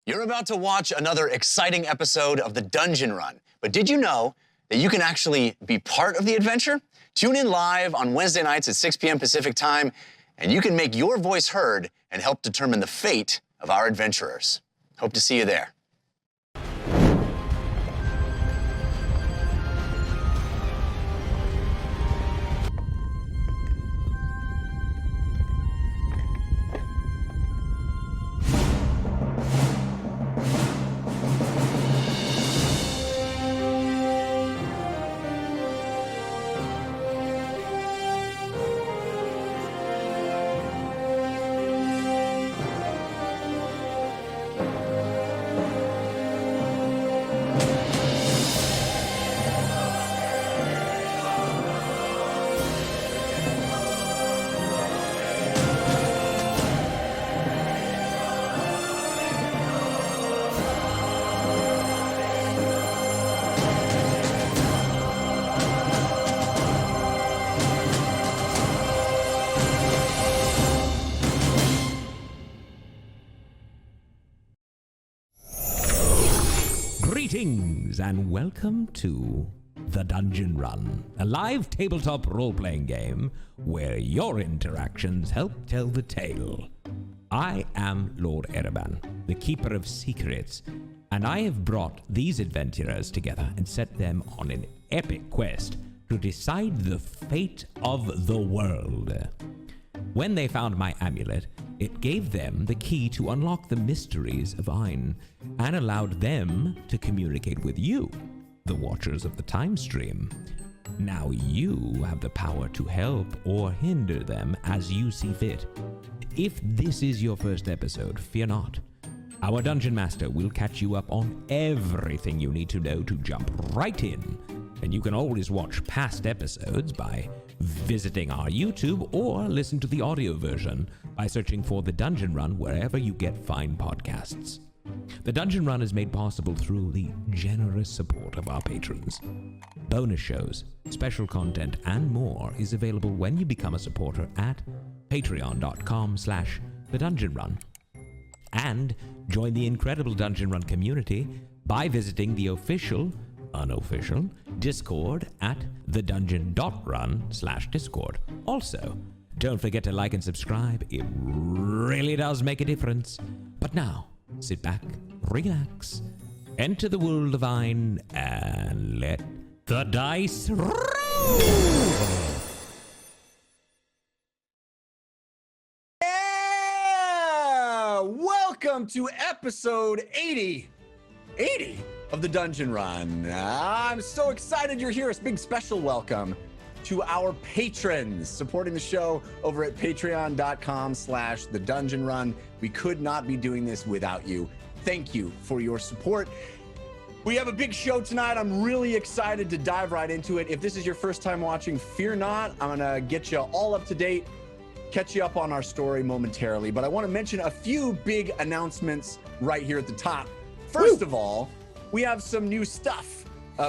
You're about to watch another exciting episode of the Dungeon Run, but did you know that you can actually be part of the adventure? Tune in live on Wednesday nights at 6 p.m. Pacific time, and you can make your voice heard and help determine the fate of our adventurers. Hope to see you there. Greetings and welcome to The Dungeon Run, a live tabletop role-playing game where your interactions help tell the tale. I am Lord Ereban, the Keeper of Secrets, and I have brought these adventurers together and set them on an epic quest to decide the fate of the world. When they found my amulet, it gave them the key to unlock the mysteries of Ein and allowed them to communicate with you, the Watchers of the Time Stream. Now you have the power to help or hinder them as you see fit. If this is your first episode, fear not. Our Dungeon Master will catch you up on everything you need to know to jump right in. And you can always watch past episodes by visiting our YouTube or listen to the audio version by searching for The Dungeon Run wherever you get fine podcasts. The Dungeon Run is made possible through the generous support of our patrons. Bonus shows, special content, and more is available when you become a supporter at patreon.com/thedungeonrun. And join the incredible Dungeon Run community by visiting the official, unofficial Discord at thedungeon.run/discord. Also, don't forget to like and subscribe. It really does make a difference. But now, sit back, relax, enter the world of Ein, and let the dice roll! Yeah! Welcome to episode 80 of the Dungeon Run. I'm so excited you're here. It's a big special welcome to our patrons supporting the show over at patreon.com/thedungeonrun. We could not be doing this without you. Thank you for your support. We have a big show tonight. I'm really excited to dive right into it. If this is your first time watching, fear not. I'm gonna get you all up to date, catch you up on our story momentarily, but I want to mention a few big announcements right here at the top. First of all, we have some new stuff.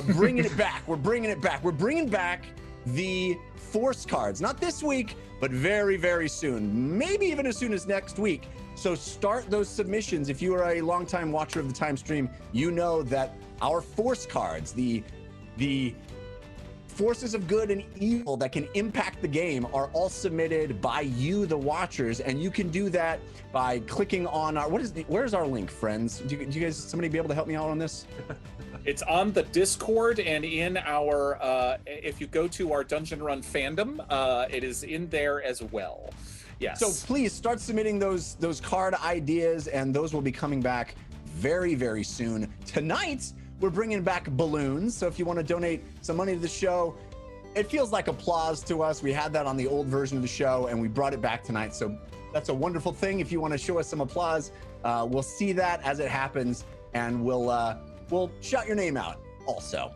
Bringing it back. We're bringing it back. We're bringing back the Force cards. Not this week, but very, very soon. Maybe even as soon as next week. So start those submissions. If you are a longtime watcher of the time stream, you know that our Force cards, the forces of good and evil that can impact the game, are all submitted by you, the watchers, and you can do that by clicking on our, where's our link, friends? Do you guys, somebody be able to help me out on this? It's on the Discord and in our, if you go to our Dungeon Run fandom, it is in there as well. Yes. So please start submitting those card ideas, and those will be coming back very, very soon. Tonight, we're bringing back balloons. So if you want to donate some money to the show, it feels like applause to us. We had that on the old version of the show, and we brought it back tonight. So that's a wonderful thing. If you want to show us some applause, we'll see that as it happens, and we'll shout your name out also.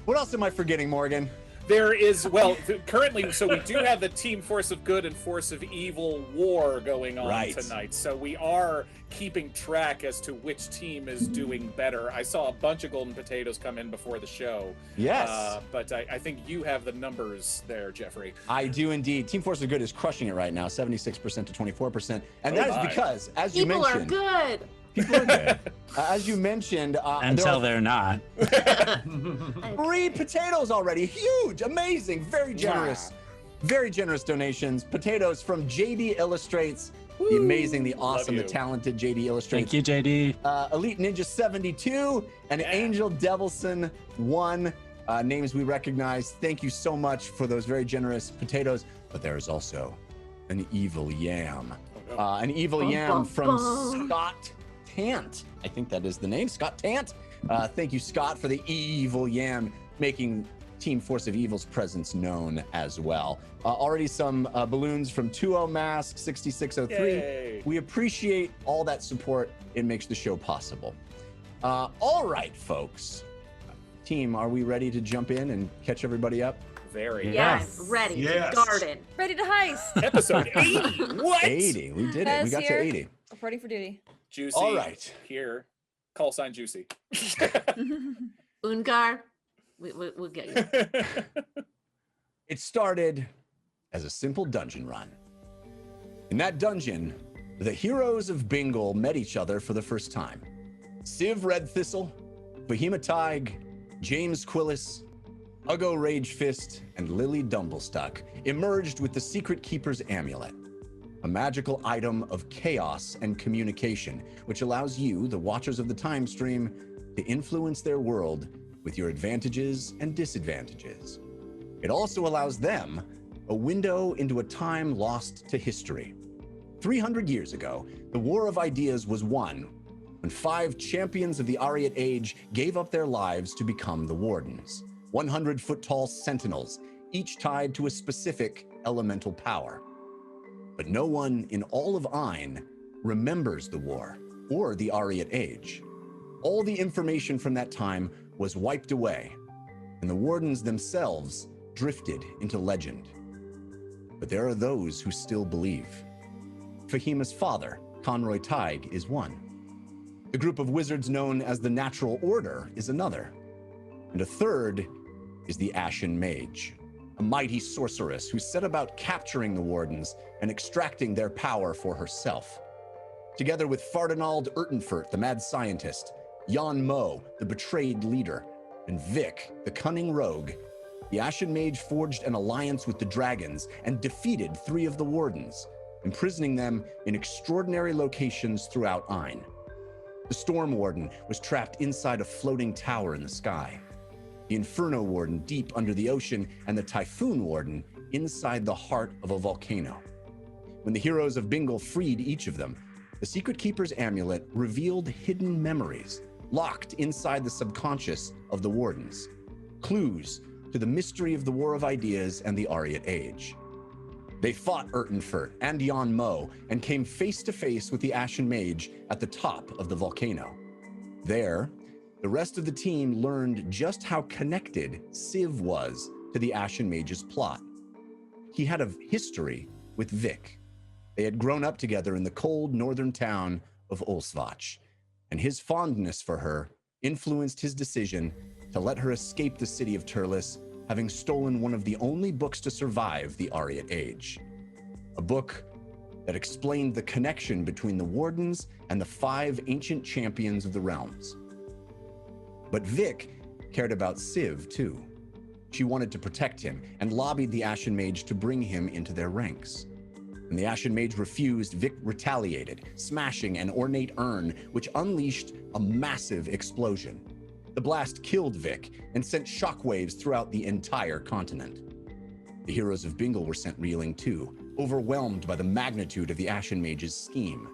What else am I forgetting, Morgan? There is, well, currently, so we do have the Team Force of Good and Force of Evil war going on tonight. So we are keeping track as to which team is doing better. I saw a bunch of golden potatoes come in before the show. Yes. But I think you have the numbers there, Jeffrey. I do indeed. Team Force of Good is crushing it right now, 76% to 24%. And that is because, as you mentioned... People are good. People are there. As you mentioned, Until they're not. 3 potatoes already. Huge, amazing, very generous. Very generous donations. Potatoes from JD Illustrates. The amazing, the awesome, the talented JD Illustrates. Thank you, JD. Elite Ninja 72 and Angel Devilson 1. Names we recognize. Thank you so much for those very generous potatoes. But there is also an evil yam. An evil yam from Scott Tant. I think that is the name, Scott Tant. Thank you, Scott, for the evil yam, making Team Force of Evil's presence known as well. Already some balloons from 2O Mask 6603. Yay. We appreciate all that support. It makes the show possible. All right, folks. Team, are we ready to jump in and catch everybody up? Very. Yes, ready to garden. Ready to heist. Episode 80. What? 80. We did it. We got to 80. Ready for duty. Juicy. All right. Here. Call sign Juicy. Ungar, we'll get you. It started as a simple dungeon run. In that dungeon, the heroes of Bingle met each other for the first time. Civ Red Thistle, Fahima Tig, James Quillis, Uggo Rage Fist, and Lily Dumblestuck emerged with the Secret Keeper's Amulet, a magical item of chaos and communication, which allows you, the watchers of the time stream, to influence their world with your advantages and disadvantages. It also allows them a window into a time lost to history. 300 years ago, the War of Ideas was won when 5 champions of the Ariat Age gave up their lives to become the Wardens, 100-foot-tall sentinels, each tied to a specific elemental power. But no one in all of Ain remembers the war or the Ariat Age. All the information from that time was wiped away, and the Wardens themselves drifted into legend. But there are those who still believe. Fahima's father, Conroy Tig, is one. The group of wizards known as the Natural Order is another. And a third is the Ashen Mage, a mighty sorceress who set about capturing the Wardens and extracting their power for herself. Together with Fardinald Urtenfurt, the mad scientist, Jan Mo, the betrayed leader, and Vic, the cunning rogue, the Ashen Mage forged an alliance with the dragons and defeated 3 of the Wardens, imprisoning them in extraordinary locations throughout Ain. The Storm Warden was trapped inside a floating tower in the sky, the Inferno Warden deep under the ocean, and the Typhoon Warden inside the heart of a volcano. When the heroes of Bingle freed each of them, the Secret Keeper's Amulet revealed hidden memories locked inside the subconscious of the Wardens, clues to the mystery of the War of Ideas and the Ariat Age. They fought Urtenfurt and Jan Mo and came face to face with the Ashen Mage at the top of the volcano. There, the rest of the team learned just how connected Civ was to the Ashen Mage's plot. He had a history with Vic. They had grown up together in the cold northern town of Olsvach, and his fondness for her influenced his decision to let her escape the city of Turles, having stolen one of the only books to survive the Ariat Age. A book that explained the connection between the Wardens and the 5 ancient champions of the realms. But Vic cared about Civ too. She wanted to protect him and lobbied the Ashen Mage to bring him into their ranks. When the Ashen Mage refused, Vic retaliated, smashing an ornate urn, which unleashed a massive explosion. The blast killed Vic and sent shockwaves throughout the entire continent. The heroes of Bingle were sent reeling too, overwhelmed by the magnitude of the Ashen Mage's scheme.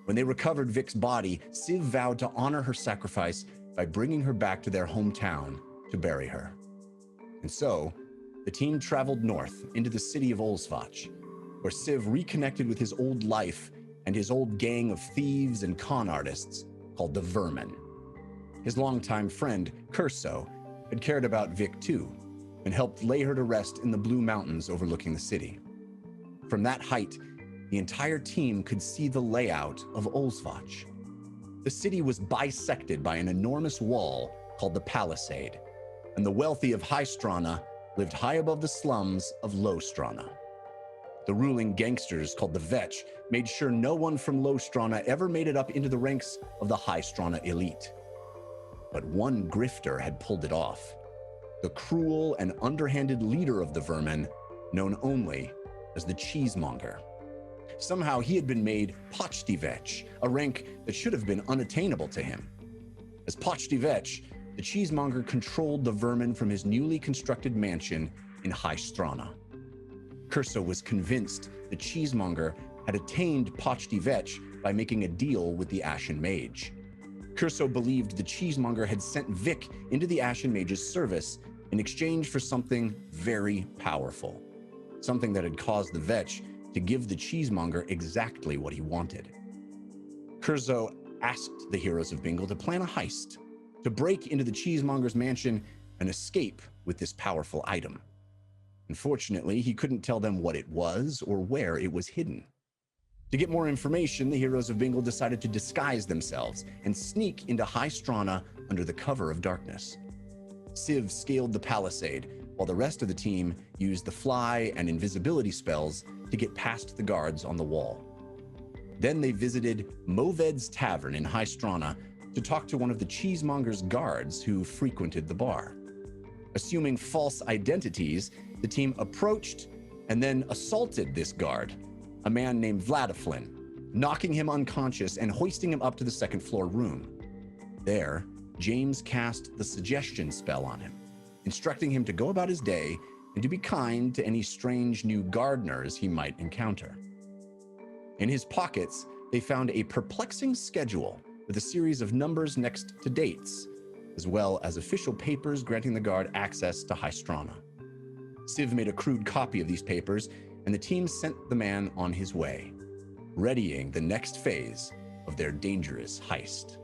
When they recovered Vic's body, Civ vowed to honor her sacrifice by bringing her back to their hometown to bury her. And so, the team traveled north into the city of Olsvach, where Civ reconnected with his old life and his old gang of thieves and con artists called the Vermin. His longtime friend, Curso, had cared about Vic too, and helped lay her to rest in the Blue Mountains overlooking the city. From that height, the entire team could see the layout of Olsvach. The city was bisected by an enormous wall called the Palisade, and the wealthy of High Storona lived high above the slums of Low Storona. The ruling gangsters, called the Vetch, made sure no one from Low Storona ever made it up into the ranks of the High Storona elite. But one grifter had pulled it off. The cruel and underhanded leader of the vermin, known only as the Cheesemonger. Somehow he had been made Pochtivech, a rank that should have been unattainable to him. As Pochtivech, the Cheesemonger controlled the vermin from his newly constructed mansion in High Storona. Curso was convinced the Cheesemonger had attained Pochtivech by making a deal with the Ashen Mage. Curso believed the Cheesemonger had sent Vic into the Ashen Mage's service in exchange for something very powerful, something that had caused the Vetch to give the Cheesemonger exactly what he wanted. Curso asked the Heroes of Bingle to plan a heist, to break into the Cheesemonger's mansion and escape with this powerful item. Unfortunately, he couldn't tell them what it was or where it was hidden. To get more information, the Heroes of Bingle decided to disguise themselves and sneak into High Storona under the cover of darkness. Civ scaled the palisade, while the rest of the team used the fly and invisibility spells to get past the guards on the wall. Then they visited Moved's Tavern in High Storona to talk to one of the Cheesemonger's guards who frequented the bar. Assuming false identities, the team approached and then assaulted this guard, a man named Vladiflin, knocking him unconscious and hoisting him up to the second-floor room. There, James cast the suggestion spell on him, instructing him to go about his day and to be kind to any strange new gardeners he might encounter. In his pockets, they found a perplexing schedule with a series of numbers next to dates, as well as official papers granting the guard access to High Storona. Civ made a crude copy of these papers, and the team sent the man on his way, readying the next phase of their dangerous heist.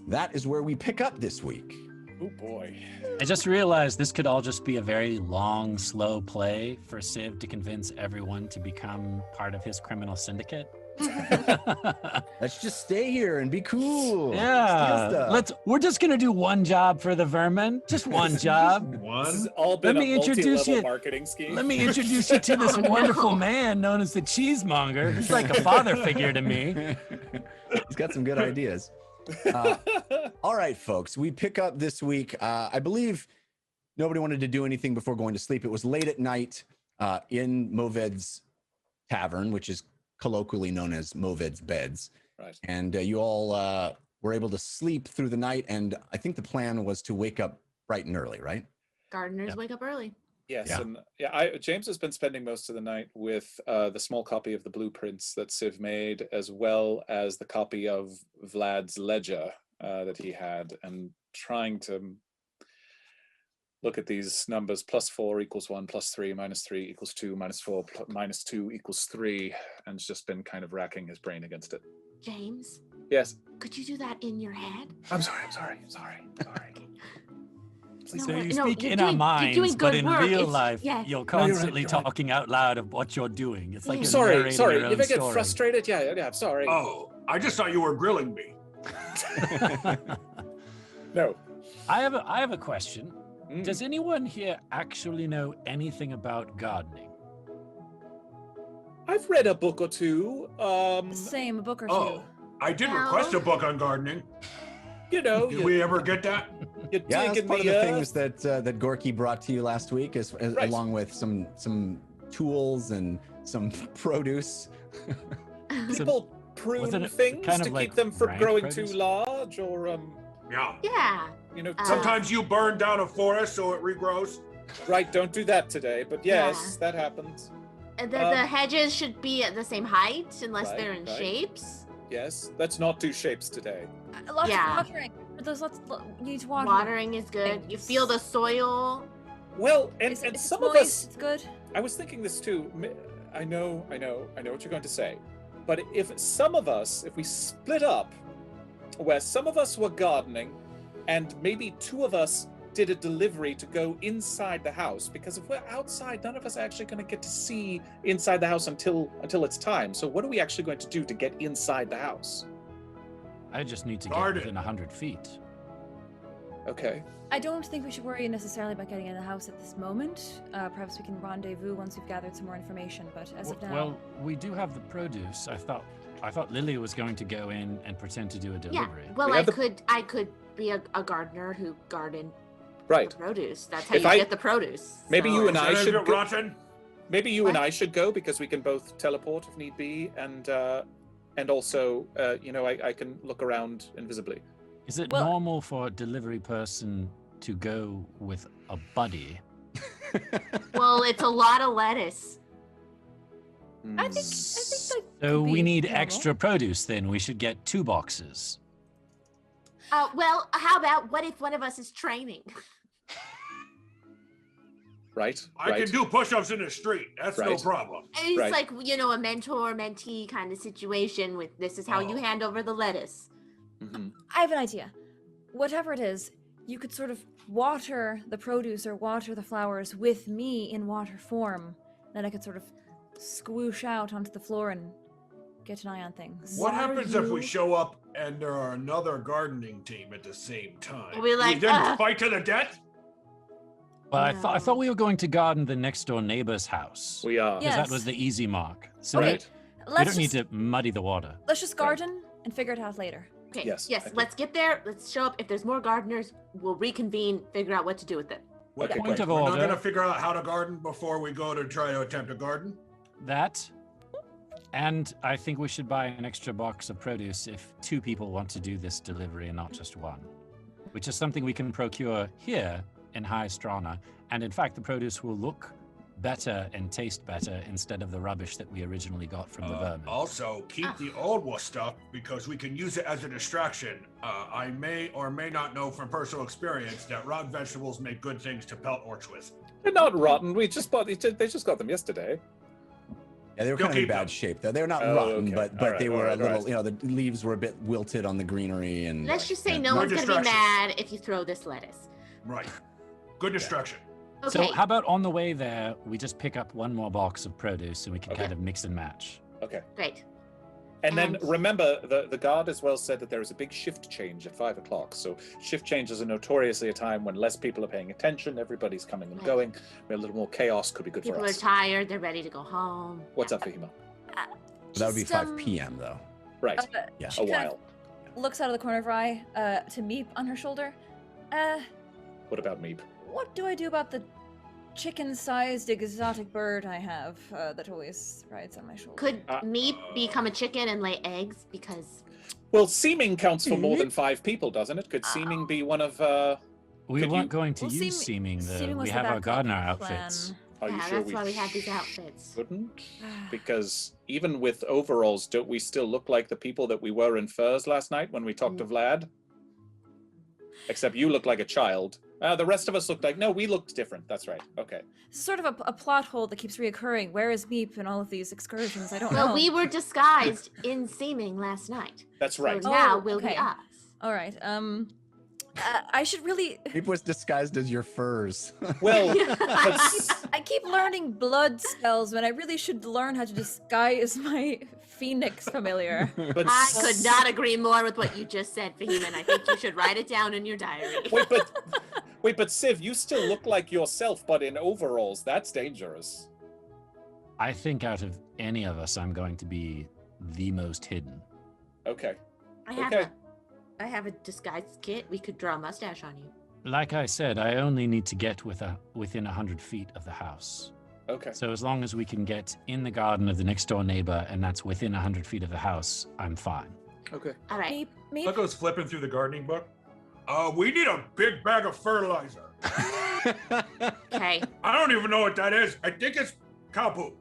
That is where we pick up this week. Oh boy. I just realized this could all just be a very long, slow play for Civ to convince everyone to become part of his criminal syndicate. Let's just stay here and be cool. Yeah. We're just gonna do one job for the vermin. Just one job. This has all been a multi-level marketing scheme. Let me introduce you to this wonderful man known as the Cheesemonger. He's like a father figure to me. He's got some good ideas. All right, folks, we pick up this week. I believe nobody wanted to do anything before going to sleep. It was late at night in Moved's Tavern, which is colloquially known as Moved's Beds. Right. And you all were able to sleep through the night. And I think the plan was to wake up bright and early, right? Gardeners wake up early. Yes, yeah. And James has been spending most of the night with the small copy of the blueprints that Civ made, as well as the copy of Vlad's ledger that he had, and trying to look at these numbers: +4 = 1, +3 - 3 = 2, -4 - 2 = 3, and it's just been kind of racking his brain against it. James? Yes? Could you do that in your head? I'm sorry. So you speak in our minds, but in real life, you're constantly talking out loud of what you're doing. It's like sorry. If I get frustrated, yeah, sorry. Oh, I just thought you were grilling me. No. I have a question. Does anyone here actually know anything about gardening? I've read a book or two. Same, a book or two. Oh, I did request a book on gardening. You know, did we ever get that? Yeah, that's part of the things that Gorky brought to you last week, along with some tools and some produce. People prune things to keep them from growing too large, or Yeah. You know, sometimes you burn down a forest so it regrows. Right, don't do that today, but yes, that happens. And the hedges should be at the same height unless they're in shapes. Yes, let's not do shapes today. Lots of watering. You need to water. Watering is good. You feel the soil. Well, and some of us. It's good. I was thinking this too. I know what you're going to say, but if some of us, if we split up, where some of us were gardening, and maybe 2 of us did a delivery to go inside the house, because if we're outside, none of us are actually going to get to see inside the house until it's time. So what are we actually going to do to get inside the house? I just need to get within 100 feet. Okay. I don't think we should worry necessarily about getting in the house at this moment. Perhaps we can rendezvous once we've gathered some more information. But as of now, well, we do have the produce. I thought Lily was going to go in and pretend to do a delivery. Yeah. Well, I could be a gardener who garden Right. produce. That's how you get the produce. Maybe you and I should go. Rotten? Maybe you and I should go because we can both teleport if need be, and also, I can look around invisibly. Is it normal for a delivery person to go with a buddy? Well, it's a lot of lettuce. I think that So could we be need normal. extra produce then. We should get 2 boxes. Well, how about what if one of us is training? Right. I can do push-ups in the street. That's no problem. It's like, a mentor-mentee kind of situation with this is how you hand over the lettuce. Mm-hmm. I have an idea. Whatever it is, you could sort of water the produce or water the flowers with me in water form. Then I could sort of squoosh out onto the floor and get an eye on things. What happens if we show up and there are another gardening team at the same time? We're like, we then fight to the death? Well, I thought we were going to garden the next door neighbor's house. We are. Because Yes. that was the easy mark. So Okay. we don't need to muddy the water. Let's just garden and figure it out later. Okay. Yes, I Yes. think- Let's get there. Let's show up. If there's more gardeners, we'll reconvene, figure out what to do with it. Okay, Point great. of We're not order, going to figure out how to garden before we go to try to attempt to garden? that. And I think we should buy an extra box of produce if 2 people want to do this delivery and not just 1. Which is something we can procure here in High Storona. And in fact, the produce will look better and taste better instead of the rubbish that we originally got from the vermin. Also, keep the old stuff because we can use it as a distraction. I may or may not know from personal experience that rotten vegetables make good things to pelt orcs with. They're not rotten. We just bought. They just got them yesterday. Yeah, they were kind of in bad shape though. They were not rotten, okay. but All right, they were all a little. right. The leaves were a bit wilted on the greenery, and Let's just say yeah. no More one's going to be distractions. mad if you throw this lettuce. Right. Good distraction. Okay. So how about on the way there, we just pick up 1 more box of produce and we can Okay. kind of mix and match. Okay. Great. And then And- remember, the guard as well said that there is a big shift change at 5 o'clock. So shift changes are notoriously a time when less people are paying attention. Everybody's coming and Right. going. A little more chaos could be good People for are us. tired. They're ready to go home. What's up, Fahima? That would be Just, 5 p.m. though. Right. Yeah. She A kind while. of looks out of the corner of her eye to Meep on her shoulder. What about Meep? What do I do about the chicken-sized exotic bird I have that always rides on my shoulder? Could me become a chicken and lay eggs? Because Well, seeming counts for more than 5 people, doesn't it? Could seeming be one of? We Could weren't you- going to Well, use seeming though. seeming was We the have our backup gardener plan. outfits. Are you yeah, sure that's we why we have these outfits. shouldn't? Because even with overalls, don't we still look like the people that we were in furs last night when we talked to Vlad? Except you look like a child. The rest of us looked like, no, we looked different. That's right. Okay. It's sort of a plot hole that keeps reoccurring. Where is Meep in all of these excursions? I don't know. Well, we were disguised in seeming last night. That's right. So now Oh, will okay. be us. All right. I should really. Meep was disguised as your furs. Well, I keep learning blood spells when I really should learn how to disguise my phoenix familiar. but I could not agree more with what you just said, Fahima, and I think you should write it down in your diary. Wait, but Civ, you still look like yourself, but in overalls. That's dangerous. I think out of any of us, I'm going to be the most hidden. Okay. I have a disguise kit. We could draw a mustache on you. Like I said, I only need to get within 100 feet of the house. Okay. So as long as we can get in the garden of the next door neighbor and that's within 100 feet of the house, I'm fine. Okay. All right. Meep, Look, goes flipping through the gardening book. We need a big bag of fertilizer. Okay. I don't even know what that is. I think it's cow poop.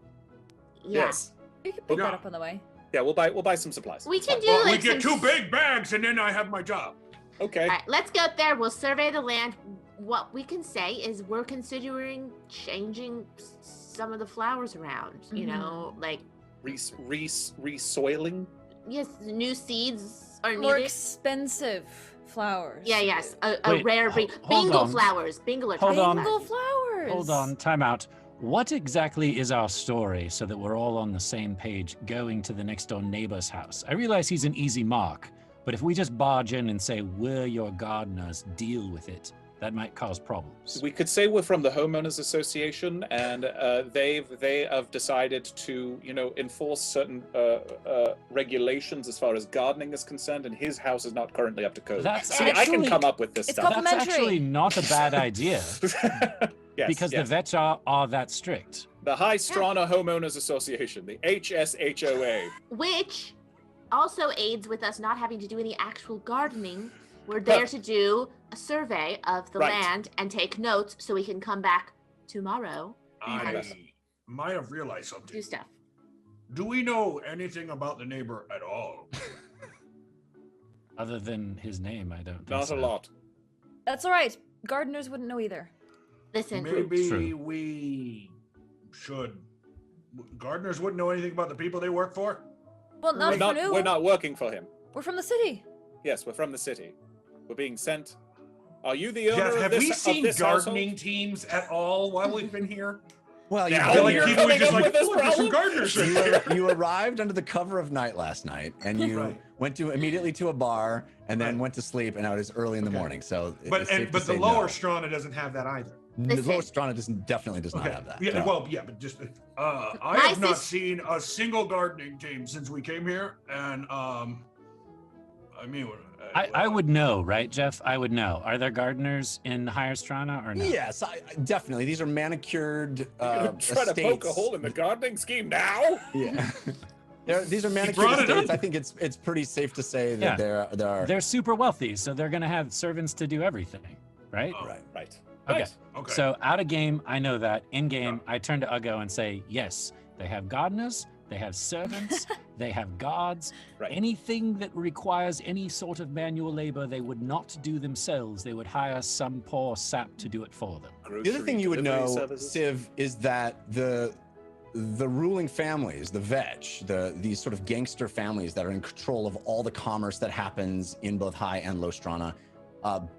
Yeah. Yes. you can pick Yeah. that up on the way. Yeah, we'll buy some supplies. We can do Well, we like get some 2 big bags and then I have my job. Okay. All right, let's go up there. We'll survey the land. What we can say is we're considering changing some of the flowers around. You know, like Resoiling. yes, new seeds are More needed. expensive flowers. Yeah, yes, a Wait, rare hold bingle on. flowers. Bingle are Hold tiny on. Bingle flowers. flowers. Hold on, time out. What exactly is our story so that we're all on the same page going to the next door neighbor's house? I realize he's an easy mark, But if we just barge in and say, we're your gardeners, deal with it, that might cause problems. We could say we're from the homeowners association, and they have decided to, enforce certain regulations as far as gardening is concerned, and his house is not currently up to code. I can come up with this stuff. That's actually not a bad idea. Because the vets are that strict. The High Storona Homeowners Association, the HSHOA. Which also aids with us not having to do any actual gardening. We're there to do a survey of the land and take notes so we can come back tomorrow. I might have realized something. Do stuff. Do we know anything about the neighbor at all? Other than his name, I don't think Not a lot. That's all right. Gardeners wouldn't know either. Listen. Maybe we should. Gardeners wouldn't know anything about the people they work for? Well, We're not working for him. We're from the city. Yes, we're from the city. We're being sent. Are you the owner Jeff, of have this we seen gardening household? teams at all while we've been here? Well, Yeah, you, you're coming up with this there's some problem? gardeners right there. you arrived under the cover of night last night, and you went immediately to a bar, and then went to sleep, and it was early in the morning. So, But the lower Strana doesn't have that either. The lower Strana definitely does not have that. Yeah, No. well, yeah, but just I have not seen a single gardening team since we came here, and I mean, I would know, right, Jeff? I would know. Are there gardeners in High Storona or no? Yes, definitely. These are manicured Try estates. to poke a hole in the gardening scheme now? Yeah. These are manicured estates. I think it's pretty safe to say that they're super wealthy, so they're going to have servants to do everything, right? Right. Okay. Okay. So out of game, I know that. In game, I turn to Uggo and say, yes, they have gardeners, they have servants, they have guards. Right. Anything that requires any sort of manual labor they would not do themselves, they would hire some poor sap to do it for them. The other thing you would know, Civ, is that the ruling families, the Vetch, these sort of gangster families that are in control of all the commerce that happens in both High and Low Strana,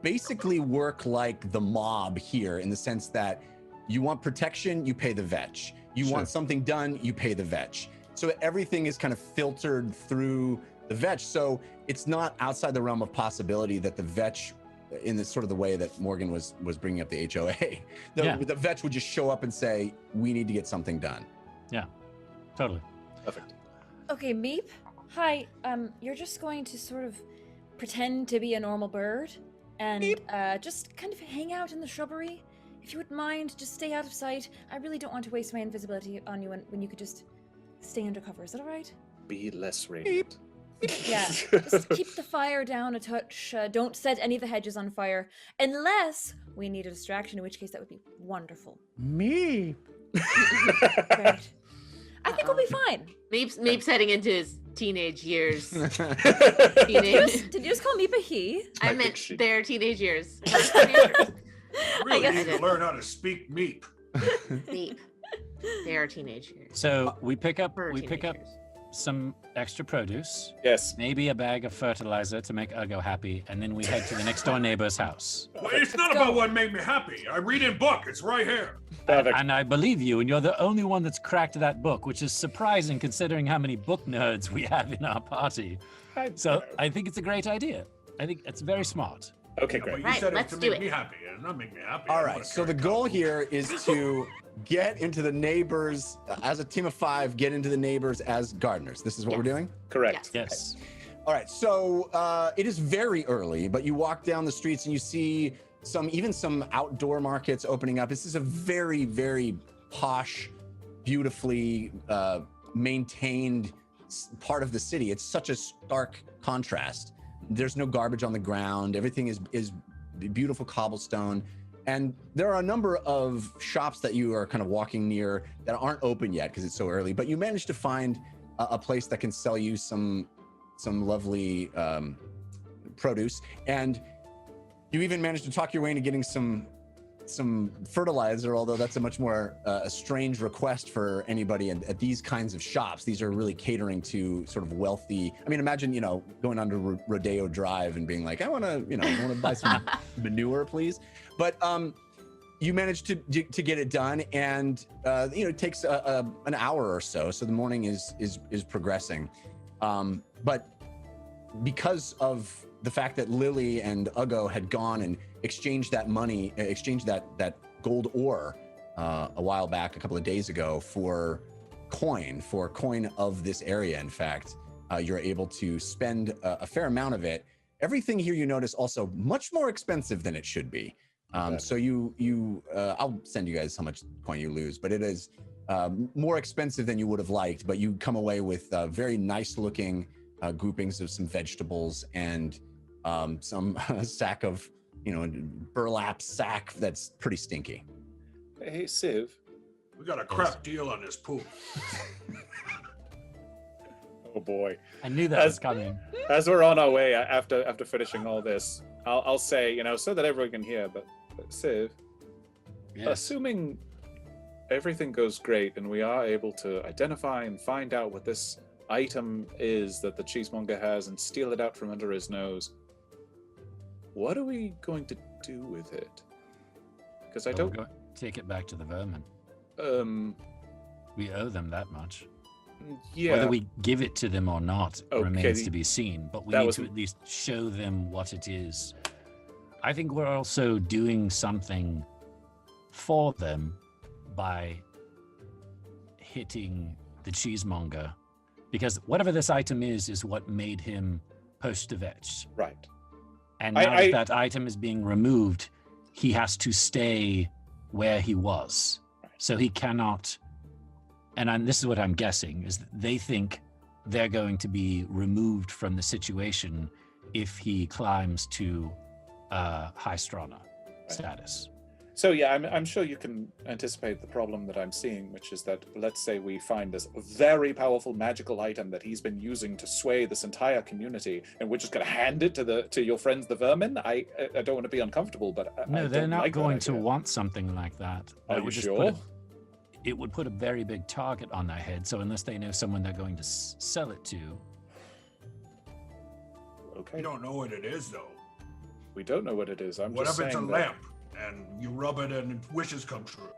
basically work like the mob here, in the sense that you want protection, you pay the Vetch. You want something done, you pay the Vetch. So everything is kind of filtered through the Vetch. So it's not outside the realm of possibility that the Vetch, in this sort of the way that Morgan was bringing up the HOA, the Vetch would just show up and say, we need to get something done. Yeah, totally. Perfect. Okay, Meep. Hi. You're just going to sort of pretend to be a normal bird and just kind of hang out in the shrubbery. If you wouldn't mind, just stay out of sight. I really don't want to waste my invisibility on you when you could just stay under cover. Is that all right? Be less radiant. Yeah, just keep the fire down a touch. Don't set any of the hedges on fire, unless we need a distraction, in which case that would be wonderful. Me. Right. I think we'll be fine. Meep's heading into his teenage years. Did you just call Meep a he? I meant their teenage years. Really need to learn how to speak Meep. Meep. They are teenage years. So we pick up some extra produce. Yes. Maybe a bag of fertilizer to make Uggo happy, and then we head to the next door neighbor's house. Well, it's not about what made me happy. I read in book. It's right here. And I believe you, and you're the only one that's cracked that book, which is surprising considering how many book nerds we have in our party. So I think it's a great idea. I think it's very smart. Okay, great. Well, you said it to make me happy, and not make me happy. All right, so the goal here is to get into the neighbors, as a team of 5, get into the neighbors as gardeners. This is what we're doing? Correct. Yes. All right, so it is very early, but you walk down the streets and you see some outdoor markets opening up. This is a very, very posh, beautifully maintained part of the city. It's such a stark contrast. There's no garbage on the ground. Everything is beautiful cobblestone. And there are a number of shops that you are kind of walking near that aren't open yet because it's so early, but you managed to find a place that can sell you some lovely produce. And you even managed to talk your way into getting some fertilizer, although that's a much more a strange request for anybody at these kinds of shops. These are really catering to sort of wealthy. I mean, imagine, going onto Rodeo Drive and being like, I want to buy some manure, please. But you managed to get it done, and it takes an hour or so. So the morning is progressing, but because of the fact that Lily and Ugo had gone and exchanged that money, exchanged that gold ore a while back, a couple of days ago, for coin of this area. In fact, you're able to spend a fair amount of it. Everything here, you notice, also much more expensive than it should be. So I'll send you guys how much coin you lose, but it is more expensive than you would have liked. But you come away with very nice looking groupings of some vegetables and some sack of, burlap sack that's pretty stinky. Hey, Civ. We got a crap deal on this poop. Oh boy. I knew that was coming. As we're on our way, after finishing all this, I'll say, so that everyone can hear, but Civ, Yes. assuming everything goes great and we are able to identify and find out what this item is that the cheesemonger has and steal it out from under his nose, what are we going to do with it? Because I don't... Take it back to the vermin. We owe them that much. Yeah. Whether we give it to them or not remains to be seen, but we need to at least show them what it is. I think we're also doing something for them by hitting the cheesemonger, because whatever this item is what made him post-vetch. Right. And now that item is being removed, he has to stay where he was. So he cannot, and this is what I'm guessing, is that they think they're going to be removed from the situation if he climbs to High Storona status. So yeah, I'm sure you can anticipate the problem that I'm seeing, which is that, let's say we find this very powerful magical item that he's been using to sway this entire community, and we're just going to hand it to your friends the vermin. I don't want to be uncomfortable, but no, they're not going to want something like that. Are you sure? It would put a very big target on their head. So unless they know someone they're going to sell it to. Okay. We don't know what it is, though. We don't know what it is. What if it's a lamp and you rub it and wishes come true?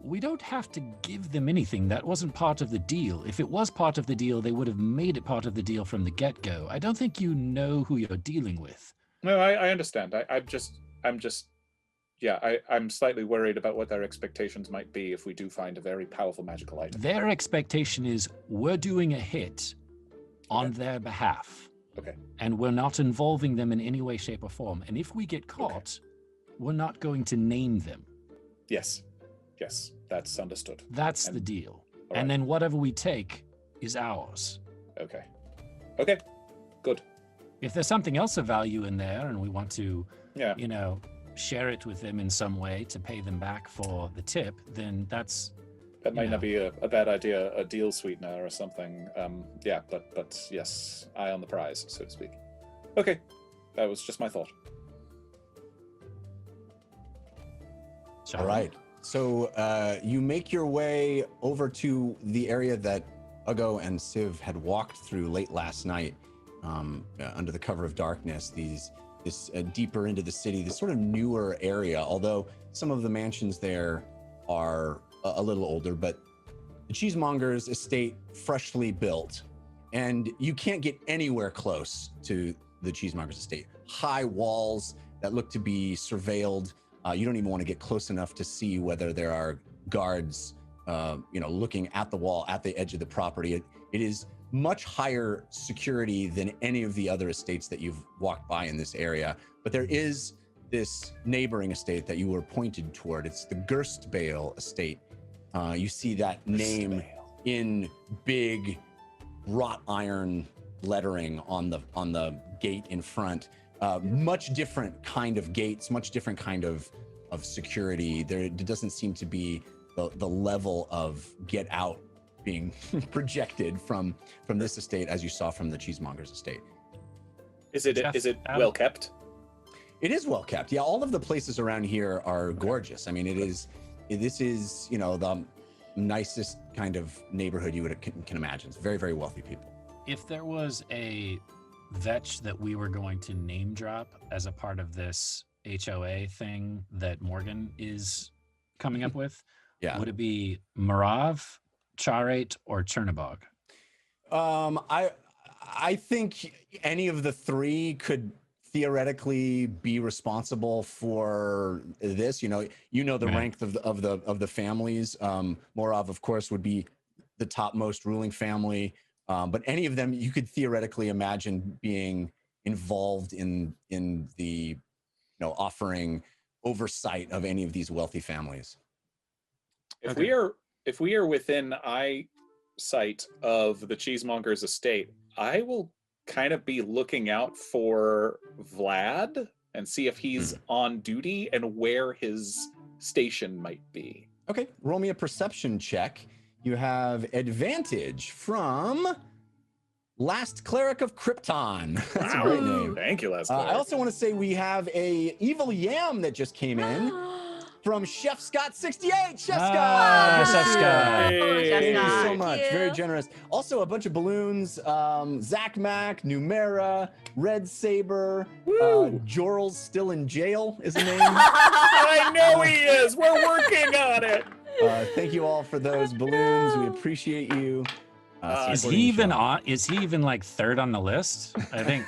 We don't have to give them anything. That wasn't part of the deal. If it was part of the deal, they would have made it part of the deal from the get-go. I don't think you know who you're dealing with. No, I understand. I'm slightly worried about what their expectations might be if we do find a very powerful magical item. Their expectation is we're doing a hit on their behalf. Okay. And we're not involving them in any way, shape, or form. And if we get caught, we're not going to name them. Yes, that's understood. That's the deal. And then whatever we take is ours. Okay, good. If there's something else of value in there and we want to, share it with them in some way to pay them back for the tip, then that might not be a bad idea, a deal sweetener or something. But yes, eye on the prize, so to speak. Okay, that was just my thought. All right. So you make your way over to the area that Ugo and Civ had walked through late last night, under the cover of darkness. This deeper into the city, this sort of newer area, although some of the mansions there are a little older, but the cheesemonger's estate freshly built, and you can't get anywhere close to the cheesemonger's estate. High walls that look to be surveilled. You don't even want to get close enough to see whether there are guards, looking at the wall at the edge of the property. It is much higher security than any of the other estates that you've walked by in this area. But there is this neighboring estate that you were pointed toward. It's the Gerstbale estate. You see that name in big wrought iron lettering on the gate in front. Much different kind of gates, much different kind of security. There doesn't seem to be the level of get out being projected from this estate as you saw from the cheesemonger's estate. Is it well kept? It is well kept. Yeah, all of the places around here are gorgeous. I mean, this is the nicest kind of neighborhood you can imagine. It's very, very wealthy people. If there was a vetch that we were going to name drop as a part of this HOA thing that Morgan is coming up with, would it be Marav, Charate, or Chernobog? I think any of the three could theoretically be responsible for this. You know the Right. rank of the families. Morov, of course, would be the topmost ruling family, but any of them you could theoretically imagine being involved in the offering oversight of any of these wealthy families. If we are within eyesight of the Cheesemonger's estate, I will kind of be looking out for Vlad and see if he's on duty and where his station might be. Okay, roll me a perception check. You have advantage from Last Cleric of Krypton. That's a great name. Thank you, Last Cleric. I also want to say we have a evil yam that just came in from Chef Scott 68. Chef Scott. Chef Scott. Hey. Thank you so Thank much. you. Very generous. Also, a bunch of balloons. Zach Mack, Numera, Red Saber, Joral's still in jail is the name. I know he is. We're working on it. Thank you all for those balloons. We appreciate you. Is he even on? Is he even like third on the list? I think.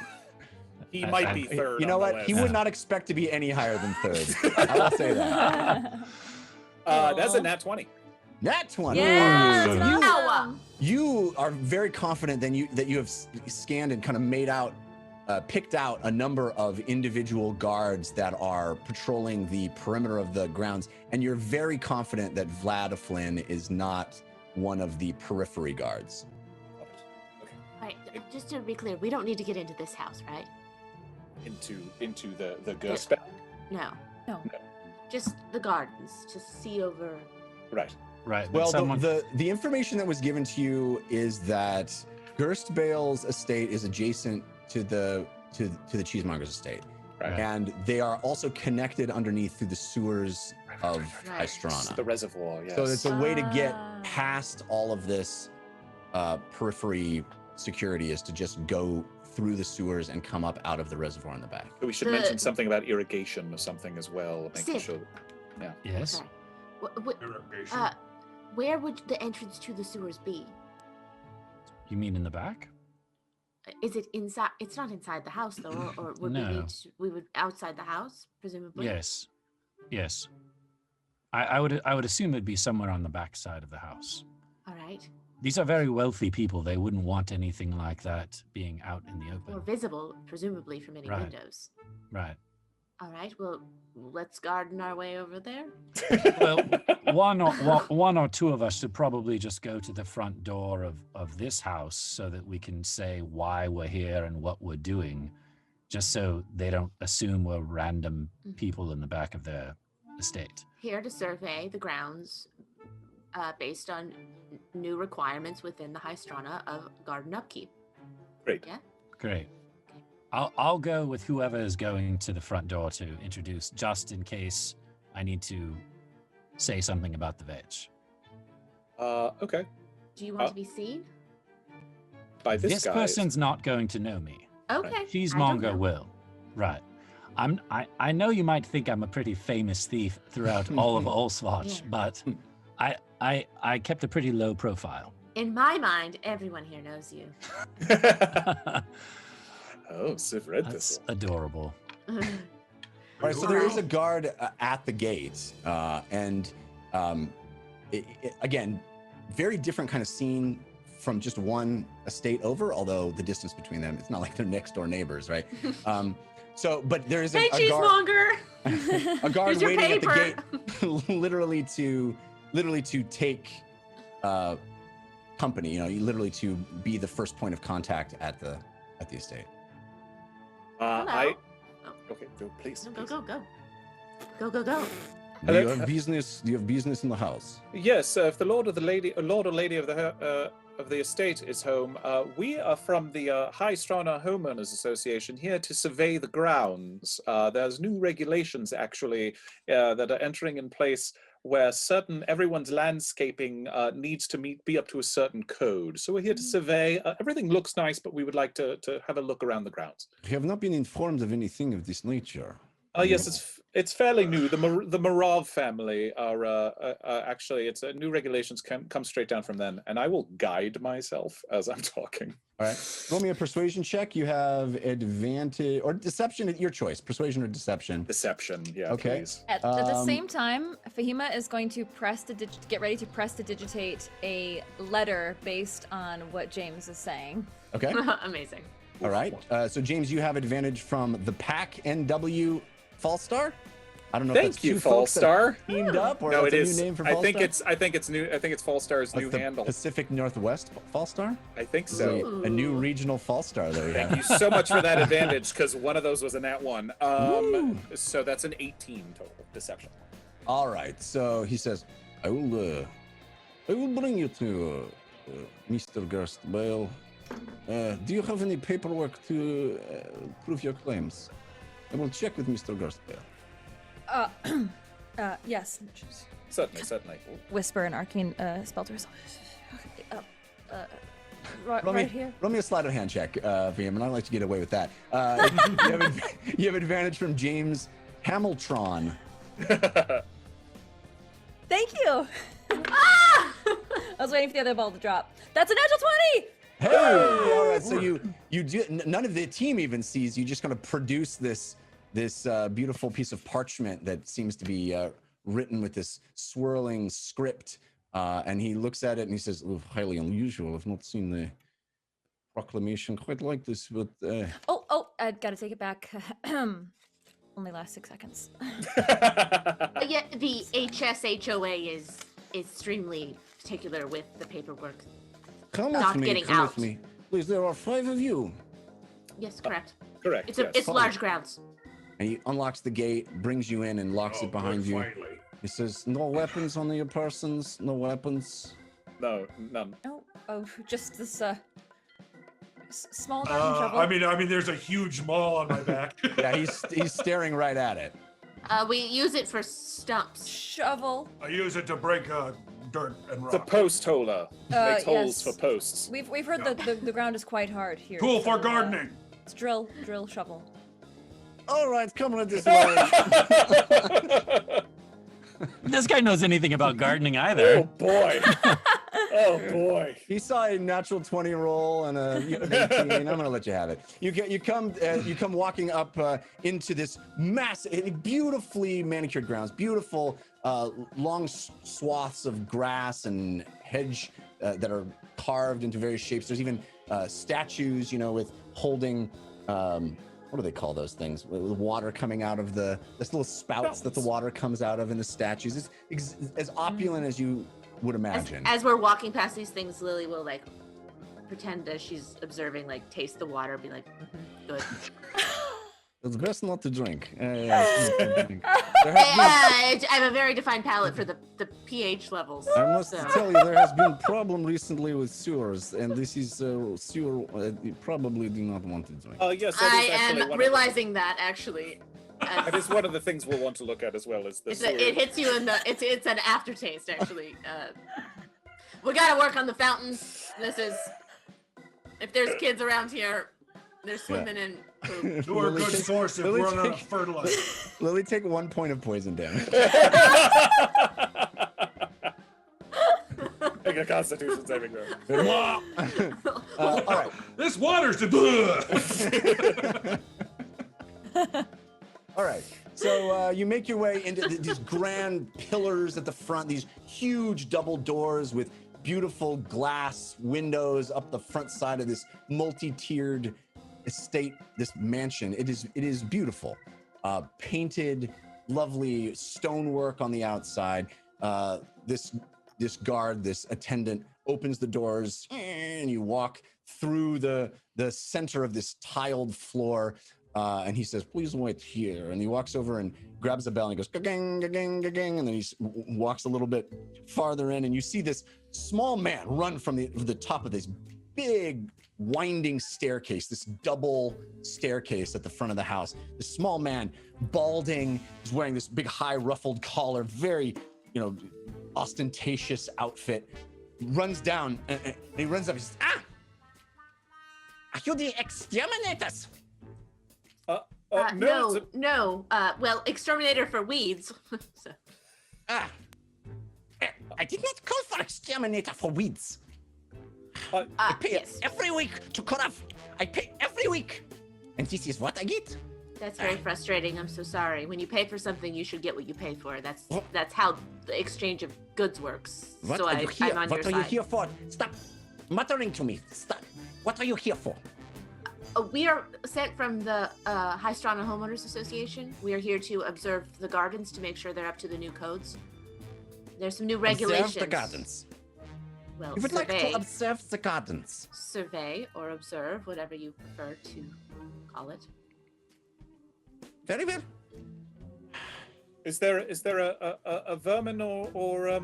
He might be third. You know on the what? list. He would not expect to be any higher than third. I will say that. That's a nat 20. Nat 20. Yeah, So that's awesome. you are very confident that you have scanned and kind of made out, picked out a number of individual guards that are patrolling the perimeter of the grounds, and you're very confident that Vlad Flynn is not one of the periphery guards. Right, just to be clear, we don't need to get into this house, right? Into the ghost. No. No. Just the gardens. Just see over. Right. Right. but Well, someone, the information that was given to you is that Gerstbale's estate is adjacent to the Cheesemonger's estate, Right. and they are also connected underneath through the sewers of High Right. Storona. The reservoir. Yes. So it's a way to get Ah. past all of this periphery security is to just go through the sewers and come up out of the reservoir in the back. So we should mention something about irrigation or something as well. Making Sid. sure. yes. Okay. Irrigation. Where would the entrance to the sewers be? You mean in the back? Is it inside? It's not inside the house though, or would No. we would outside the house, presumably? Yes. Yes. I would assume it'd be somewhere on the back side of the house. All right. These are very wealthy people. They wouldn't want anything like that being out in the Or open. visible, presumably from any Right. windows. Right. All right. Well, let's garden our way over there. Well, one or two of us should probably just go to the front door of this house so that we can say why we're here and what we're doing, just so they don't assume we're random people in the back of their estate. Here to survey the grounds based on new requirements within the High Storona of garden upkeep. Great. Yeah. Great. I'll go with whoever is going to the front door to introduce, just in case I need to say something about the veg. Okay. Do you want to be seen? By this This guy. person's not going to know me. Okay. I don't Cheesemonger know. will. Right. I know you might think I'm a pretty famous thief throughout all of Olswatch, Yeah. but I kept a pretty low profile. In my mind, everyone here knows you. Oh, Civ read That's this one. adorable. All right, so there is a guard at the gate, and again, very different kind of scene from just one estate over, although the distance between them, it's not like they're next door neighbors, right? But there is Hey, a guard, Cheesemonger! a guard Here's your waiting at the paper. gate, literally to take company, literally to be the first point of contact at the estate. Hello. Okay, go, please. No, go, please. go, go. Go, go, go. Do you have business? Do you have business in the house? Yes, if the lord or lady of the estate is home, we are from the High Storona Homeowners Association here to survey the grounds. There's new regulations actually that are entering in place where everyone's landscaping needs to be up to a certain code. So we're here to survey. Everything looks nice, but we would like to have a look around the grounds. I have not been informed of anything of this nature. Oh yes, it's fairly new. The Marov family are actually, it's new regulations come straight down from them, and I will guide myself as I'm talking. All right, roll me a persuasion check. You have advantage or deception at your choice. Persuasion or deception. Deception, yeah. Okay. Please. At the same time, Fahima is going to get ready to prestidigitate a letter based on what James is saying. Okay. Amazing. All right. So James, you have advantage from the pack NW Fallstar. I don't know. Thank if that's you, two folks that Fallstar. teamed up, or No, that's it a is. new name for I Fallstar. think it's new. I think it's Fallstar's new the handle. Pacific Northwest Fallstar. I think so. A new regional Fallstar there. Thank you so much for that advantage, because one of those was a nat 1. So that's an 18 total deception. All right. So he says, I will bring you to Mr. Gerstbale. Do you have any paperwork to prove your claims? I will check with Mr. Gerstbale. Yes. Certainly. Whisper an arcane spell to herself. Right Roll me, here. roll me a sleight of hand check, VM, and I'd like to get away with that. You have advantage from James Hamiltron. Thank you. I was waiting for the other ball to drop. That's a natural 20. Hey! All right, so you do. None of the team even sees you. Just kind of produce this beautiful piece of parchment that seems to be written with this swirling script. And he looks at it and he says, oh, highly unusual. I've not seen the proclamation quite like this, but... Oh, I gotta take it back. Only last 6 seconds. Yeah, the HSHOA is extremely particular with the paperwork. Come Not with me, getting come out. with me. Please, there are 5 of you. Yes, correct. Correct. It's large grounds. And he unlocks the gate, brings you in, and locks it behind you. Finally. He says, no weapons on your persons, no weapons. No, none. Oh, just this small garden shovel. I mean, there's a huge maul on my back. Yeah, he's staring right at it. We use it for stumps. Shovel. I use it to break dirt and rock. The post holer makes holes yes. for posts. We've heard that the ground is quite hard here. Tool for so, gardening. It's drill, shovel. All right, come on this way. This guy knows anything about gardening Oh either. boy. Oh boy. He saw a natural 20 roll and a 18. I'm gonna let you have it. You come walking up into this massive, beautifully manicured grounds, beautiful long swaths of grass and hedge that are carved into various shapes. There's even statues, with holding. What do they call those things? With water coming out of this little spouts that the water comes out of in the statues. It's as opulent as you would imagine. As we're walking past these things, Lily will pretend as she's observing, taste the water, be like, good. It's best not to drink. I have a very defined palate for the pH levels. must tell you, there has been a problem recently with sewers, and this is sewer. You probably do not want to drink. Oh yes, that I is actually am one realizing that actually. That is one of the things we'll want to look at as well. Is the It hits you in the. It's an aftertaste actually. We gotta work on the fountains. This is. If there's kids around here, they're swimming in poop. You're a good source if we're running out of fertilizer. Lily, take 1 point of poison damage. Make a Constitution saving throw. All right. This water's All right. So you make your way into these grand pillars at the front, these huge double doors with beautiful glass windows up the front side of this multi-tiered estate, this mansion. It is beautiful. Painted, lovely stonework on the outside. This guard, this attendant opens the doors and you walk through the center of this tiled floor. And he says, please wait here. And he walks over and grabs a bell and he goes, ga-gang, ga-gang, ga-gang. And then he walks a little bit farther in and you see this small man run from the top of this big winding staircase, this double staircase at the front of the house. This small man, balding, is wearing this big high ruffled collar, very, ostentatious outfit, runs down and he runs up and says, are you the exterminators? No. Well, exterminator for weeds. So. I did not call for exterminator for weeds. I pay every week to cut off. I pay every week. And this is what I get. That's very frustrating. I'm so sorry. When you pay for something, you should get what you pay for. That's how the exchange of goods works. What so are you here? I'm on what your are side. you here for? Stop muttering to me. Stop. What are you here for? We are sent from the High Storona Homeowners Association. We are here to observe the gardens to make sure they're up to the new codes. There's some new regulations. Observe the gardens. Well, You would survey, like to observe the gardens. survey or observe, whatever you prefer to call it. Very well. Is there a vermin or a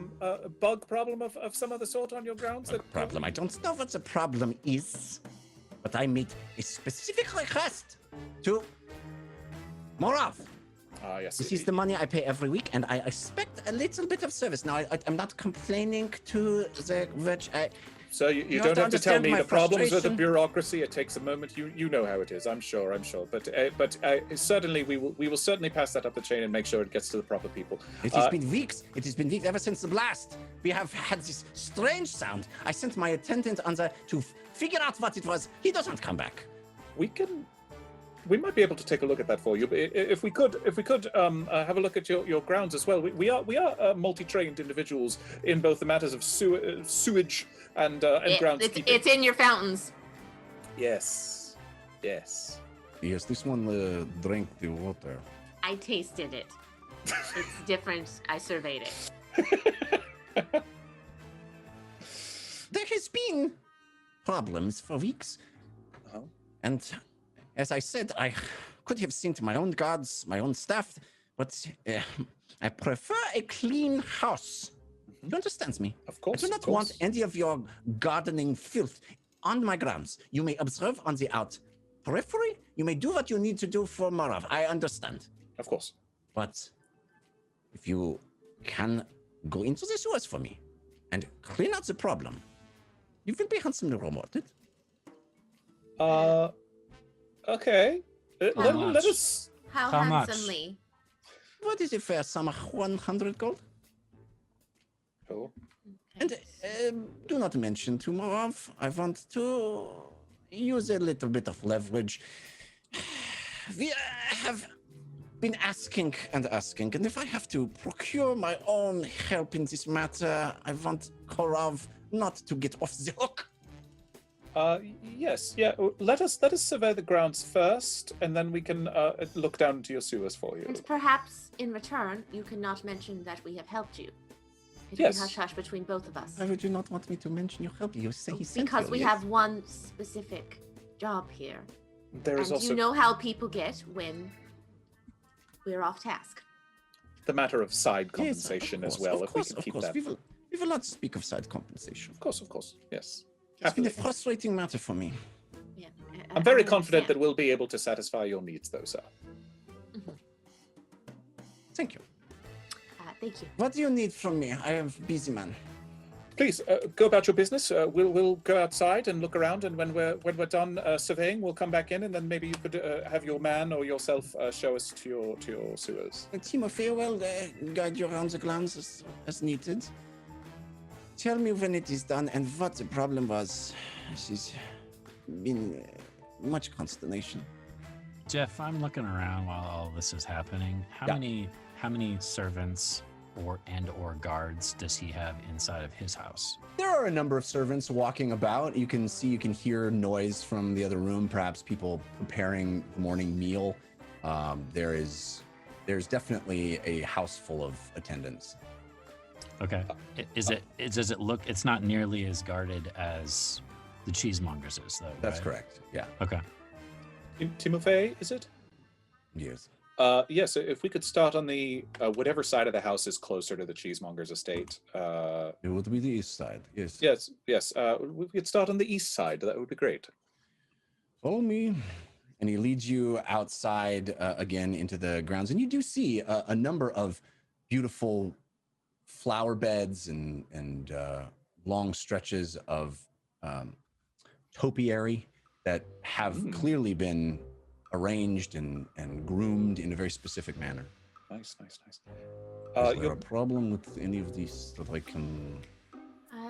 bug problem of some other sort on your grounds? The problem. I don't know what the problem is, but I made a specific request to Morav. Yes. This is the money I pay every week, and I expect a little bit of service. Now, I'm not complaining to the which So you don't have to tell me the problems with the bureaucracy. It takes a moment. You know how it is. I'm sure. But certainly we will certainly pass that up the chain and make sure it gets to the proper people. It has been weeks. It has been weeks ever since the blast. We have had this strange sound. I sent my attendant on the to figure out what it was. He doesn't come back. We might be able to take a look at that for you. But if we could have a look at your grounds as well. We are multi-trained individuals in both the matters of sewage and groundskeeping. It's in your fountains. Yes. Yes, this one drank the water. I tasted it. It's different. I surveyed it. There has been problems for weeks. And as I said, I could have sent my own guards, my own staff, but I prefer a clean house. You understand me? Of course. I do not want any of your gardening filth on my grounds. You may observe on the out periphery. You may do what you need to do for Marav. I understand. Of course. But if you can go into the sewers for me and clean out the problem, you will be handsomely rewarded. Okay. Let us. How much? handsomely? What is a fair sum of 100 gold? Cool. And do not mention to Morav. I want to use a little bit of leverage. We have been asking, and if I have to procure my own help in this matter, I want Morav not to get off the hook. Yes, yeah. Let us survey the grounds first, and then we can look down into your sewers for you. And perhaps in return, you cannot mention that we have helped you. It Yes. will be hush-hush between both of us. Why would you not want me to mention your help? You say he sent Because you, we yes? have one specific job here. There is And also you know how people get when we're off task. the matter of side Yes, compensation of as course, well. Of If course, we can of keep course. that. We will not speak of side compensation. Of course. Yes. It's been a Happily. frustrating matter for me. Yeah. I'm very I confident that understand. we'll be able to satisfy your needs, though, sir. Thank you. Thank you. What do you need from me? I am busy man. Please go about your business. We'll go outside and look around, and when we're done surveying, we'll come back in, and then maybe you could have your man or yourself show us to your sewers. Timothy will guide you around the grounds as needed. Tell me when it is done and what the problem was. This has been much consternation. Jeff, I'm looking around while all this is happening. How many servants or guards does he have inside of his house? There are a number of servants walking about. You can hear noise from the other room, perhaps people preparing the morning meal. There's definitely a house full of attendants. Okay. Does it look, it's not nearly as guarded as the Cheesemongers is, though, That's right? correct. Yeah. Okay. Timofey, is it? Yes. Yes. If we could start on the whatever side of the house is closer to the Cheesemonger's estate. It would be the east side. Yes. Yes. We could start on the east side. That would be great. Follow me. And he leads you outside again into the grounds. And you do see a number of beautiful flower beds and long stretches of topiary that have clearly been arranged and groomed in a very specific manner. Nice. Is there You'll- a problem with any of these that I can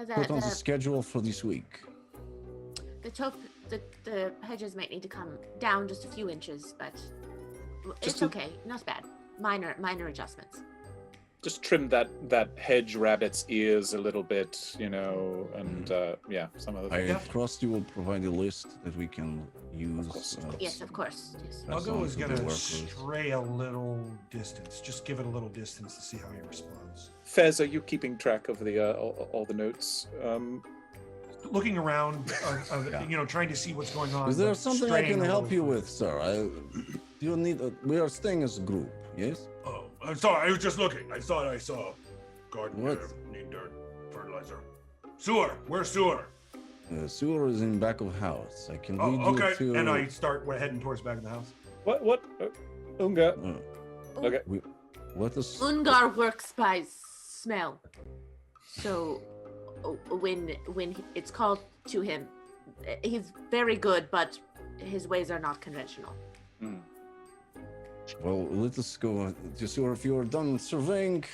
The, put on the the, schedule for this week? the hedges might need to come down just a few inches, but it's to- okay. Not bad. Minor adjustments. just trim that hedge rabbit's ears a little bit, and some of the I things. trust you will provide a list that we can use. course. Yes, of course. Yes. That's Muggle on is to the gonna workers. stray a little distance. Just give it a little distance to see how he responds. Fez, are you keeping track of the all the notes? Looking around, Yeah. trying to see what's going on. Is there but something I straying can a help little you far. with, sir? You need. We are staying as a group. Yes. Oh, I'm sorry. I was just looking. I thought I saw garden What? there need dirt fertilizer. Sewer. Where's sewer? Sewer is in back of house. I can lead Oh, okay. you to. And I start heading towards back of the house. What? Unga. Okay. Let us. Ungar works by smell. So when it's called to him, he's very good, but his ways are not conventional. Well, let us go to sewer. If you are done surveying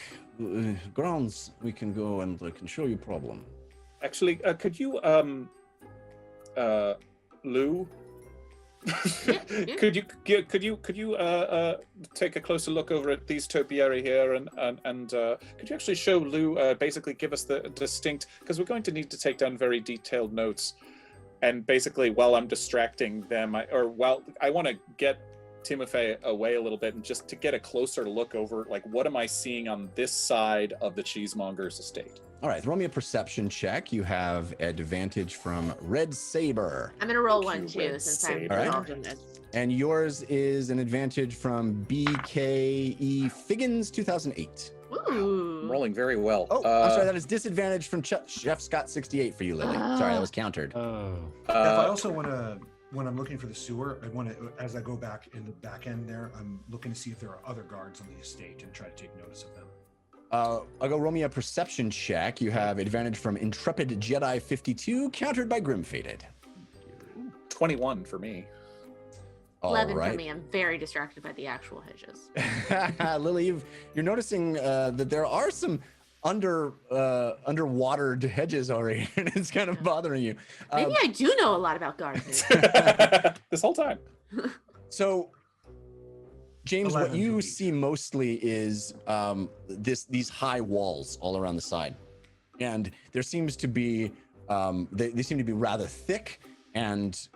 grounds, we can go and I can show you problem. Actually, could you, Lou? Yeah. Could you take a closer look over at these topiary here and could you actually show Lou basically give us the distinct, because we're going to need to take down very detailed notes, and basically while I'm distracting them while I want to get Timothy away a little bit and just to get a closer look over, like, what am I seeing on this side of the Cheesemonger's estate? All right, throw me a perception check. You have advantage from Red Saber. I'm gonna roll one you, too, Red since I'm Saber. involved in this. And yours is an advantage from BKE Figgins 2008. Ooh. I'm rolling very well. Oh, I'm sorry, that is disadvantage from Chef Scott 68 for you, Lily. Sorry, that was countered. Oh. I also want to, when I'm looking for the sewer, I want to, as I go back in the back end there, I'm looking to see if there are other guards on the estate and try to take notice of them. I'll go roll me a perception check. You have advantage from Intrepid Jedi 52, countered by Grim Fated. 21 for me. 11 All for me. I'm very distracted by the actual hedges. Lily, you're noticing that there are some underwatered hedges already, and it's kind of bothering you. Maybe I do know a lot about gardening. This whole time. So, James, what 11 you for see mostly is these high walls all around the side, and there seems to be they seem to be rather thick and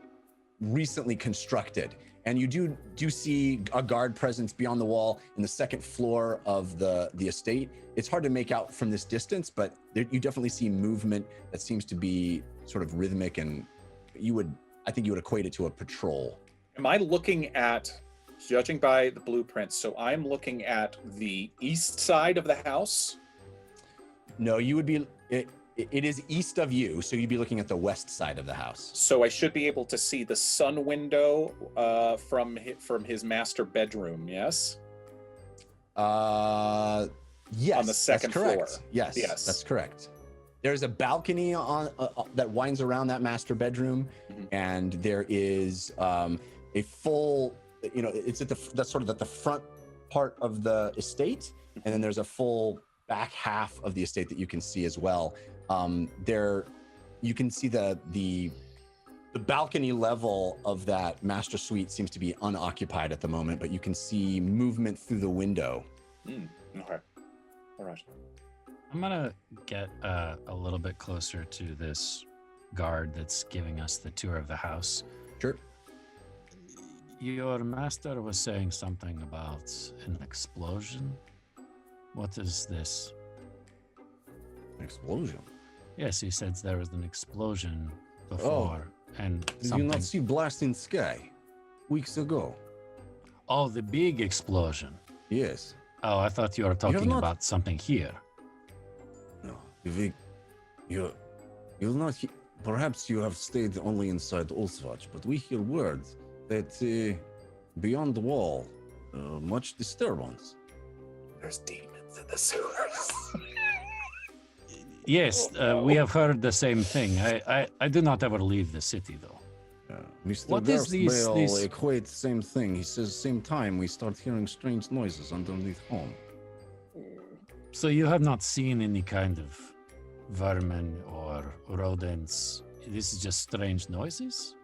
recently constructed. And you do see a guard presence beyond the wall in the second floor of the estate. It's hard to make out from this distance, but you definitely see movement that seems to be sort of rhythmic, and I think you would equate it to a patrol. Am I looking at, judging by the blueprints, so I'm looking at the east side of the house? No, you would be. It is east of you, so you'd be looking at the west side of the house. So I should be able to see the sun window from his master bedroom, yes? Yes. On the second that's correct. floor. Yes, that's correct. There's a balcony on that winds around that master bedroom, and there is a full. It's that's sort of at the front part of the estate, and then there's a full back half of the estate that you can see as well. There, you can see the balcony level of that master suite seems to be unoccupied at the moment, but you can see movement through the window. Okay. All right. I'm gonna get a little bit closer to this guard that's giving us the tour of the house. Sure. Your master was saying something about an explosion. What is this? Explosion. Yes, he said there was an explosion before, and Did you something. not see blasting sky weeks ago? Oh, the big explosion. Yes. Oh, I thought you were talking not- about something here. No, you're not. Perhaps you have stayed only inside Oathwatch, but we hear words that beyond the wall, much disturbance. There's demons in the sewers. Yes, we have heard the same thing. I do not ever leave the city, though. Mr. What is these- Garstbale these- equates same thing. He says same time we start hearing strange noises underneath home. So you have not seen any kind of vermin or rodents. This is just strange noises?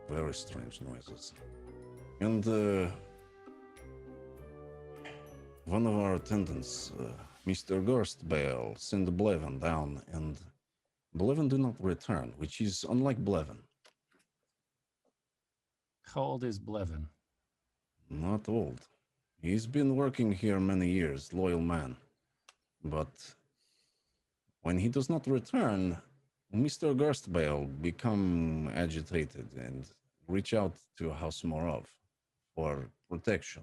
Very strange noises. And one of our attendants, Mr. Garstbale, sent Blevin down, and Blevin do not return, which is unlike Blevin. How old is Blevin? Not old. He's been working here many years, loyal man. But when he does not return, Mr. Garstbale become agitated and reach out to House Morov for protection.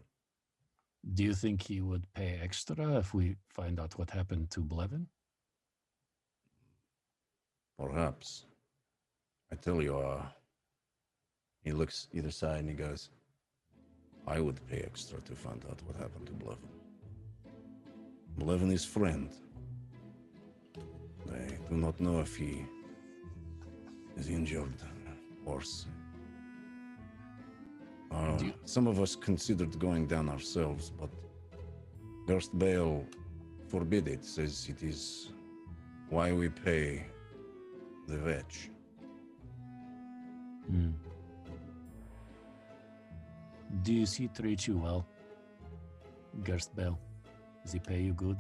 Do you think he would pay extra if we find out what happened to Blevin? Perhaps. I tell you, he looks either side and he goes, I would pay extra to find out what happened to Blevin. Blevin is friend. I do not know if he is injured. Worse. Some of us considered going down ourselves, but Garstbale forbid it, says it is why we pay the vetch. Does he treat you well, Garstbale? Does he pay you good?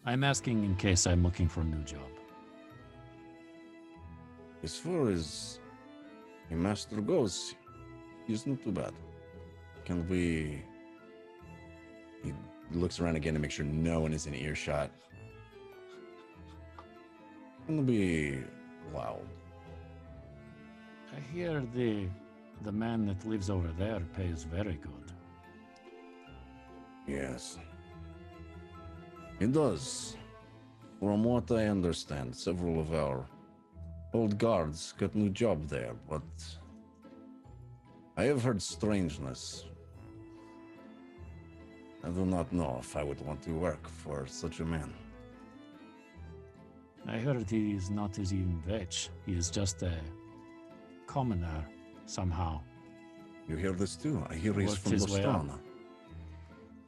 I'm asking in case I'm looking for a new job. As far as a master goes, he's not too bad. Can we... He looks around again to make sure no one is in earshot. Can be loud. I hear the man that lives over there pays very good. Yes. It does. From what I understand, several of our old guards got new job there, but I have heard strangeness. I do not know if I would want to work for such a man. I heard he is not as even vetch. He is just a commoner somehow. You hear this too? I hear he's Worked from his way up. Lostrana.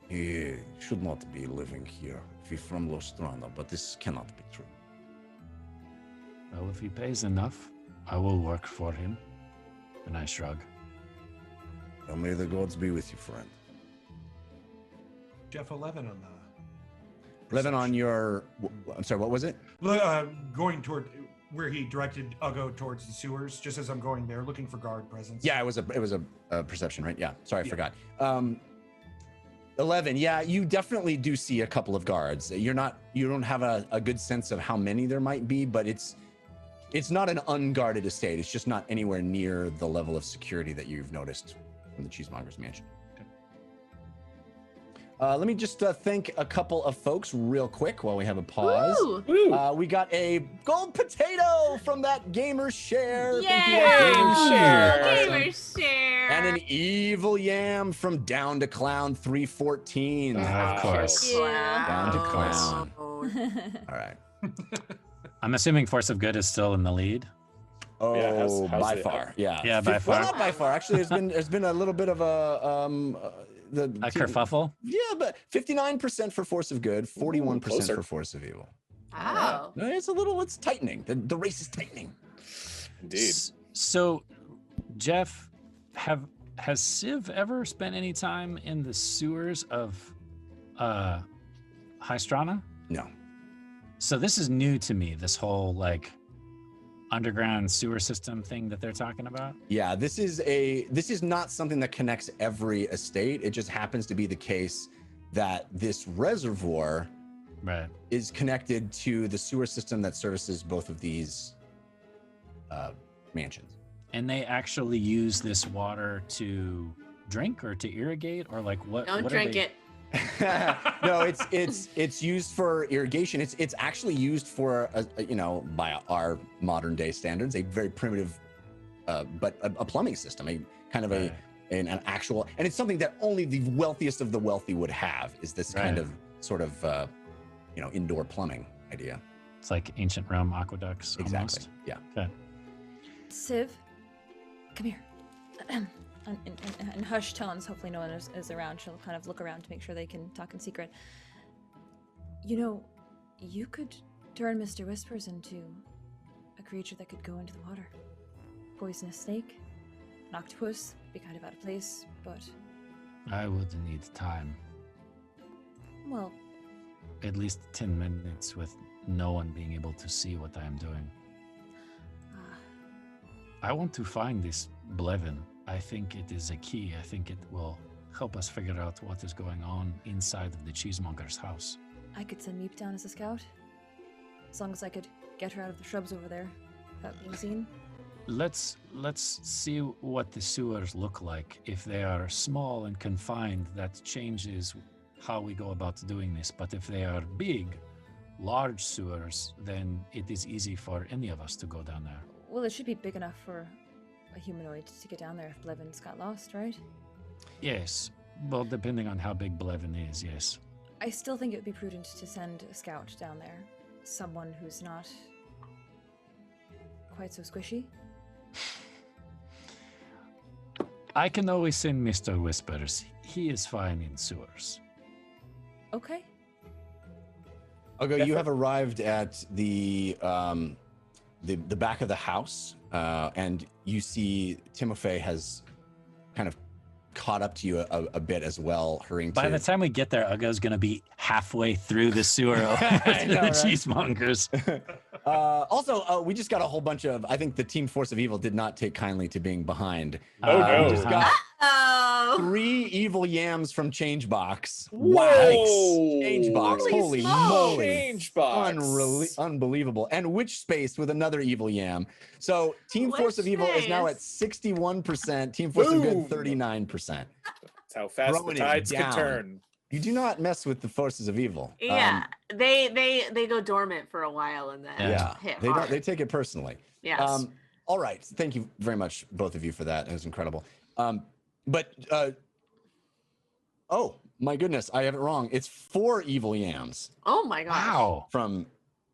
He should not be living here if he's from Lostrana, but this cannot be true. Well, if he pays enough, I will work for him. And I shrug. Well, may the gods be with you, friend. Jeff 11 on the. 11 on your... I'm sorry, what was it? Going toward where he directed Uggo towards the sewers, just as I'm going there, looking for guard presence. Yeah, it was a perception, right? Yeah, sorry, I Yeah. forgot. 11, yeah, you definitely do see a couple of guards. You don't have a good sense of how many there might be, but it's not an unguarded estate. It's just not anywhere near the level of security that you've noticed from the Cheesemonger's mansion. Let me just thank a couple of folks real quick while we have a pause. Ooh. We got a gold potato from that Gamer Share. Yay! Thank you, Game Share. Gamer share. And an evil yam from Down to Clown 314. Of course. Down to Clown. All right. I'm assuming Force of Good is still in the lead. Oh, Yeah, how's by it- far. Yeah. Yeah, by Well, far. not by far. Actually, there's been a little bit of a kerfuffle. Yeah, but 59% for Force of Good, 41% closer. for Force of Evil. Oh. No, it's tightening. The race is tightening. Indeed. So, Jeff, has Civ ever spent any time in the sewers of High Storona? No. So this is new to me, this whole like underground sewer system thing that they're talking about. Yeah, this is not something that connects every estate. It just happens to be the case that this reservoir Right. is connected to the sewer system that services both of these mansions. And they actually use this water to drink or to irrigate or like what? Don't what are drink they- it. No, it's used for irrigation. It's actually used for by our modern day standards, a very primitive, but a plumbing system, a kind of an actual, and it's something that only the wealthiest of the wealthy would have. Is this kind Right. of sort of indoor plumbing idea? It's like ancient Rome aqueducts. Exactly. Almost. Yeah. Okay. Civ, come here. In hushed tones, hopefully no one is around. She'll kind of look around to make sure they can talk in secret. You know, you could turn Mr. Whispers into a creature that could go into the water. Poisonous snake, an octopus, be kind of out of place, but... I would need time. Well... At least 10 minutes with no one being able to see what I am doing. I want to find this Blevin. I think it is a key. I think it will help us figure out what is going on inside of the Cheesemonger's house. I could send Meep down as a scout. As long as I could get her out of the shrubs over there without being seen. Let's see what the sewers look like. If they are small and confined, that changes how we go about doing this. But if they are big, large sewers, then it is easy for any of us to go down there. Well, it should be big enough for a humanoid to get down there if Blevin's got lost, right? Yes. Well, depending on how big Blevin is, yes. I still think it would be prudent to send a scout down there. Someone who's not quite so squishy. I can always send Mr. Whispers. He is fine in sewers. Okay. Okay, you have arrived at the back of the house, and you see Timofey has kind of caught up to you a bit as well, hurrying By the time we get there, Ugo's going to be halfway through the sewer over to the right? Cheesemongers. Also, we just got a whole bunch of, I think the Team Force of Evil did not take kindly to being behind. Oh, no. We just got Oh. 3 evil yams from Changebox. Whoa. Changebox, holy smokes. moly. Changebox. Unbelievable. And Witch Space with another evil yam. So Team Force of Evil is now at 61%, Team Force of Good 39%. That's how fast Throwing the it tides can down. turn. You do not mess with the forces of evil. Yeah, they go dormant for a while and then Yeah, hit they hard. don't. They take it personally. Yes. All right. Thank you very much, both of you, for that. It was incredible. Oh my goodness, I have it wrong. It's 4 evil yams Oh my gosh. Wow. from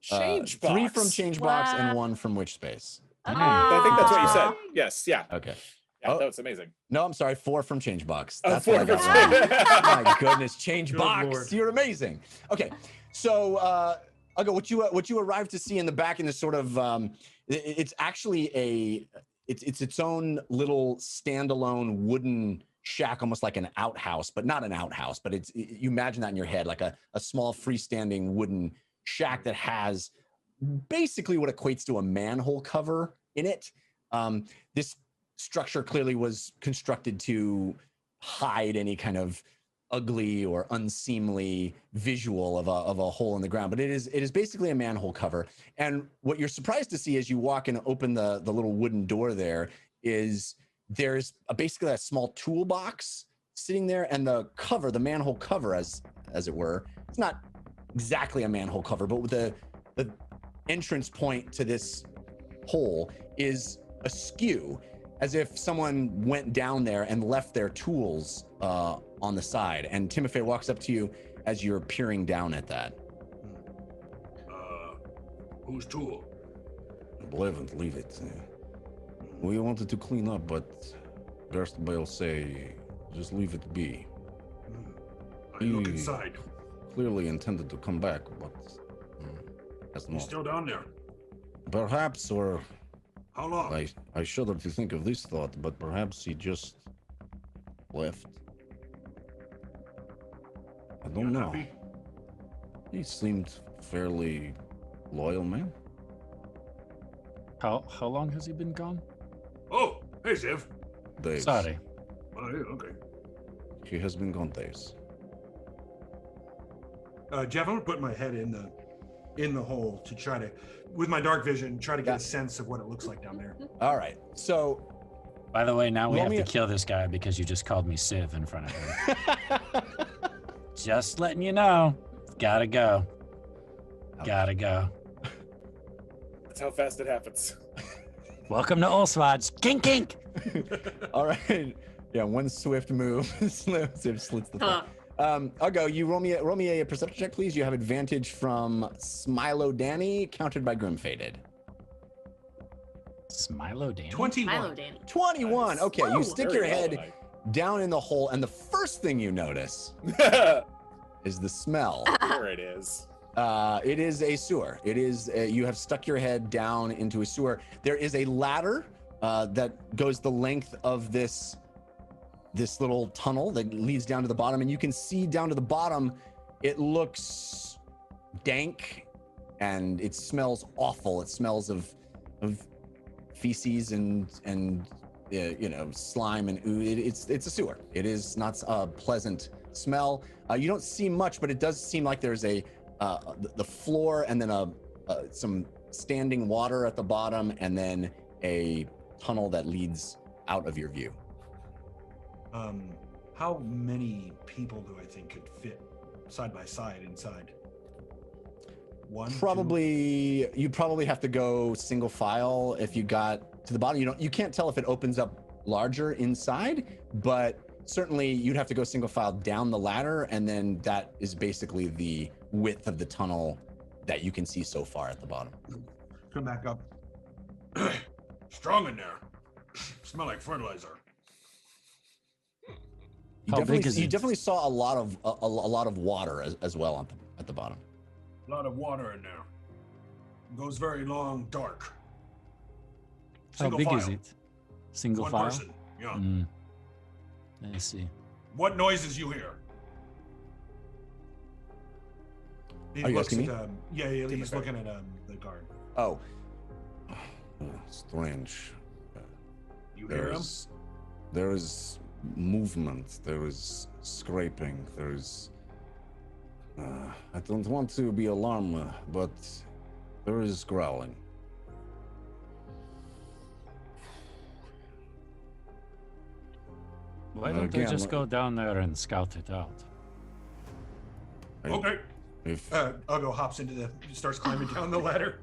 Changebox. 3 from Changebox Wow. and 1 from Witch Space. I think that's what you said. Aw. Yes, yeah. Okay. Yeah, Oh. that was amazing. No, I'm sorry. 4 from Changebox. Oh, That's 4 what I got from wrong. My goodness, Changebox, Lord. you're amazing. Okay, so I'll go. What you arrived to see in the back in this sort of it's actually it's its own little standalone wooden shack, almost like an outhouse, but not an outhouse. But you imagine that in your head, like a small freestanding wooden shack that has basically what equates to a manhole cover in it. This structure clearly was constructed to hide any kind of ugly or unseemly visual of a hole in the ground, but it is basically a manhole cover. And what you're surprised to see as you walk and open the little wooden door there is there's basically a small toolbox sitting there, and the cover, the manhole cover, as it were, it's not exactly a manhole cover, but with the entrance point to this hole is askew, as if someone went down there and left their tools on the side. And Timofey walks up to you as you're peering down at that. Whose tool? Blevin, leave it. We wanted to clean up, but Gerstbale say just leave it be. I look inside. Clearly intended to come back, but that's He's not. still down there. Perhaps, or How long? I shudder to think of this thought, but perhaps he just left. I don't know. Happy? He seemed fairly loyal, man. How long has he been gone? Oh, hey, Ziv. Days. Sorry. Oh, yeah, okay. He has been gone days. Jeff, I'm gonna put my head in the hole to try to, with my dark vision, try to get Yeah. a sense of what it looks like down there. All right. So, By the way, now we Roll have me to a- kill this guy because you just called me Civ in front of him. Just letting you know. Gotta go. Gotta go. That's how fast it happens. Welcome to Olswad's. Kink, kink. all right. Yeah, one swift move. Ziv slits the throat. I'll go. You roll me a perception check, please. You have advantage from Smilo Danny, countered by Grim Faded. Smilo Danny. 21. Milo Danny. 21. Nice. Okay, Woo! you stick Very your well head tonight. down in the hole, and the first thing you notice is the smell. There it is. It is a sewer. It is. You have stuck your head down into a sewer. There is a ladder that goes the length of this little tunnel that leads down to the bottom, and you can see down to the bottom. It looks dank, and it smells awful. It smells of feces and slime and ooze. It's a sewer. It is not a pleasant smell. You don't see much, but it does seem like there's the floor, and then some standing water at the bottom, and then a tunnel that leads out of your view. How many people do I think could fit side by side inside? One? Probably, you probably have to go single file if you got to the bottom. You can't tell if it opens up larger inside, but certainly you'd have to go single file down the ladder, and then that is basically the width of the tunnel that you can see so far at the bottom. Come back up. Strong in there. Smell like fertilizer. How big is You it? definitely saw a lot of water as well at the bottom. A lot of water in there. Goes very long, dark. How Single big file. is it? Single One file? person. Yeah. Mm. I see. What noises you hear? He Are you looks asking at, he's looking at the guard. Oh, strange. You hear him? There is movement. There is scraping. There is. I don't want to be alarmed, but there is growling. Why don't they Again, just go down there and scout it out? Okay. If Ugo hops starts climbing down the ladder.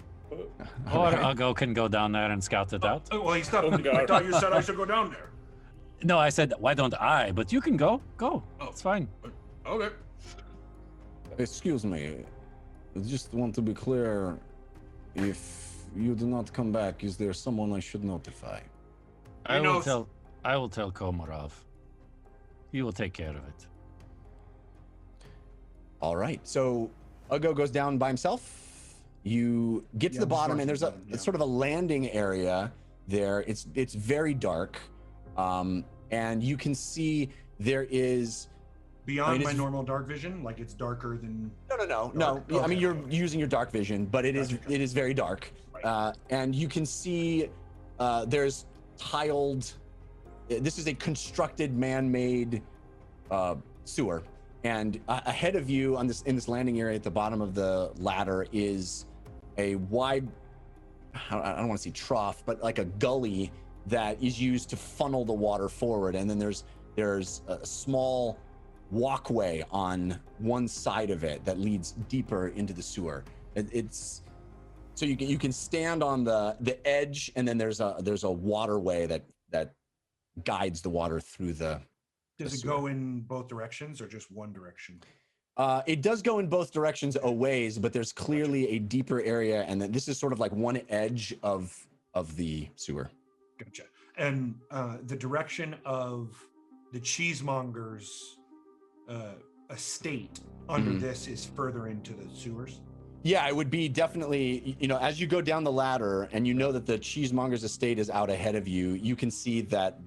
Or Ugo can go down there and scout it out. Oh, well, he stopped. I thought you said I should go down there. No, I said, why don't I? But you can go. Go. Oh. It's fine. Okay. excuse me, I just want to be clear. If you do not come back, is there someone I should notify? I know- will tell Komarov. He will take care of it. All right. So Ugo goes down by himself. You get to the bottom, and there's it's sort of a landing area there. It's very dark, and you can see there is Beyond my normal dark vision, like it's darker than. no. Dark. I mean, Okay. you're using your dark vision, but it is very dark, and you can see there's tiled. This is a constructed, man-made sewer, and ahead of you in this landing area at the bottom of the ladder is a wide, I don't want to say trough, but like a gully that is used to funnel the water forward, and then there's a small walkway on one side of it that leads deeper into the sewer. It's so you can stand on the edge, and then there's a waterway that guides the water through the. Does it go in both directions or just one direction? It does go in both directions a ways, but there's clearly a deeper area, and then this is sort of like one edge of the sewer. Gotcha. And the direction of the cheesemonger's estate under this is further into the sewers. Yeah, it would be definitely, as you go down the ladder and you know that the cheesemonger's estate is out ahead of you, you can see that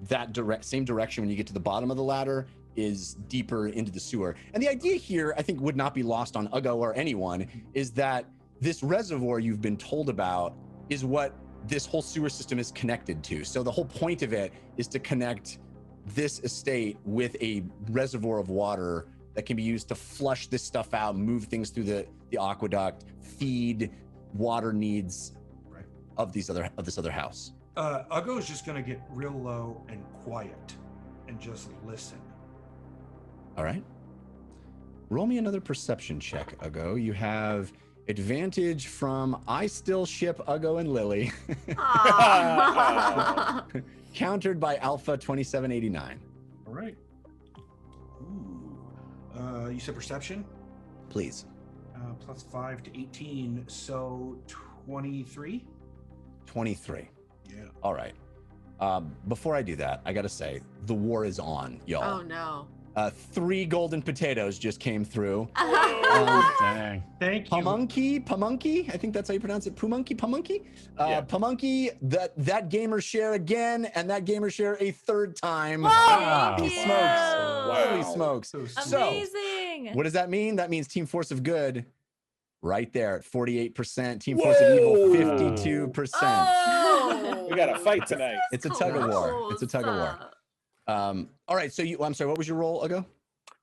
same direction when you get to the bottom of the ladder is deeper into the sewer. And the idea here, I think, would not be lost on Ugo or anyone, is that this reservoir you've been told about is what this whole sewer system is connected to. So the whole point of it is to connect this estate with a reservoir of water that can be used to flush this stuff out, move things through the aqueduct, feed water needs of this other house. Ugo is just gonna get real low and quiet and just listen. All right. Roll me another perception check, Ugo. You have advantage from I still ship Ugo and Lily, countered by Alpha 2789. All right. Ooh. You said perception? Please. Plus 5 to 18, so 23? 23. Yeah. All right. Before I do that, I gotta say, the war is on, y'all. Oh no. 3 golden potatoes just came through. Dang. Thank you. Pamunky, I think that's how you pronounce it. Pamunky. Pamunky, that gamer share again, and that gamer share a 3rd time. Wow. Holy smokes. Holy smokes. Amazing. What does that mean? That means Team Force of Good right there at 48%. Team Force of Evil, 52%. Oh! We got a fight tonight. It's a tug of war. It's a tug of war. All right, so I'm sorry, what was your roll, Ago?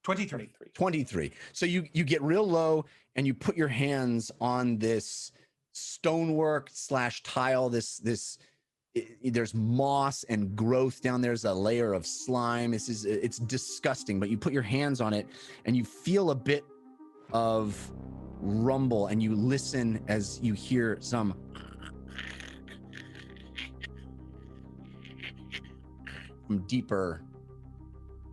23. 23. So you get real low and you put your hands on this stonework / tile, there's moss and growth down there's a layer of slime. It's disgusting, but you put your hands on it and you feel a bit of rumble and you listen as you hear some from deeper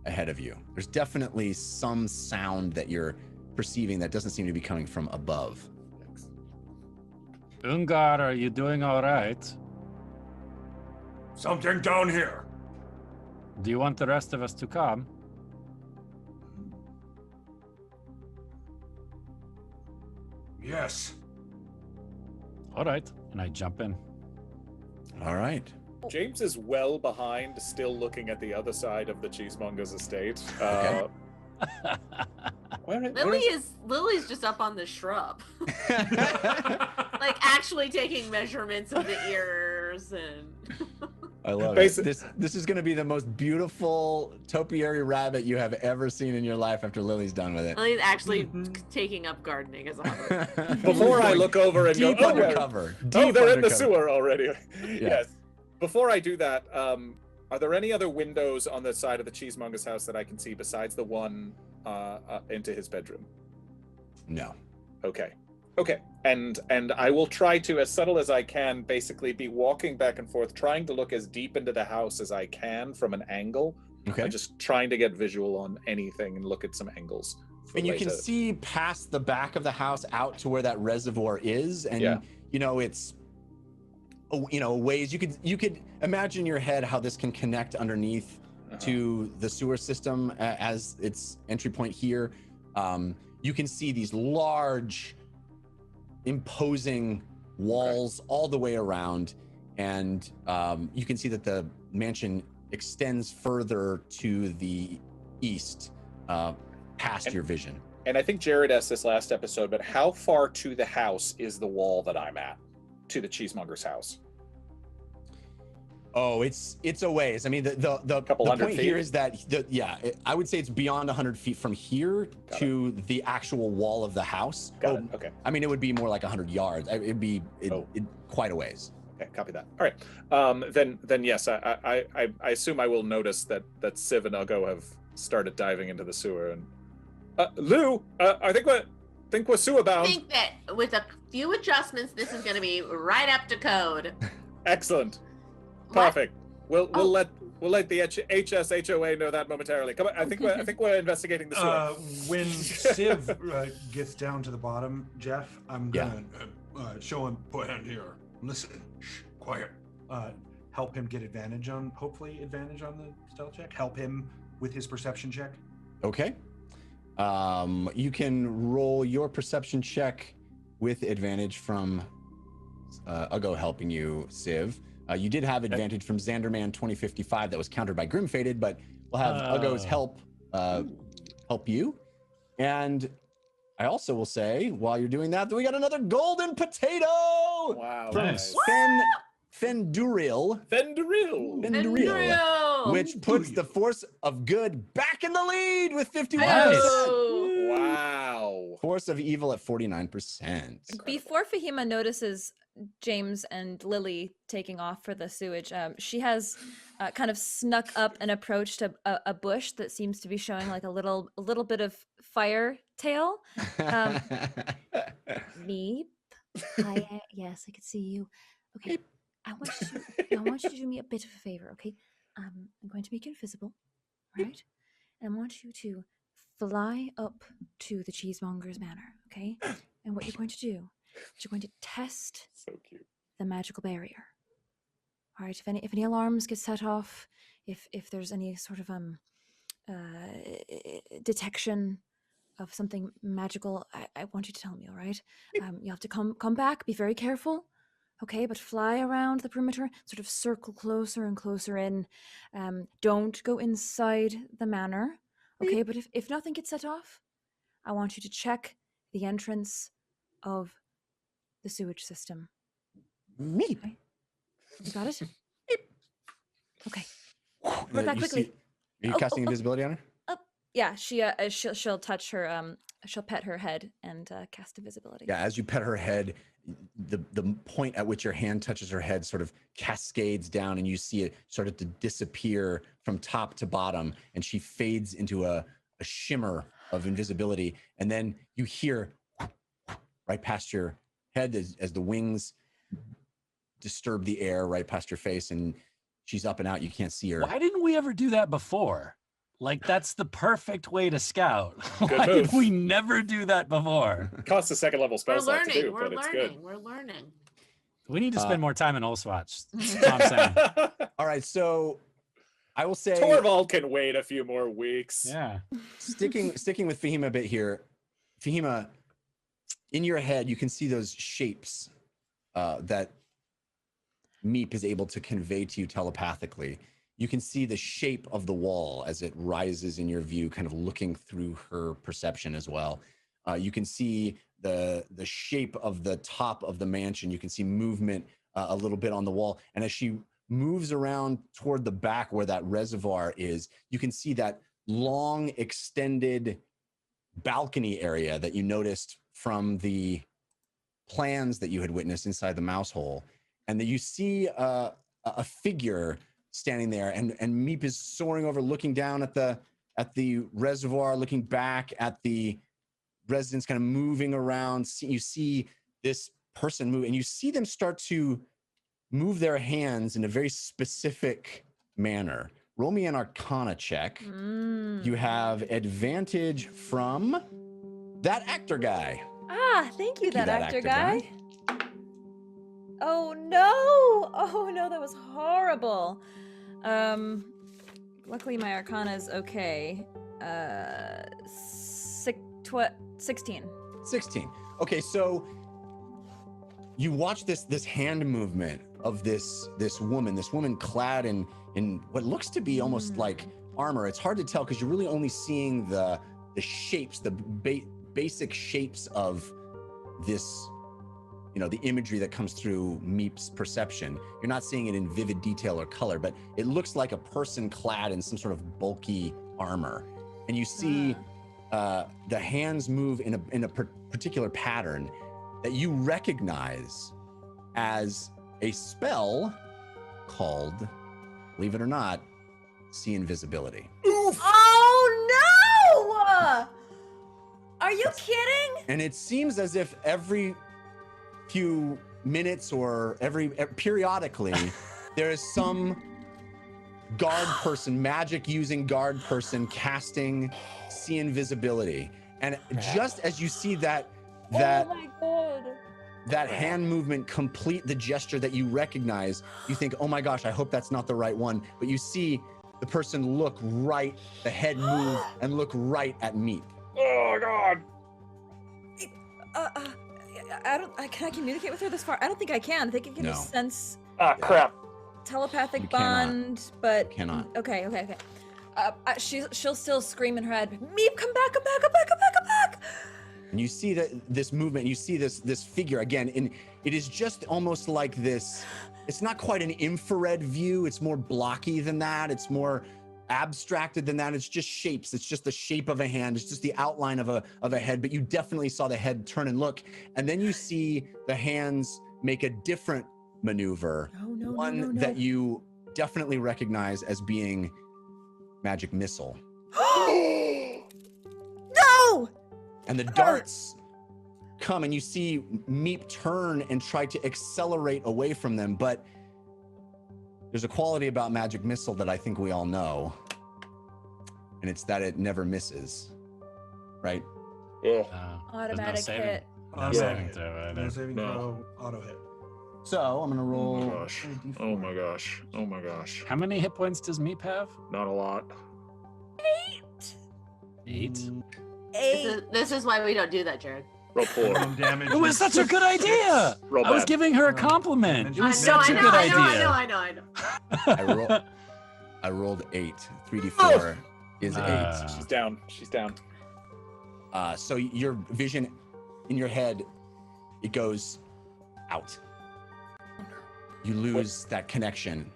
ahead of you. There's definitely some sound that you're perceiving that doesn't seem to be coming from above. Ungar, are you doing all right? Something down here. Do you want the rest of us to come? Yes. All right. And I jump in. All right. James is well behind, still looking at the other side of the Cheesemonger's estate. Okay. Lily's just up on the shrub. Like actually taking measurements of the ears and I love it. This is going to be the most beautiful topiary rabbit you have ever seen in your life after Lily's done with it. Lily's actually taking up gardening as a hobby. Before I look over and deep go, undercover. They're in the sewer already. Yes. Before I do that, are there any other windows on the side of the Cheesemonger's house that I can see besides the one into his bedroom? No. Okay. And I will try to, as subtle as I can, basically be walking back and forth, trying to look as deep into the house as I can from an angle. Okay. I'm just trying to get visual on anything and look at some angles. And you can see past the back of the house out to where that reservoir is, and it's ways you could imagine in your head how this can connect underneath to the sewer system as its entry point here. You can see these large imposing walls all the way around, and you can see that the mansion extends further to the east past your vision. And I think Jared asked this last episode, but how far to the house is the wall that I'm at, to the Cheesemonger's house? Oh, it's a ways. I mean, the point here is that I would say it's beyond 100 feet from here to the actual wall of the house. Got it. Okay. I mean, it would be more like 100 yards. It'd be quite a ways. Okay, copy that. All right. Then yes, I assume I will notice that Civ and Uggo have started diving into the sewer. And Lou, I think we're sewer bound. I think that with a few adjustments, this is going to be right up to code. Excellent. Perfect. We'll let the HSHOA know that momentarily. Come on, I think we're investigating the sewer. When Civ gets down to the bottom, Jeff, I'm gonna show him. Put hand here. Listen. Shh. Quiet. Help him get hopefully advantage on the stealth check. Help him with his perception check. Okay. You can roll your perception check with advantage from Uggo helping you, Civ. You did have advantage from Xanderman 2055 that was countered by Grimfaded, but we'll have Uggo's help you. And I also will say, while you're doing that we got another golden potato! Wow. From Nice. Fenduril, which puts the Force of Good back in the lead with 51%. Wow. Force of Evil at 49%. Before Fahima notices James and Lily taking off for the sewage, she has kind of snuck up and approached a bush that seems to be showing like a little bit of fire tail. Meep. Hi, yes, I can see you. Okay, I want you to do me a bit of a favor. Okay, I'm going to make you invisible, all right? And I want you to fly up to the Cheesemonger's manor, okay? And what you're going to do is you're going to test So cute. the magical barrier. All right, if any alarms get set off, if there's any sort of detection of something magical, I want you to tell me, all right? You have to come back, be very careful, okay? But fly around the perimeter, sort of circle closer and closer in. Don't go inside the manor, okay? But if nothing gets set off, I want you to check the entrance of the sewage system. Meep. Okay? You got it? Okay. Work that quickly. Are you casting invisibility on her? Yeah, she'll touch her she'll pet her head and cast invisibility. Yeah, as you pet her head, the point at which your hand touches her head sort of cascades down, and you see it started to disappear from top to bottom, and she fades into a shimmer of invisibility, and then you hear right past your head as the wings disturb the air right past your face, and she's up and out. You can't see her. Why didn't we ever do that before? Like, that's the perfect way to scout. Good Why move. did we never do that before? It costs a second level spell We're slot to learning. do, We're but it's good. learning. We're learning. We need to spend more time in Oldswatch. That's all I'm saying. All right, so I will say Torvald can wait a few more weeks. Yeah. sticking with Fahima a bit here. Fahima, in your head, you can see those shapes that Meep is able to convey to you telepathically. You can see the shape of the wall as it rises in your view, kind of looking through her perception as well. You can see the shape of the top of the mansion. You can see movement a little bit on the wall. And as she moves around toward the back where that reservoir is, you can see that long extended balcony area that you noticed from the plans that you had witnessed inside the mouse hole. And then you see a figure standing there, and Meep is soaring over, looking down at the reservoir, looking back at the residents, kind of moving around. You see this person move, and you see them start to move their hands in a very specific manner. Roll me an Arcana check. You have advantage from that actor guy. Thank you, that actor guy. Oh no, that was horrible. Luckily my Arcana is okay. 16. 16. Okay, so you watch this hand movement of this woman clad in what looks to be almost like armor. It's hard to tell because you're really only seeing the shapes, the basic shapes of this, the imagery that comes through Meep's perception. You're not seeing it in vivid detail or color, but it looks like a person clad in some sort of bulky armor. And you see the hands move in a particular pattern that you recognize as a spell called, believe it or not, see invisibility. Oh no! Are you kidding? And it seems as if every few minutes or periodically there is some guard person, magic using guard person casting see invisibility. And just as you see that Oh my god. that hand movement complete the gesture that you recognize, you think, oh my gosh, I hope that's not the right one. But you see the person look right, the head move and look right at Meep. Oh god. Can I communicate with her this far? I don't think I can. I think I can No. just sense Ah, crap. telepathic You cannot. bond, but You cannot. Okay. She'll still scream in her head, Meep, come back, come back, come back, come back, come back. And you see this movement, you see this figure again, and it is just almost like this. It's not quite an infrared view. It's more blocky than that. It's more abstracted than that. It's just shapes. It's just the shape of a hand. It's just the outline of a head. But you definitely saw the head turn and look, and then you see the hands make a different maneuver. One that you definitely recognize as being magic missile. No! And the darts come, and you see Meep turn and try to accelerate away from them, but there's a quality about magic missile that I think we all know, and it's that it never misses. right? Ugh. Automatic hit. No saving throw. No saving No. throw. Auto hit. So I'm gonna roll. Oh my gosh. Oh my gosh. Oh my gosh. How many hit points does Meep have? Not a lot. 8. This is why we don't do that, Jared. Roll poor. Minimum damage. It was is such a good idea. Roll I was bad. giving her a compliment. It was such a good I idea. know. I rolled 8. 3d4 is 8. She's down. She's down. So your vision in your head, it goes out. You lose that connection.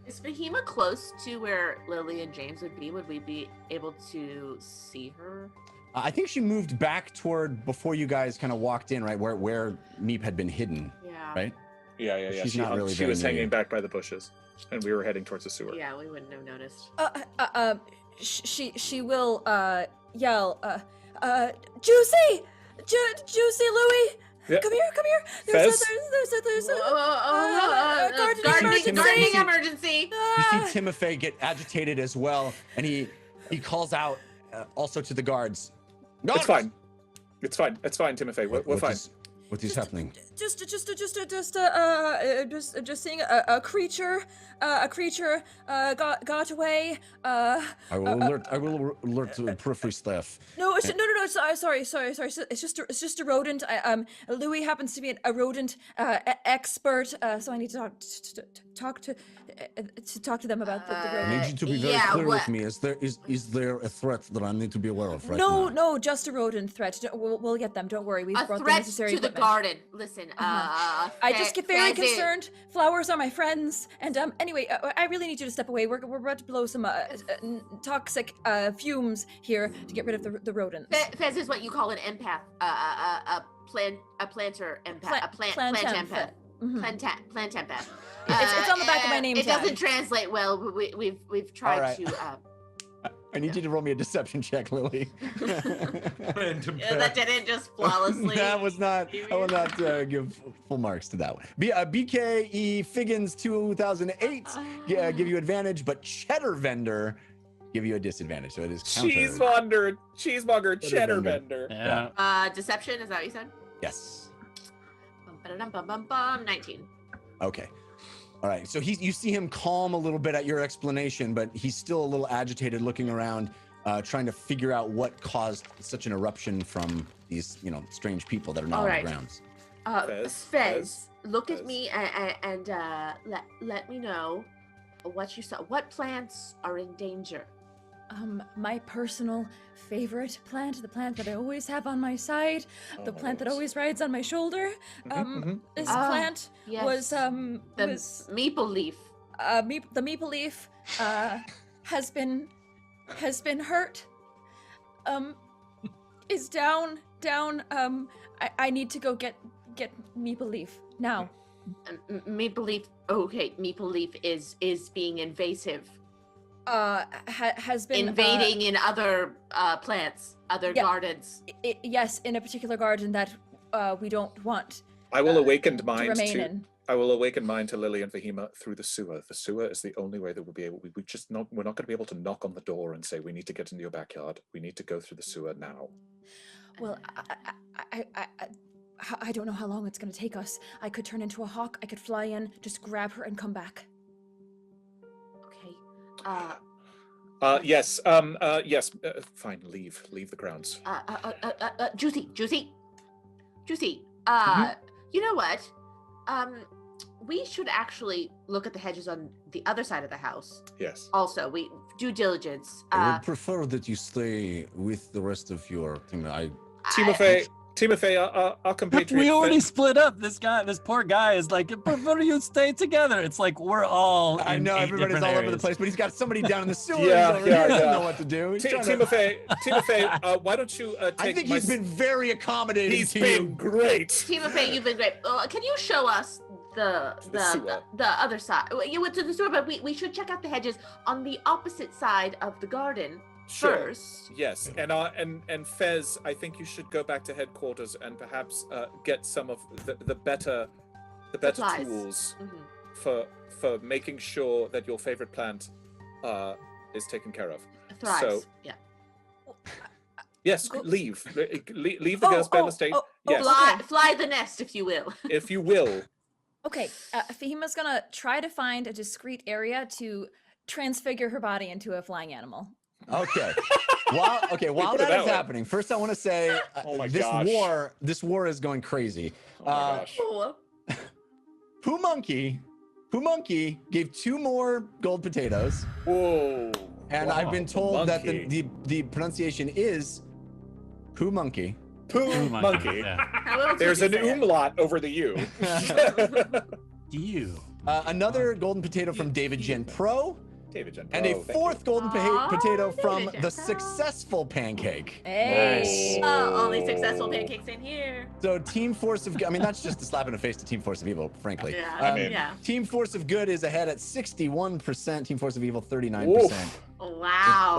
Is Fahima close to where Lily and James would be? Would we be able to see her? I think she moved back toward before you guys kind of walked in, right where Meep had been hidden, Yeah. right? Yeah. She's She, not really she very was near hanging you. back by the bushes, and we were heading towards the sewer. Yeah, we wouldn't have noticed. She will yell, Juicy! Juicy Louie! Yeah. Come here! Fez? There's a gardening Gardening emergency! emergency! You see Timothy get agitated as well, and he calls out also to the guards. It's fine. It's fine. It's fine, Timothy. We're fine. What is happening? Just seeing a creature got away. I will alert the periphery staff. No. Sorry. It's just a rodent. Louis happens to be a rodent expert, so I need to talk to them about the I rodent. need you to be very clear with me. Is there a threat that I need to be aware of right now? No, just a rodent threat. We'll get them. Don't worry. We've A brought the threat necessary to the equipment. garden. Listen, I just get very concerned. Flowers are my friends, and anyway, I really need you to step away. We're about to blow some toxic fumes here to get rid of the rodents. Fez is what you call an empath, a planter empath, a plant empath. Mhm. Plant empath. It's on the back of my name It tag. doesn't translate well. But we've tried right. to. I need you to roll me a deception check, Lily. That didn't just flawlessly. I will not give full marks to that one. BKE Figgins 2008 give you advantage, but Cheddar Vendor give you a disadvantage. So it is counter. Cheesemonger cheddar vendor. Yeah. Deception, is that what you said? Yes. 19. Okay. All right. So you see him calm a little bit at your explanation, but he's still a little agitated, looking around, trying to figure out what caused such an eruption from these, strange people that are now on the grounds. Fez, look at me and let me know what you saw. What plants are in danger? My personal favorite plant, the plant that I always have on my side, the plant that always rides on my shoulder. This plant was the maple leaf. The maple leaf has been hurt. Is down. I need to go get maple leaf now. Maple leaf. Okay, maple leaf is being invasive. Has been invading in other plants, other gardens. Yes, in a particular garden that we don't want. I will awaken mind remain in. I will awaken mind to Lily and Fahima through the sewer. The sewer is the only way that we'll be able. We're not going to be able to knock on the door and say we need to get into your backyard. We need to go through the sewer now. Well, I don't know how long it's going to take us. I could turn into a hawk. I could fly in, just grab her, and come back. Okay. Yes. Fine. Leave the grounds. Juicy. You know what? We should actually look at the hedges on the other side of the house. Yes. Also, we due diligence. I would prefer that you stay with the rest of your team. Timothy, I'll compete. We already split up. This poor guy is like, I prefer you stay together. It's like we're all. I know everybody's all over the place, but he's got somebody down in the sewer. He doesn't know what to do. Timothy, why don't you take I think he's been very accommodating. He's been great. Timothy, you've been great. Can you show us the other side? You went to the sewer, but we should check out the hedges on the opposite side of the garden. First. Yes, and Fez, I think you should go back to headquarters and perhaps get some of the better Supplies. tools for making sure that your favorite plant is taken care of. Thrives. So, yeah. Yes, Go- leave. Leave the Ghostbound estate. Yes, Fly the nest, if you will. if you will. Okay, Fahima's gonna try to find a discreet area to transfigure her body into a flying animal. Okay. While put it that that is way. happening, first I want to say Oh my this gosh. war is going crazy. Oh my gosh. Pooh Monkey gave 2 more gold potatoes, Whoa. and Wow, I've been told that monkey. the pronunciation is Pooh Monkey. Pooh monkey. Yeah. How else There's would an you say it? umlaut over the U. You. Another golden potato from David Gen Pro, David Gen and a Pro, thank 4th golden potato David from Gen the Pro. successful pancake. Hey. Oh, only successful pancakes in here. So Team Force of Good, I mean, that's just a slap in the face to Team Force of Evil, frankly. Yeah, I mean- yeah. Team Force of Good is ahead at 61%, Team Force of Evil 39%. Oof. Wow.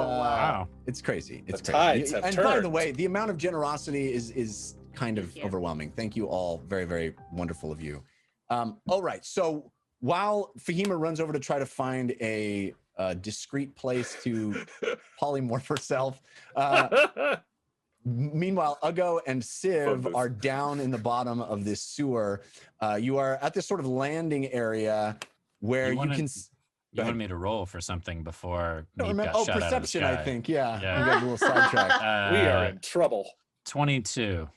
Wow. It's crazy. It's The crazy. tides have And by the turned. way, the amount of generosity is kind of Thank you. overwhelming. Thank you all. Very, very wonderful of you. All right. So while Fahima runs over to try to find a discreet place to polymorph herself, meanwhile, Ugo and Civ Fun. are down in the bottom of this sewer. You are at this sort of landing area where You you wanna- can. You wanted me to roll for something before I don't Meat remember. got Oh, shot perception, out I of the sky. think. Yeah. Yeah. I got a little sidetracked. We are in trouble. 22.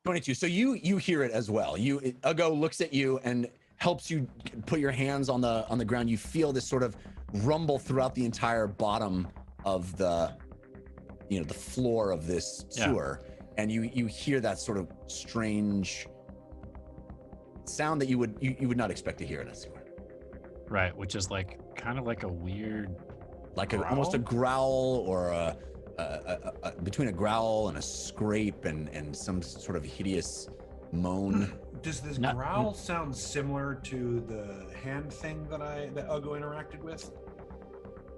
22. So you hear it as well. Ugo looks at you and helps you put your hands on the ground. You feel this sort of rumble throughout the entire bottom of the floor of this sewer, and you hear that sort of strange sound that you would not expect to hear in a sewer. Right, which is like kind of like a weird, Like almost a growl or a between a growl and a scrape and some sort of hideous moan. Does this Not- growl sound similar to the hand thing that Ugo interacted with?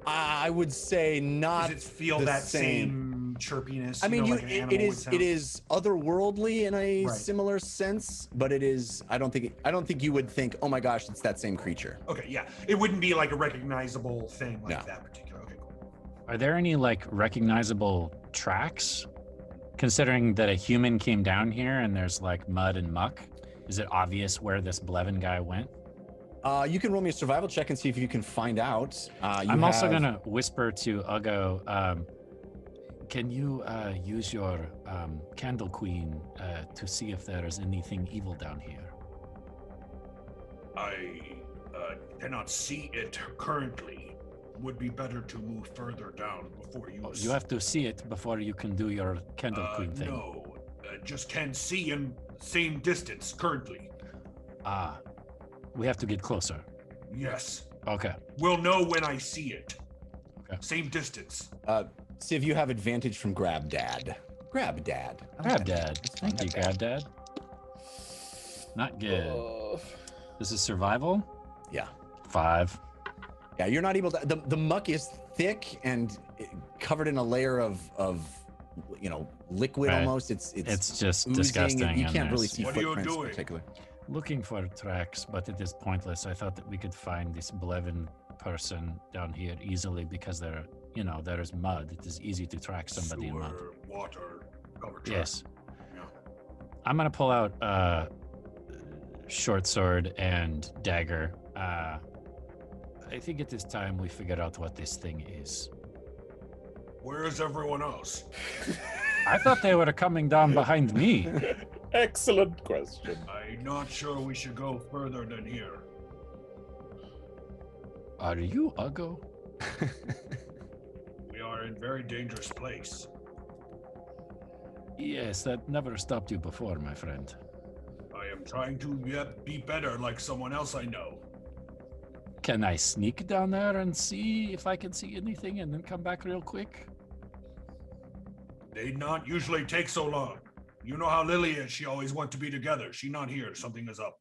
I would say not. Does it feel the that same chirpiness? I mean, like an animal would it sound? is otherworldly in a Right. similar sense, but it is. I don't think you would think, oh my gosh, it's that same creature. Okay, yeah. It wouldn't be like a recognizable thing like No. that particular. Okay, cool. are there any like recognizable tracks? Considering that a human came down here and there's like mud and muck, is it obvious where this Blevin guy went? You can roll me a survival check and see if you can find out. I'm also gonna whisper to Ugo, can you use your candle queen to see if there is anything evil down here? I cannot see it currently. Would be better to move further down before you. Oh, you have to see it before you can do your candle queen thing. No, just can't see in same distance currently. Ah, we have to get closer. Yes, Okay. we'll know when I see it. Okay. Same distance. Civ, you have advantage from Grab Dad. Grab Dad. I like Grab that. Dad. Thank you, Grab Dad. Not good. This is survival? Yeah. 5. Yeah, you're not able to. The muck is thick and covered in a layer of liquid Right. almost. It's just oozing, disgusting. and you and can't really there's- see What are you footprints doing? particularly. Looking for tracks, but it is pointless. I thought that we could find this Blevin person down here easily because there is mud. It is easy to track somebody in mud. Sewer, water, cover track. Yes. Yeah. I'm gonna pull out short sword and dagger. I think it is time we figure out what this thing is. Where is everyone else? I thought they were coming down behind me. Excellent question. I'm not sure we should go further than here. Are you Ugo? We are in very dangerous place. Yes, that never stopped you before, my friend. I am trying to be better like someone else I know. Can I sneak down there and see if I can see anything and then come back real quick? They not usually take so long. You know how Lily is. She always wants to be together. She not here. Something is up.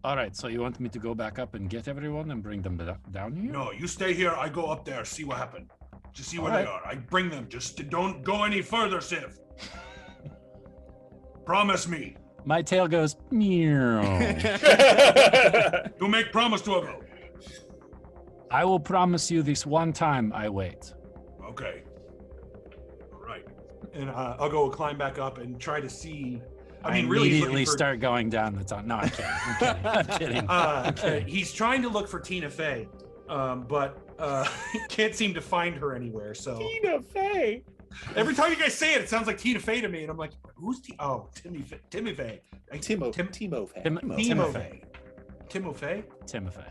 All right, so you want me to go back up and get everyone and bring them down here? No, you stay here. I go up there. See what happened. Just see where All they right. are. I bring them. Just don't go any further, Civ. Promise me. My tail goes meow. You make promise to Ugo. I will promise you this one time I wait. Okay. and Uggo will climb back up and try to see. I mean, really really, immediately start going down the tunnel. No, I'm kidding. I'm kidding. I'm kidding. He's trying to look for Tina Fey, but can't seem to find her anywhere. So Tina Fey. every time you guys say it, it sounds like Tina Fey to me, and I'm like, who's Timmy Fey? Timo Fey. Timofey? Timothy.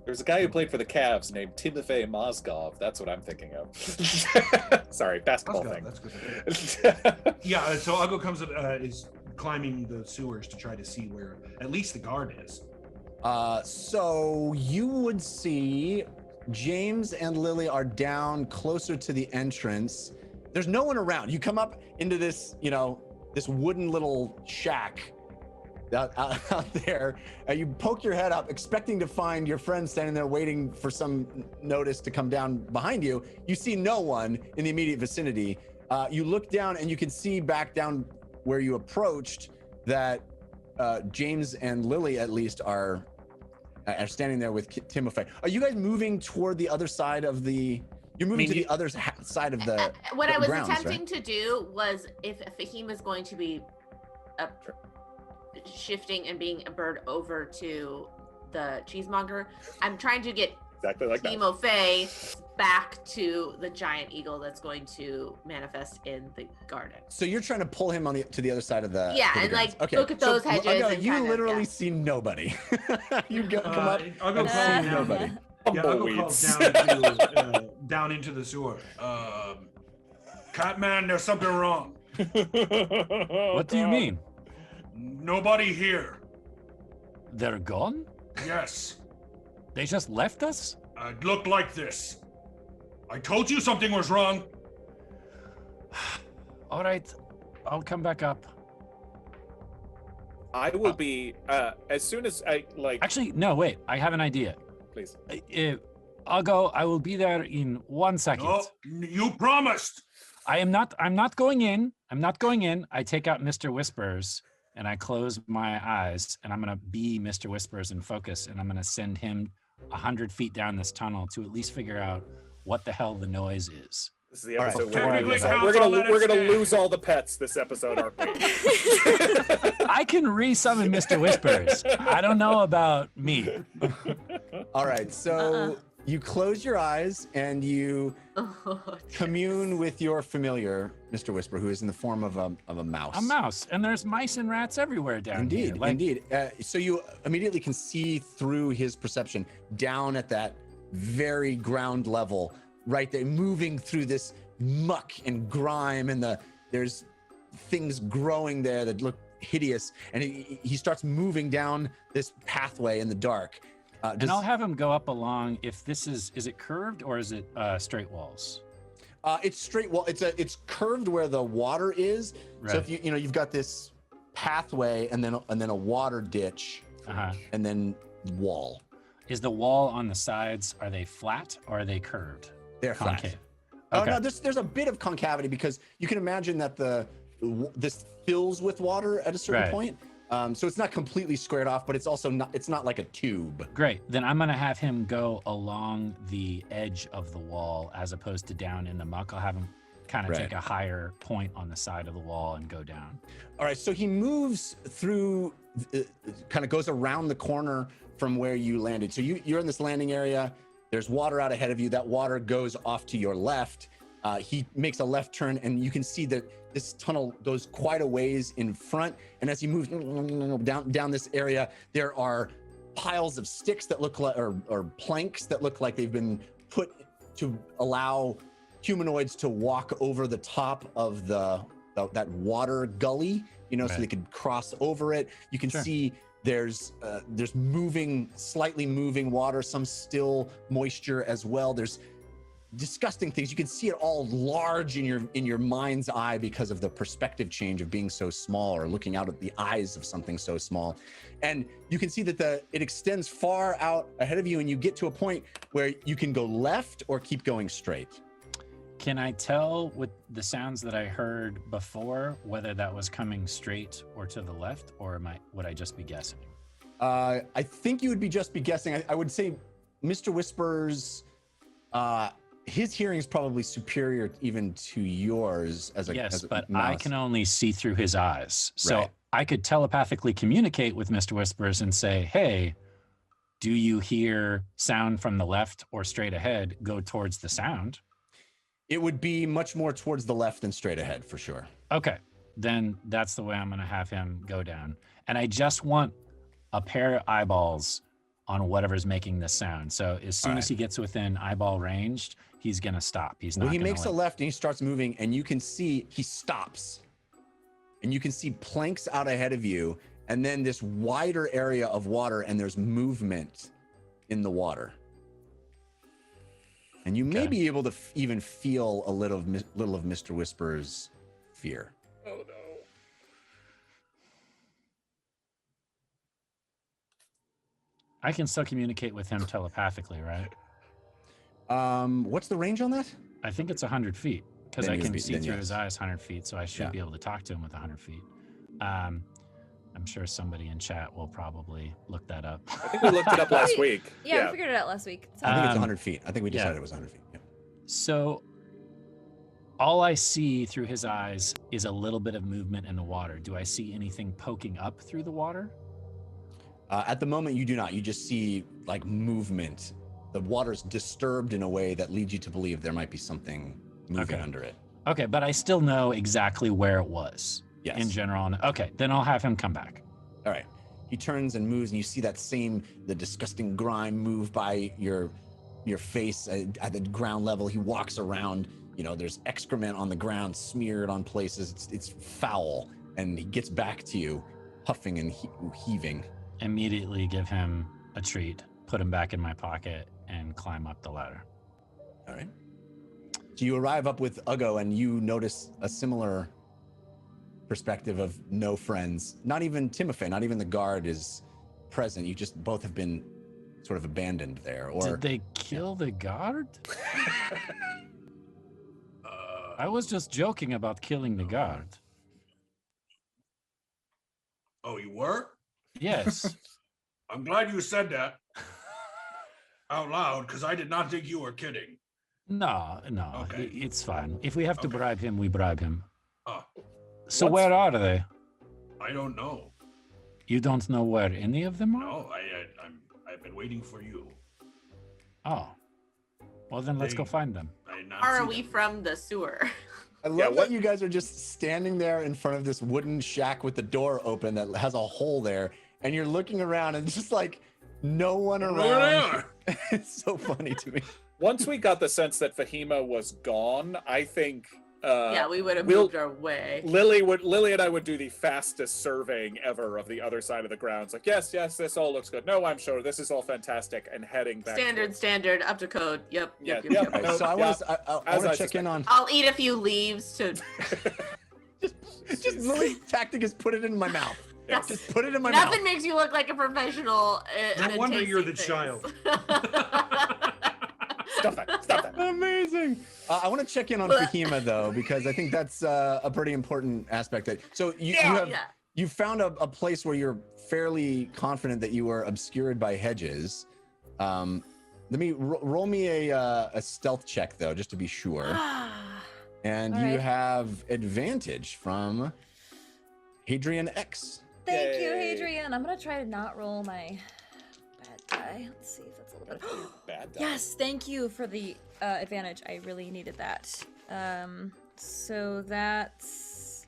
There's a guy who played for the Cavs named Timofey Mozgov. That's what I'm thinking of. Sorry, basketball thing. That's good. Yeah, so Uggo comes is climbing the sewers to try to see where at least the guard is. So you would see James and Lily are down closer to the entrance. There's no one around. You come up into this, this wooden little shack out there. You poke your head up, expecting to find your friend standing there waiting for some notice to come down behind you. You see no one in the immediate vicinity. You look down and you can see back down where you approached that James and Lily at least are standing there with Timofey. Are you guys moving toward the other side of the? You're moving to the other side of the. What I was grounds, attempting right? to do was, if Fahima is going to be shifting and being a bird over to the cheesemonger, I'm trying to get Exactly like that. Timofey back to the giant eagle that's going to manifest in the garden. So you're trying to pull him to the other side of the. Yeah, to the and grounds. like look at those hedges. And You kinda, literally yeah. see nobody. You come up. Uggo and calls see down. nobody. Yeah, Uggo calls down into the sewer. Catman, there's something wrong. What do you mean? Nobody here. They're gone? Yes. They just left us? It looked like this. I told you something was wrong. All right, I'll come back up. I will be as soon as I like. Actually, no, wait. I have an idea. Please. I'll go. I will be there in 1 second. No, you promised. I'm not going in. I'm not going in. I take out Mr. Whispers and I close my eyes, and I'm gonna be Mr. Whispers in focus, and I'm gonna send him 100 feet down this tunnel to at least figure out what the hell the noise is. This is the All right. episode Technically counts we're on that gonna extent. lose all the pets this episode, aren't we? I can resummon Mr. Whispers. I don't know about me. All right, so you close your eyes and you commune with your familiar, Mr. Whisper, who is in the form of a mouse. A mouse, and there's mice and rats everywhere down here. Indeed, indeed. So you immediately can see through his perception down at that very ground level, right there, moving through this muck and grime, and there's things growing there that look hideous, and he starts moving down this pathway in the dark. And I'll have him go up along. If this is it curved or is it straight walls? It's straight wall. It's curved where the water is. Right. So if you've got this pathway and then a water ditch, and then wall. Is the wall on the sides, are they flat or are they curved? They're flat. Concave. Oh Okay. no, there's a bit of concavity because you can imagine that this fills with water at a certain Right. point. So it's not completely squared off, but it's not like a tube. Great. Then I'm going to have him go along the edge of the wall as opposed to down in the muck. I'll have him kind of Right. take a higher point on the side of the wall and go down. All right, so he moves through, kind of goes around the corner from where you landed. So you're in this landing area. There's water out ahead of you. That water goes off to your left. He makes a left turn, and you can see that this tunnel goes quite a ways in front. And as he moves down this area, there are piles of sticks that look like, or planks that look like they've been put to allow humanoids to walk over the top of that water gully, so they could cross over it. You can see there's slightly moving water, some still moisture as well. There's disgusting things. You can see it all large in your mind's eye because of the perspective change of being so small, or looking out at the eyes of something so small. And you can see that it extends far out ahead of you, and you get to a point where you can go left or keep going straight. Can I tell with the sounds that I heard before whether that was coming straight or to the left, or would I just be guessing? I think you would just be guessing. I would say Mr. Whispers, his hearing is probably superior even to yours as a Yes, a but mouse. I can only see through his eyes. So Right. I could telepathically communicate with Mr. Whispers and say, hey, do you hear sound from the left or straight ahead? Go towards the sound. It would be much more towards the left than straight ahead for sure. Okay, then that's the way I'm going to have him go down. And I just want a pair of eyeballs on whatever's making this sound. So as soon as he gets within eyeball range, he's going to stop. He's not Well, he gonna, makes a left and he starts moving, and you can see he stops. And you can see planks out ahead of you, and then this wider area of water, and there's movement in the water. And you may be able to even feel a little of Mr. Whisper's fear. Oh no. I can still communicate with him telepathically, right? What's the range on that? I think it's 100 feet because Then I he would can be- see then through yes. his eyes 100 feet, so I should Yeah. be able to talk to him with 100 feet. I'm sure somebody in chat will probably look that up. I think we looked it up last week. Yeah, we figured it out last week. I think it's Um, 100 feet. I think we yeah. decided it was 100 feet. Yeah. So all I see through his eyes is a little bit of movement in the water. Do I see anything poking up through the water? At the moment, you do not. You just see like movement. The water's disturbed in a way that leads you to believe there might be something moving Okay. under it. Okay, but I still know exactly where it was Yes. in general. Okay, then I'll have him come back. All right. He turns and moves, and you see that the disgusting grime move by your face at the ground level. He walks around. You know, there's excrement on the ground, smeared on places. It's foul, and he gets back to you, huffing and heaving. Immediately give him a treat, put him back in my pocket, and climb up the ladder. All right. So you arrive up with Uggo, and you notice a similar perspective of no friends. Not even Timofey, not even the guard is present. You just both have been sort of abandoned there. Or Did they kill the guard? I was just joking about killing the guard. Oh, you were? Yes. I'm glad you said that out loud, because I did not think you were kidding. No, Okay. it's fine. If we have to Okay. bribe him, we bribe him. Ah, So where are they? I don't know. You don't know where any of them are? No, I've been waiting for you. Oh. Well, then let's go They- find them. I did not Or see are we them. from the sewer? I love Yeah, that what- you guys are just standing there in front of this wooden shack with the door open that has a hole there, and you're looking around and just like no one There around. they are. It's so funny to me. Once we got the sense that Fahima was gone, I think Yeah, we would have we'll- moved our way. Lily and I would do the fastest surveying ever of the other side of the grounds. Like, yes, this all looks good. No, I'm sure this is all fantastic, and heading back. Standard, up to code. Yep. Yeah, All right, No, so I yeah, want to as I check in on I'll eat a few leaves to. just Lily's tactic is put it in my mouth. Yeah. Just put it in my Nothing mouth. makes you look like a professional. No at wonder you're tasting the things. Stop that. Amazing. I want to check in on Fahima though, because I think that's a pretty important aspect. So you found a place where you're fairly confident that you were obscured by hedges. Let me roll me a stealth check though, just to be sure. And All you right. have advantage from Hadrian X. Thank you, Yay. Hadrian. I'm gonna try to not roll my bad die. Let's see if that's a little bit. Bad die. Yes, thank you for the advantage. I really needed that. So that's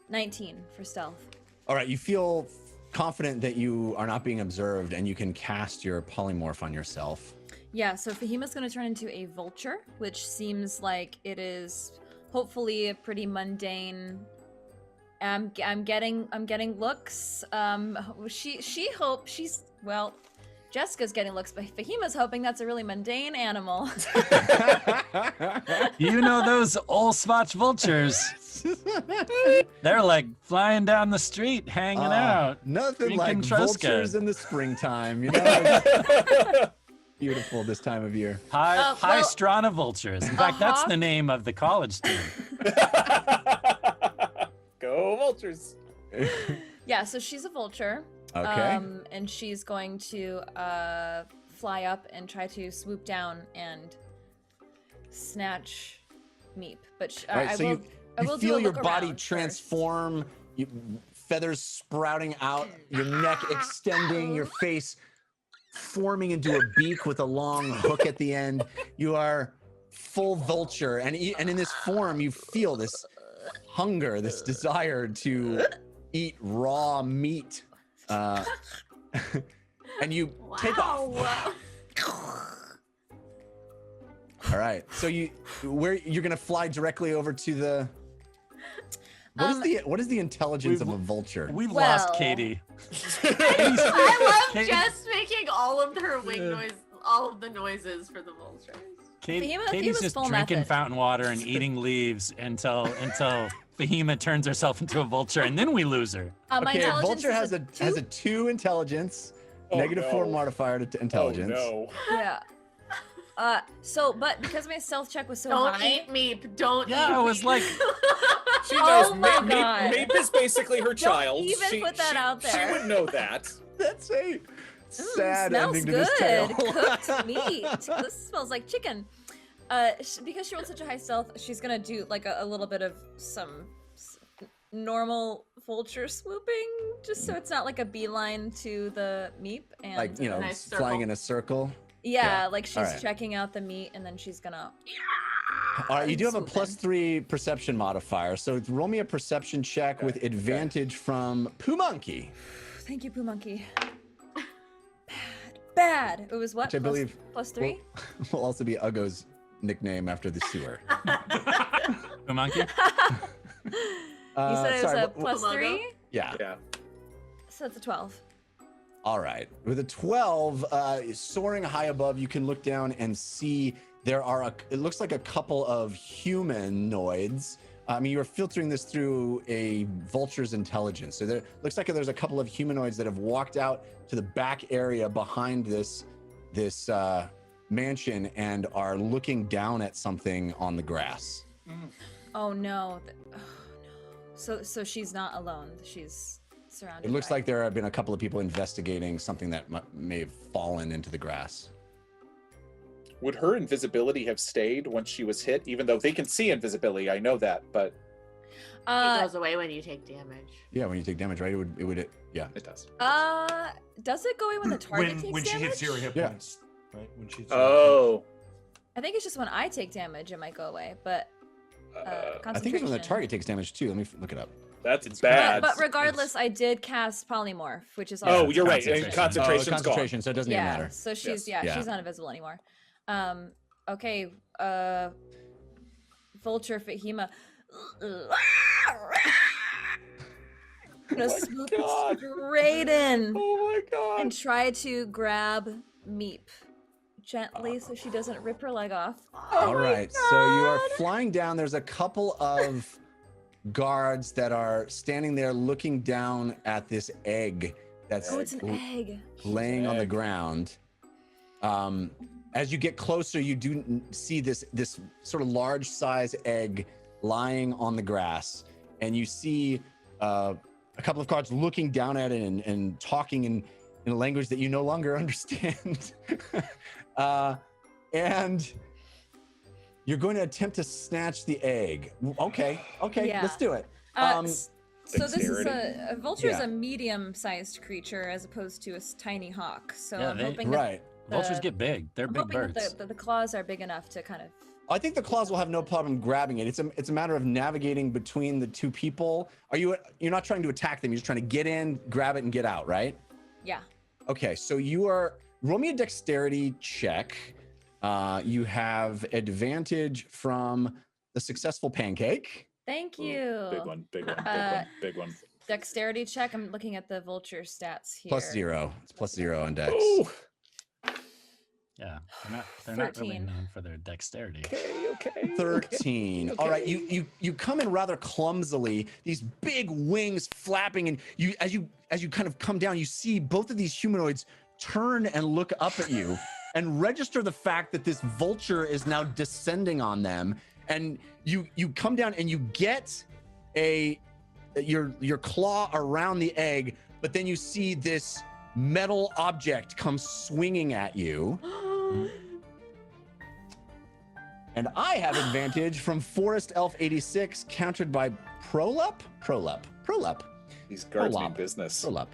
19 for stealth. All right, you feel confident that you are not being observed, and you can cast your polymorph on yourself. Yeah, so Fahima's gonna turn into a vulture, which seems like it is hopefully a pretty mundane. I'm getting looks. She hopes she's well. Jessica's getting looks, but Fahima's hoping that's a really mundane animal. You know those old Swatch vultures. They're like flying down the street, hanging out. Nothing like drinking Troska. vultures in the springtime, you know? Beautiful this time of year. High well, Storona vultures. In fact, that's the name of the college team. Go Vultures. Yeah, so she's a vulture. Okay. And she's going to fly up and try to swoop down and snatch Meep, but All right, I so will. I you will feel do a your look body around transform, feathers sprouting out, your neck extending, your face forming into a beak with a long hook at the end. You are full vulture, and in this form, you feel this hunger, this desire to eat raw meat, and you take off. All right, so you're gonna fly directly over to the. What is the intelligence of a vulture? We've lost Katie. I love Jess making all of her wing noise, all of the noises for the vultures. Katie's just drinking fountain water and eating leaves until Fahima turns herself into a vulture, and then we lose her. Okay, a vulture has a 2 intelligence, -4 modifier to intelligence. Oh, no. Yeah. But because my stealth check was so Don't high. eat Meep. Don't eat Yeah, I was like, She knows Oh my God. Meep is basically her child. even put that out there. She would know that. That's a sad smells ending to good. this tale. Cooked meat. This smells like chicken. Because she rolled such a high stealth, she's gonna do like a little bit of some normal vulture swooping, just so it's not like a beeline to the meep and Like, Nice flying circle. in a circle. yeah, like she's Alright. checking out the meat and then she's gonna. All right, you do have a swoop in. +3 perception modifier, so roll me a perception check with advantage from Pooh Monkey. Thank you, Pooh Monkey. Bad. It was what? Which I believe +3. will also be Ugo's nickname after the sewer. the monkey. You said it was sorry, a +3, Yeah. Yeah. so it's a 12. All right. With a 12, soaring high above, you can look down and see there are it looks like a couple of humanoids. I mean, you're filtering this through a vulture's intelligence. So there looks like there's a couple of humanoids that have walked out to the back area behind this mansion and are looking down at something on the grass. Oh no. Oh no. So she's not alone. She's surrounded. It looks by- like there have been a couple of people investigating something that may have fallen into the grass. Would her invisibility have stayed once she was hit? Even though they can see invisibility, I know that, but It goes away when you take damage. Yeah, when you take damage, right? It would yeah. it does. Does it go away when the target takes when she damage? hits 0 hit Yeah. points, right? When she's Oh. I think it's just when I take damage, it might go away. But I think it's when the target takes damage too. Let me look it up. That's bad. But regardless, I did cast polymorph, which is Oh, also you're right. concentration. Concentration's gone. Concentration, so it doesn't even yeah. matter. So she's Yes. she's not invisible anymore. Okay. Vulture Fahima. I'm gonna swoop God. straight in Oh my god. and try to grab Meep gently so she doesn't rip her leg off. All right, so you are flying down. There's a couple of guards that are standing there looking down at this egg that's Oh, it's an egg. laying on the ground. As you get closer, you do see this sort of large size egg lying on the grass, and you see a couple of guards looking down at it and talking in a language that you no longer understand. And you're going to attempt to snatch the egg. Okay, Yeah. let's do it. So this is Dexterity. a vulture is Yeah. a medium-sized creature as opposed to a tiny hawk. So Yeah, I'm they- hoping that Right. Vultures the- get big. They're I'm big hoping birds. that the claws are big enough to kind of. I think the claws will have no problem grabbing it. It's a matter of navigating between the two people. You're not trying to attack them. You're just trying to get in, grab it, and get out, right? Yeah. Okay, so roll me a dexterity check. You have advantage from the successful pancake. Thank Ooh, you. Big one, big one, big Uh, one, big one. Dexterity check. I'm looking at the vulture stats here. +0. It's +0 on dex. Oh, Yeah, they're not really 13. known for their dexterity. okay. 13. All right, you come in rather clumsily, these big wings flapping, and as you kind of come down, you see both of these humanoids turn and look up at you and register the fact that this vulture is now descending on them. And you come down and you get your claw around the egg, but then you see this metal object come swinging at you. And I have advantage from Forest Elf 86, countered by Prolup. He's guardsman business. Prolup.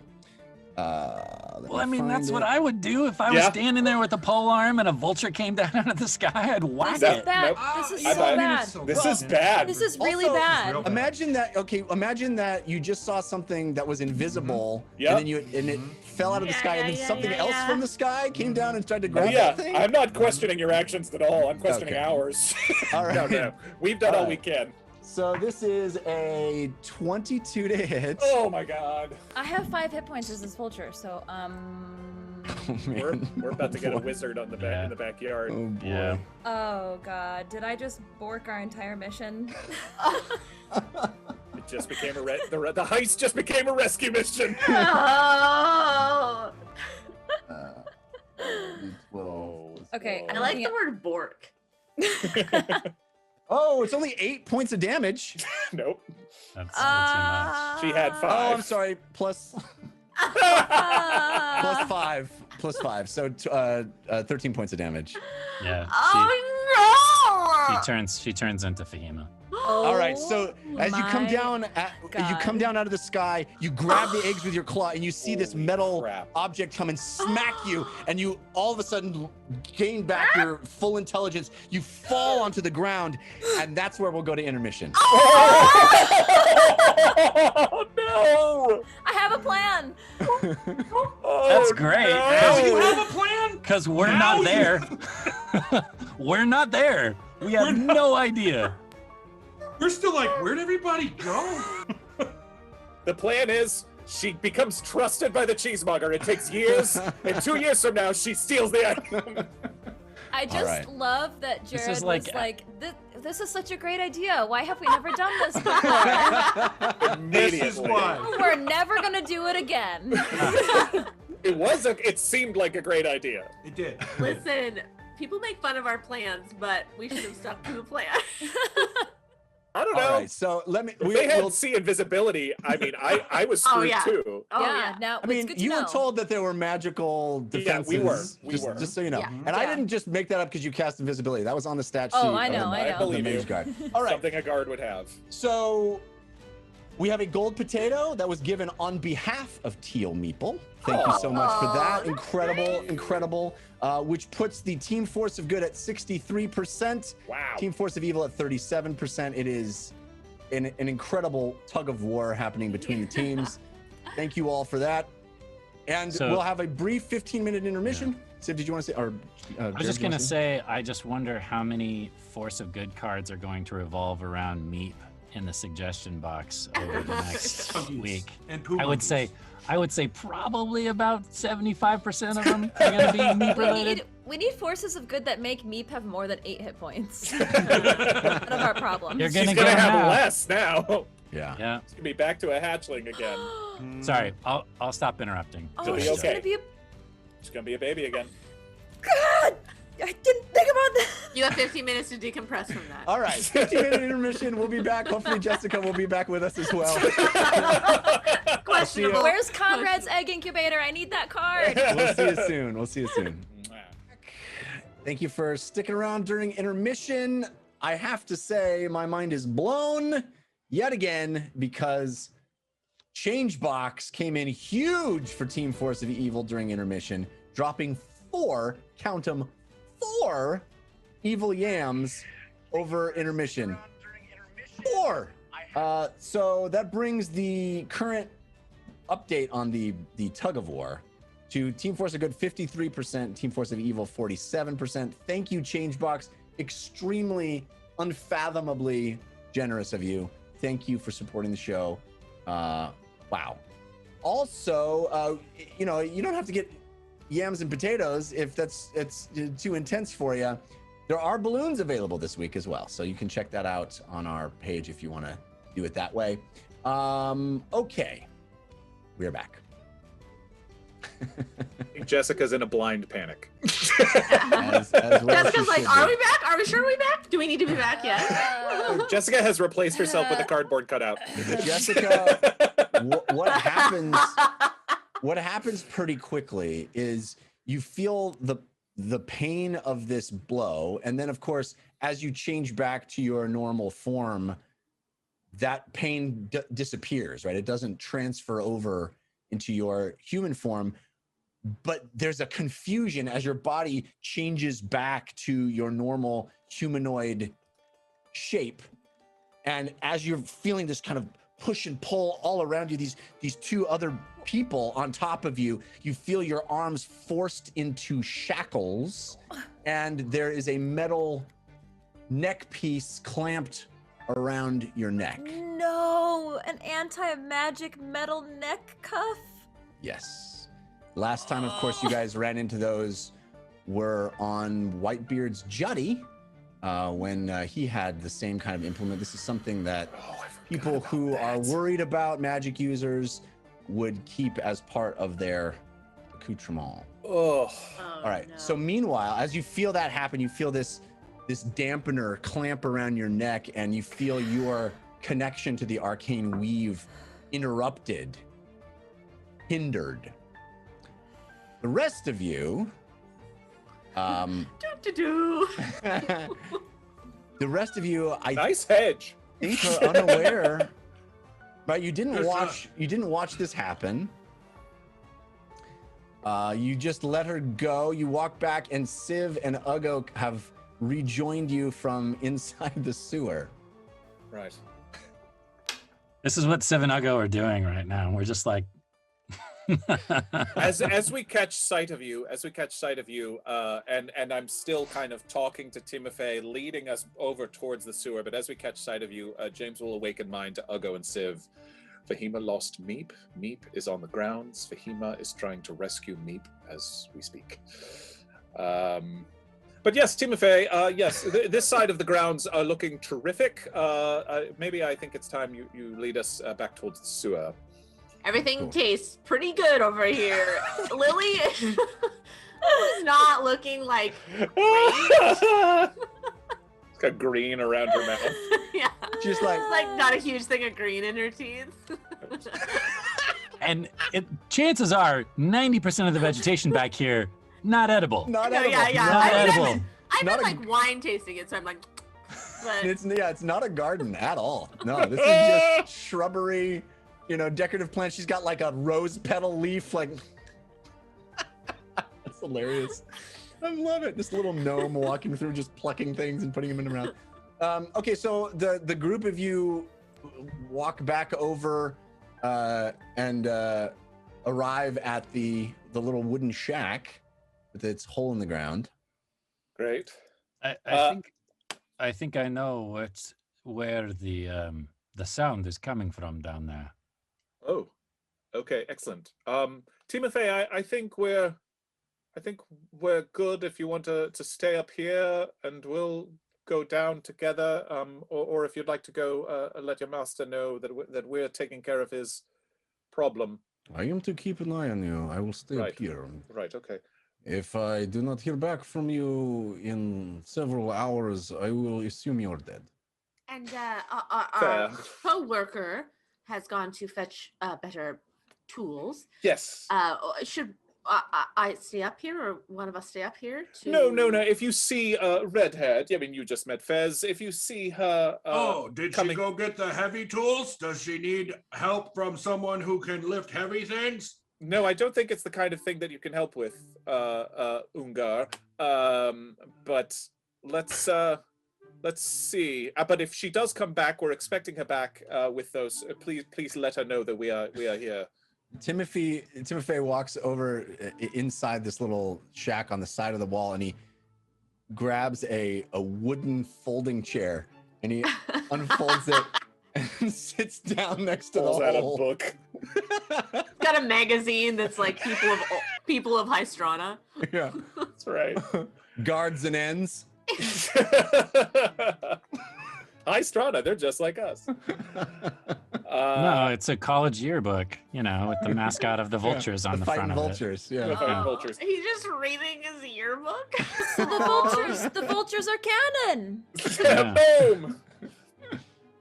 Well, I mean, that's what I would do if I was standing there with a pole arm and a vulture came down out of the sky. I'd whack This is it. bad. Nope. This is I so bet. bad. This is bad. This is really Also, bad. Imagine that. Okay, imagine that you just saw something that was invisible, Yep. and then it fell out of the Yeah, sky, and yeah, then something yeah, else yeah. from the sky came down and tried to Oh, grab yeah, that thing. I'm not questioning your actions at all. I'm questioning Okay. ours. All right. No. We've done all All we right. can. So this is a 22 to hit. Oh my god. I have 5 hit points as this vulture, so Oh, We're man. about to get a Oh, boy. wizard on the Yeah. in the backyard. Oh boy. Yeah. oh god, did I just bork our entire mission? It just became the heist just became a rescue mission. Oh, 12. Okay, I like the word bork. Oh, it's only 8 points of damage. Nope. That's a She had Oh, 5. I'm sorry. Plus Ah. 5. Plus 5. So 13 points of damage. little too much. Yeah. Oh no! She turns into Fahima. All right, so as you come my down, God. out of the sky, you grab the eggs with your claw, and you see this Holy metal crap. object come and smack you, and you all of a sudden gain back your full intelligence. You fall onto the ground, and that's where we'll go to intermission. Oh no! I have a plan. Oh, That's great. no. You have a plan? Because we're Now not you- there. We're not there. We have no idea. We're still like, where'd everybody go? The plan is she becomes trusted by the cheesemonger. It takes years, and 2 years from now, she steals the item. I just right. love that This Jared is like- was like, this is such a great idea. Why have we never done this before? This is Immediately. why. We're never gonna do it again. It seemed like a great idea. It did. Listen, people make fun of our plans, but we should have stuck to the plan. I don't All know. right, so let me. If they had see invisibility, I mean, I was Oh, screwed yeah. too. Oh yeah, yeah. now I mean, it's good to you know. were told that there were magical Yeah, defenses. we were. We just, were. Just so you know. Yeah. And I Yeah. didn't just make that up because you cast invisibility. That was on the stat sheet. Oh, I know, of I know. I believe the you. mage guard. All right. Something a guard would have. So we have a gold potato that was given on behalf of Teal Meeple. Thank you so much for that. Aw, Incredible, that's incredible. Which puts the Team Force of Good at 63%. Wow. Team Force of Evil at 37%. It is an incredible tug of war happening between the teams. Thank you all for that. And So- we'll have a brief 15-minute intermission. Sid, did you want to say? Or I was just gonna say, I just wonder how many Force of Good cards are going to revolve around Meep in the suggestion box over the next Monkeys week. And poo I would say probably about 75% of them are gonna be Meep related. We need forces of good that make Meep have more than 8 hit points. None of our problems. You're She's gonna gonna get 'em have now. less now. Yeah. Yeah. She's gonna be back to a hatchling again. Sorry, I'll stop interrupting. Oh, It'll be she's okay. gonna be a She's gonna be a baby again. God! I didn't think about that. You have 15 minutes to decompress from that. All right, 15-minute intermission. We'll be back. Hopefully, Jessica will be back with us as well. Questionable. Where's Conrad's egg incubator? I need that card. We'll see you soon. We'll see you soon. Thank you for sticking around during intermission. I have to say, my mind is blown yet again because Changebox came in huge for Team Force of Evil during intermission, dropping 4, count them, 4 evil yams over intermission. 4! So that brings the current update on the tug of war to Team Force of Good 53%, Team Force of Evil 47%. Thank you, Changebox. Extremely, unfathomably generous of you. Thank you for supporting the show. Wow. Also, you know, you don't have to get yams and potatoes if it's too intense for you. There are balloons available this week as well, so you can check that out on our page if you want to do it that way. Okay, we're back. I think Jessica's in a blind panic. As well Jessica's she like, should are be. we back? Are we sure we back? Do we need to be back yet? Jessica has replaced herself with a cardboard cutout. Jessica, what happens? What happens pretty quickly is you feel the the pain of this blow, and then of course, as you change back to your normal form, that pain disappears, right? It doesn't transfer over into your human form, but there's a confusion as your body changes back to your normal humanoid shape. And as you're feeling this kind of push and pull all around you, these two other people on top of you, you feel your arms forced into shackles, and there is a metal neck piece clamped around your neck. No, an anti-magic metal neck cuff? Yes. Last time, of course, you guys ran into those were on Whitebeard's Juddy, when he had the same kind of implement. This is something that people who are worried about magic users would keep as part of their accoutrement. Oh. All right. No. So meanwhile, as you feel that happen, you feel this dampener clamp around your neck, and you feel your connection to the arcane weave interrupted, hindered. The rest of you, the rest of you, nice hedge. Think are unaware, right? You didn't watch this happen. You just let her go. You walk back, and Civ and Ugo have rejoined you from inside the sewer. Right. This is what Civ and Ugo are doing right now. We're just like as we catch sight of you, and I'm still kind of talking to Timothy, leading us over towards the sewer, but as we catch sight of you, James will awaken mind to Ugo and Civ. Fahima lost Meep. Meep is on the grounds. Fahima is trying to rescue Meep as we speak. But yes, Timothy, yes, this side of the grounds are looking terrific. Maybe I think it's time you lead us back towards the sewer. Everything tastes pretty good over here. Lily is not looking like great. It's got green around her mouth. Yeah. Just like not a huge thing of green in her teeth. And chances are 90% of the vegetation back here, not edible. Not edible. Yeah. Not edible. I've been like wine tasting it, so I'm like, but it's not a garden at all. No, this is just shrubbery, decorative plants. She's got like a rose petal leaf, like that's hilarious. I love it. This little gnome walking through, just plucking things and putting them in her mouth. Okay, so the group of you walk back over and arrive at the little wooden shack with its hole in the ground. Great. I think I know where the sound is coming from down there. Oh, okay, excellent. Timothy, I think we're good if you want to stay up here, and we'll go down together. Or if you'd like to go, let your master know that we're taking care of his problem. I am to keep an eye on you. I will stay Right. up here. Right. Okay. If I do not hear back from you in several hours, I will assume you're dead. And our co-worker has gone to fetch better tools. Yes. Should I stay up here, or one of us stay up here? No. If you see red-haired, I mean, you just met Fez. If you see her, did she go get the heavy tools? Does she need help from someone who can lift heavy things? No, I don't think it's the kind of thing that you can help with, Ungar. But let's see. But if she does come back, we're expecting her back with those. Please let her know that we are here. Timothy walks over inside this little shack on the side of the wall, and he grabs a wooden folding chair, and he unfolds it and sits down next to the hole. Pulls out a book. Got a magazine that's like people of High Storona. Yeah, that's right. Guards and ends. High Storona, they're just like us. No, it's a college yearbook, with the mascot of the vultures on the front of vultures, it. Yeah, the fighting vultures. He's just reading his yearbook. So the vultures are canon. Yeah. Boom.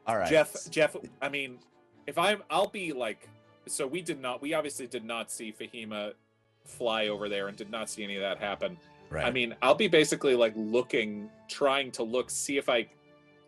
All right, Jeff. I mean, I'll be like, so we obviously did not see Fahima fly over there and did not see any of that happen. Right. I mean, I'll be basically like trying to look,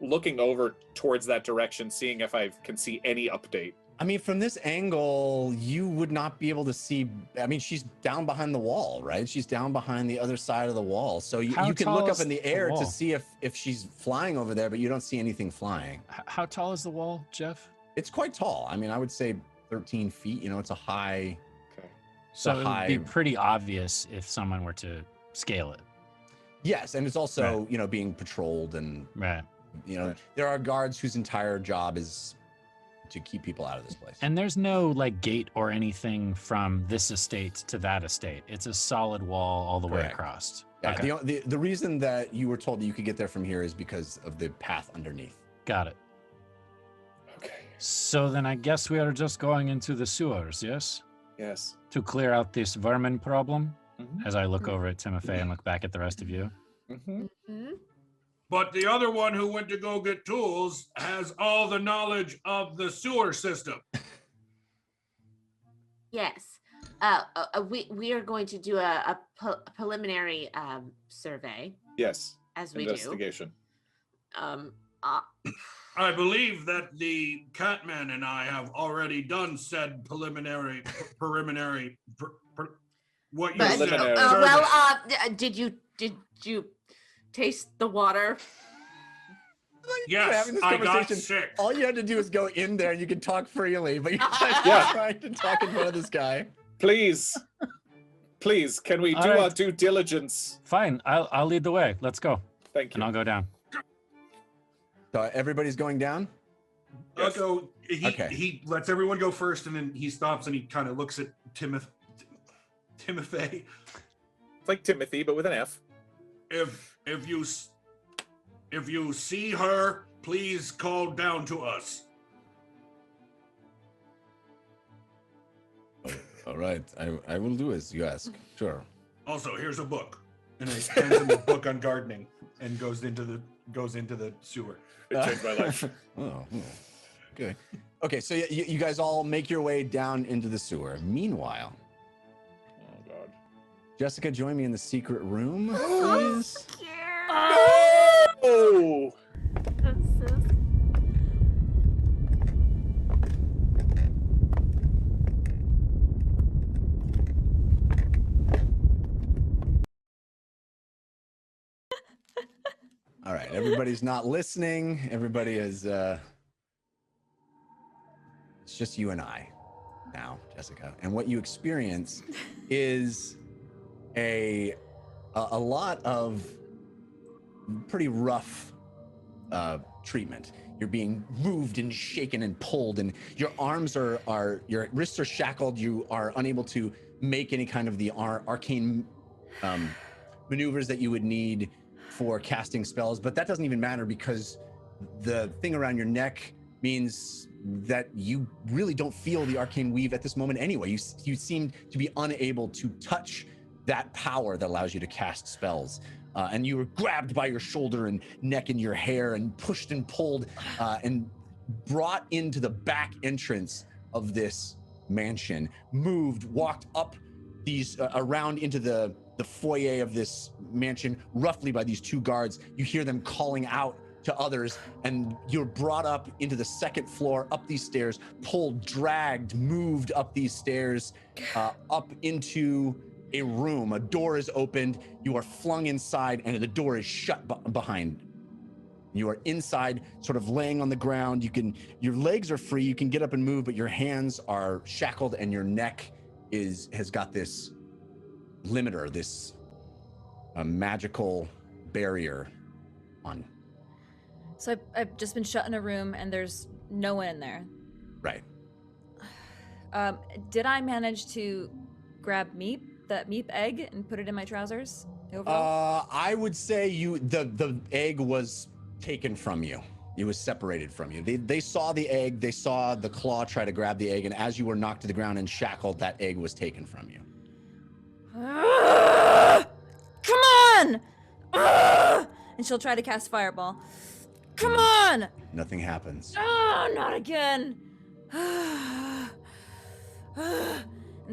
looking over towards that direction, seeing if I can see any update. I mean, from this angle, you would not be able to see. I mean, she's down behind the wall, right? She's down behind the other side of the wall. So you can look up in the air to see if she's flying over there, but you don't see anything flying. How tall is the wall, Jeff? It's quite tall. I mean, I would say 13 feet. You know, it's a high. Okay. So it would be pretty obvious if someone were to scale it. Yes, and it's also, you know, being patrolled and, you know, there are guards whose entire job is to keep people out of this place. And there's no like gate or anything from this estate to that estate. It's a solid wall all the way across. Yeah, Okay. the reason that you were told that you could get there from here is because of the path underneath. Got it. Okay. So then I guess we are just going into the sewers, yes? Yes. To clear out this vermin problem, as I look over at Timothy and look back at the rest of you. But the other one who went to go get tools has all the knowledge of the sewer system. Yes. We are going to do a preliminary survey. Yes. As we Investigation. do. I believe that the Catman and I have already done said preliminary. What you said. Did you taste the water? Yes, I got sick. All you had to do is go in there and you can talk freely, but you're trying to talk in front of this guy. Please, can we do our due diligence? Fine, I'll lead the way. Let's go. Thank you. And I'll go down. So everybody's going down? I'll go. He lets everyone go first, and then he stops and he kind of looks at Timothy. It's like Timothy, but with an F. If you see her, please call down to us. All right, I will do as you ask. Sure. Also, here's a book. And I hands him the book on gardening and goes into the sewer. It changed my life. Okay. Okay, so you guys all make your way down into the sewer. Meanwhile, oh God, Jessica, join me in the secret room, please. Oh. All right, everybody's not listening. Everybody is it's just you and I now, Jessica. And what you experience is a lot of pretty rough treatment. You're being moved and shaken and pulled, and your arms your wrists are shackled. You are unable to make any kind of the arcane maneuvers that you would need for casting spells, but that doesn't even matter because the thing around your neck means that you really don't feel the arcane weave at this moment anyway. You seem to be unable to touch that power that allows you to cast spells. And you were grabbed by your shoulder and neck and your hair and pushed and pulled and brought into the back entrance of this mansion, walked up these around into the foyer of this mansion, roughly by these two guards. You hear them calling out to others, and you're brought up into the second floor, up these stairs, pulled, dragged, moved up these stairs, up into a room. A door is opened. You are flung inside, and the door is shut behind. You are inside, sort of laying on the ground. Your legs are free. You can get up and move, but your hands are shackled, and your neck has got this limiter, this magical barrier on. So I've just been shut in a room and there's no one in there. Right. Did I manage to grab that meep egg and put it in my trousers? I would say the egg was taken from you. It was separated from you. They saw the egg, they saw the claw try to grab the egg, and as you were knocked to the ground and shackled, that egg was taken from you. Come on! And she'll try to cast Fireball. Come on! Nothing happens. Oh, not again. And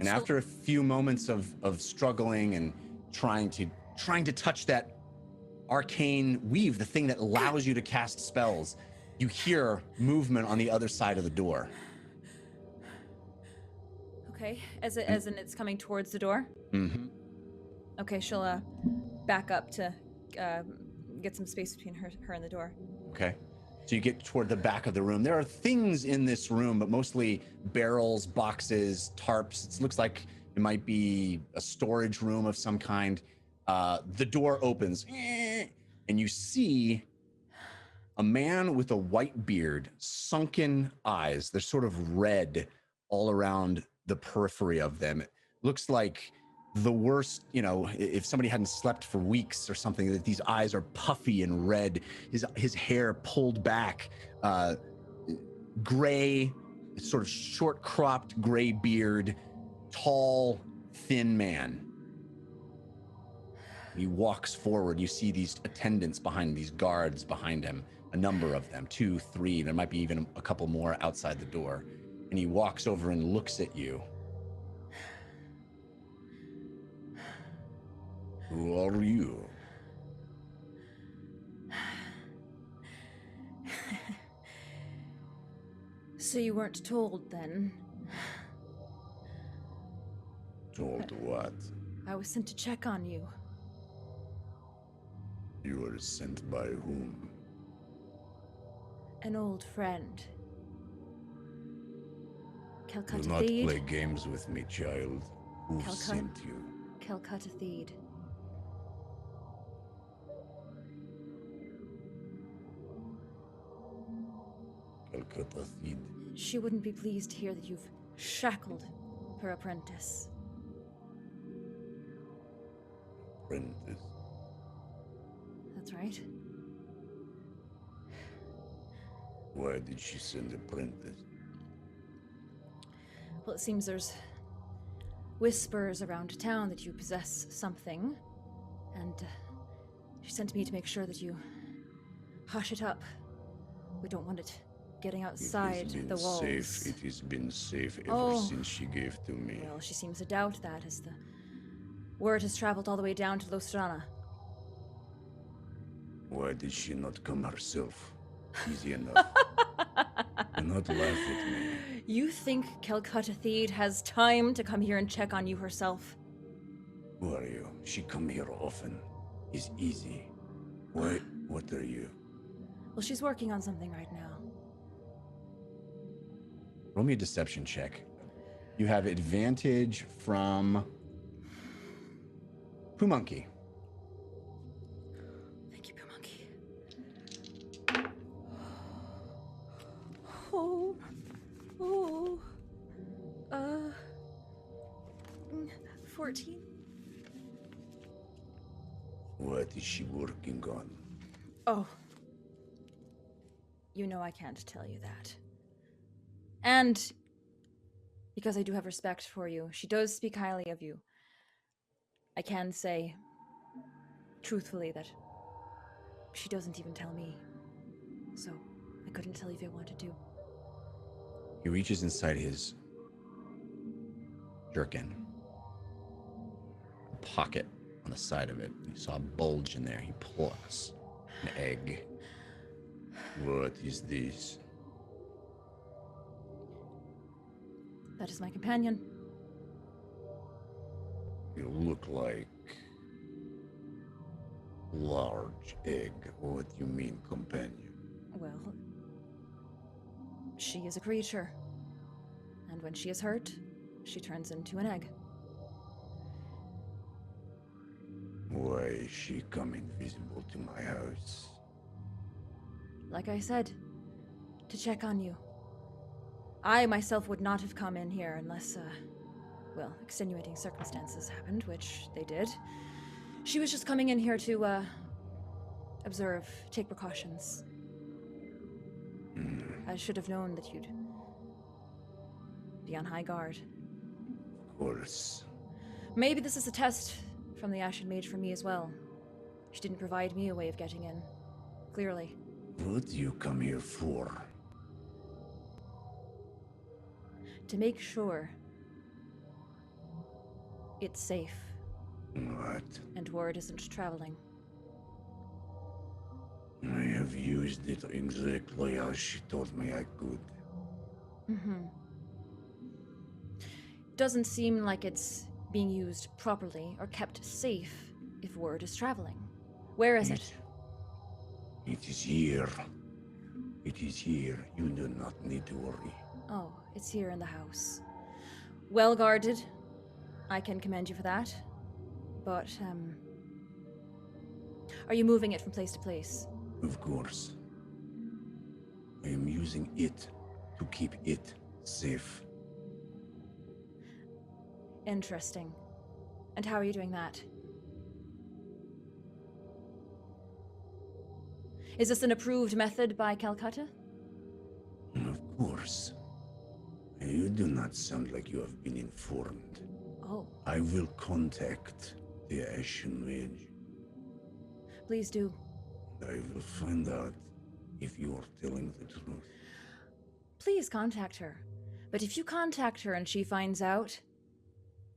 after a few moments of struggling and trying to trying to touch that arcane weave, the thing that allows you to cast spells. You hear movement on the other side of the door. Okay, as in it's coming towards the door. Mm-hmm. Okay, she'll back up to get some space between her and the door. Okay. So you get toward the back of the room. There are things in this room, but mostly barrels, boxes, tarps. It looks like it might be a storage room of some kind. The door opens, and you see a man with a white beard, sunken eyes. They're sort of red all around the periphery of them. It looks like the worst, if somebody hadn't slept for weeks or something, that these eyes are puffy and red, his hair pulled back, gray, sort of short cropped gray beard, tall, thin man. He walks forward. You see these attendants behind, these guards behind him, a number of them, 2, 3, there might be even a couple more outside the door. And he walks over and looks at you. Who are you? So you weren't told then? Told what? I was sent to check on you. You were sent by whom? An old friend. Do not play games with me, child. Who sent you? Calcutta Theed. Calcutta Theed. She wouldn't be pleased to hear that you've shackled her apprentice. Apprentice? That's right. Why did she send apprentice? Well, it seems there's whispers around town that you possess something, and she sent me to make sure that you hush it up. We don't want it getting outside the walls. It has been safe ever since she gave to me. Well, she seems to doubt that, as the word has traveled all the way down to High Storona. Why did she not come herself? Easy enough. Do not laugh at me. You think Calcutta Theed has time to come here and check on you herself? Who are you? She come here often. It's easy. Why? What are you? Well, she's working on something right now. Roll me a deception check. You have advantage from Poomonkey. Thank you, Poomonkey. Oh. 14. What is she working on? Oh. You know I can't tell you that. And because I do have respect for you, she does speak highly of you. I can say, truthfully, that she doesn't even tell me. So I couldn't tell you if I wanted to. He reaches inside his jerkin. A pocket on the side of it. You saw a bulge in there. He plucks an egg. What is this? That is my companion. You look like large egg. What do you mean, companion? Well, she is a creature. And when she is hurt, she turns into an egg. Why is she coming visible to my house? Like I said, to check on you. I myself would not have come in here unless, extenuating circumstances happened, which they did. She was just coming in here to, observe, take precautions. I should have known that you'd be on high guard. Of course. Maybe this is a test from the Ashen Mage for me as well. She didn't provide me a way of getting in. Clearly. What do you come here for? To make sure it's safe What? And word isn't traveling. I have used it exactly as she told me I could. Mm-hmm. Doesn't seem like it's being used properly or kept safe if word is traveling. Where is it? It is here. It is here. You do not need to worry. Oh, it's here in the house. Well guarded. I can commend you for that. But, are you moving it from place to place? Of course. I am using it to keep it safe. Interesting. And how are you doing that? Is this an approved method by Calcutta? Of course. You do not sound like you have been informed. Oh. I will contact the Ashen Mage. Please do. I will find out if you are telling the truth. Please contact her. But if you contact her and she finds out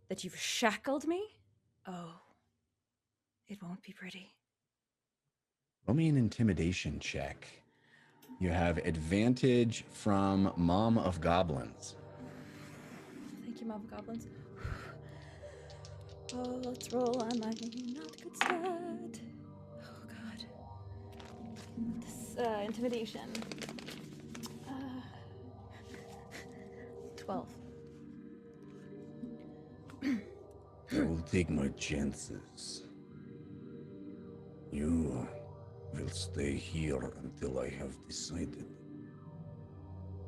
that you've shackled me, oh, it won't be pretty. Roll me an intimidation check. You have advantage from Mom of Goblins. Thank you, Mom of Goblins. Oh, let's roll on my not good stat. Oh, God. This, intimidation. 12. I will take my chances. You will stay here until I have decided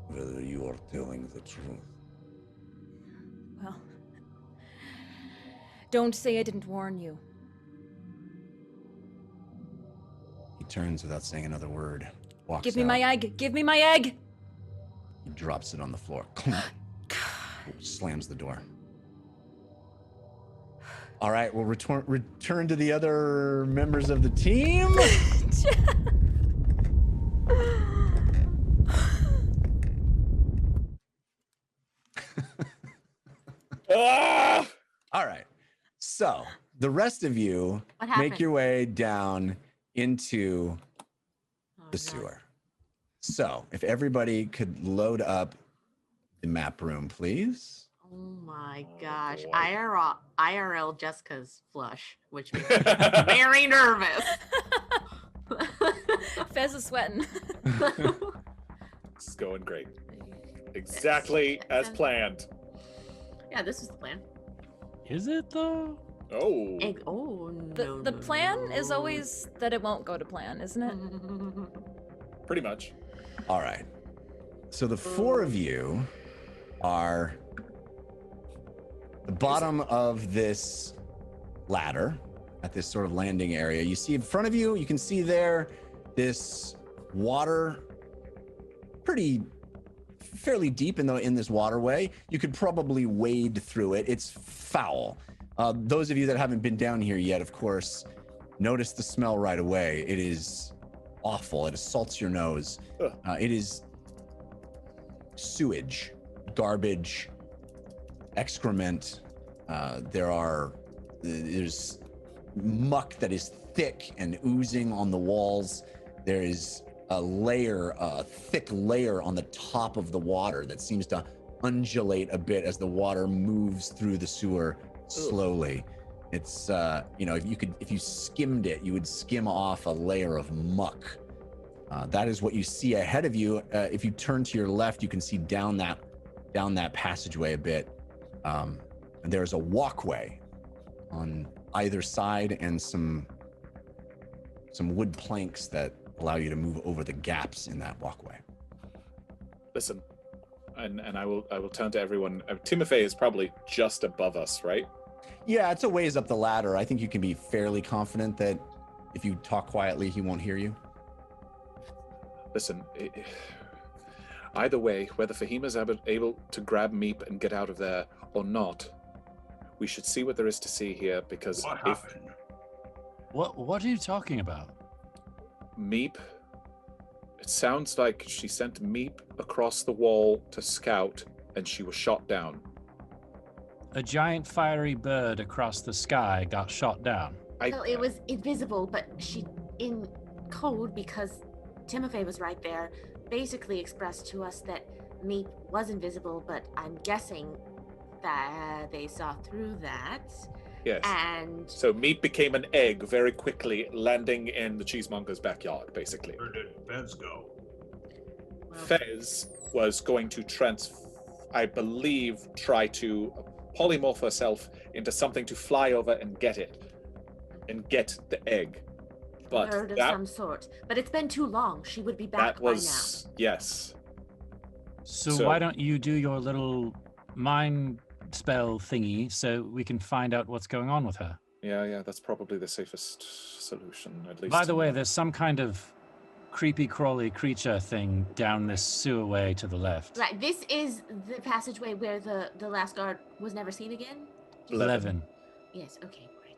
whether you are telling the truth. Well, don't say I didn't warn you. He turns without saying another word. Walks Give me out. my egg! Give me my egg! He drops it on the floor. Slams the door. All right, we'll return to the other members of the team. All right. So the rest of you make your way down into the sewer. So if everybody could load up the map room, please. Oh my gosh. IRL Jessica's flush, which makes me very nervous. Fez is sweating. This is going great. Exactly as planned. Yeah, this is the plan. Is it though? Oh. The plan is always that it won't go to plan, isn't it? Pretty much. All right. So the four of you are the bottom of this ladder at this sort of landing area. You see in front of you, you can see there this water, fairly deep in this waterway. You could probably wade through it. It's foul. Those of you that haven't been down here yet, of course, notice the smell right away. It is awful. It assaults your nose. It is sewage, garbage, excrement. There's muck that is thick and oozing on the walls. There is a thick layer on the top of the water that seems to undulate a bit as the water moves through the sewer slowly. It's if you skimmed it, you would skim off a layer of muck. That is what you see ahead of you. If you turn to your left, you can see down that passageway a bit. And there's a walkway on either side and some wood planks that allow you to move over the gaps in that walkway. Listen, and I will turn to everyone. Timothy is probably just above us, right? Yeah, it's a ways up the ladder. I think you can be fairly confident that if you talk quietly, he won't hear you. Listen, either way, whether Fahima's able to grab Meep and get out of there or not, we should see what there is to see here, because What happened? What are you talking about? Meep, it sounds like she sent Meep across the wall to scout, and she was shot down. a giant fiery bird across the sky got shot down. Well, it was invisible, but she, in code, because Timothy was right there, basically expressed to us that Meep was invisible, but I'm guessing that they saw through that. Yes. And so Meep became an egg very quickly, landing in the cheesemonger's backyard, basically. Where did Fez go? Fez was going to I believe, try to polymorph herself into something to fly over and get it. And get the egg. But bird of some sort. But it's been too long. She would be back by now. Yes. So why don't you do your little mind spell thingy so we can find out what's going on with her? Yeah, that's probably the safest solution, at least. By the way, there's some kind of creepy crawly creature thing down this sewerway to the left. Right, this is the passageway where the last guard was never seen again? 11. Yes, okay, great.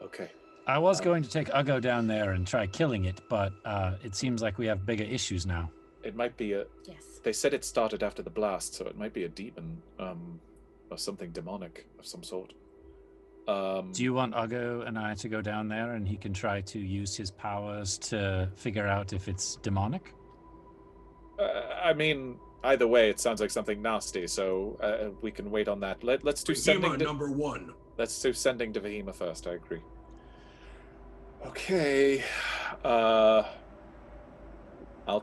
Yeah. Okay. I was going to take Uggo down there and try killing it, but it seems like we have bigger issues now. It might be a... Yes. They said it started after the blast, so it might be a demon, or something demonic of some sort. Do you want Uggo and I to go down there and he can try to use his powers to figure out if it's demonic? I mean, either way, it sounds like something nasty, so we can wait on that. Let's do sending number 1. Let's do sending to Fahima first, I agree. Okay. I'll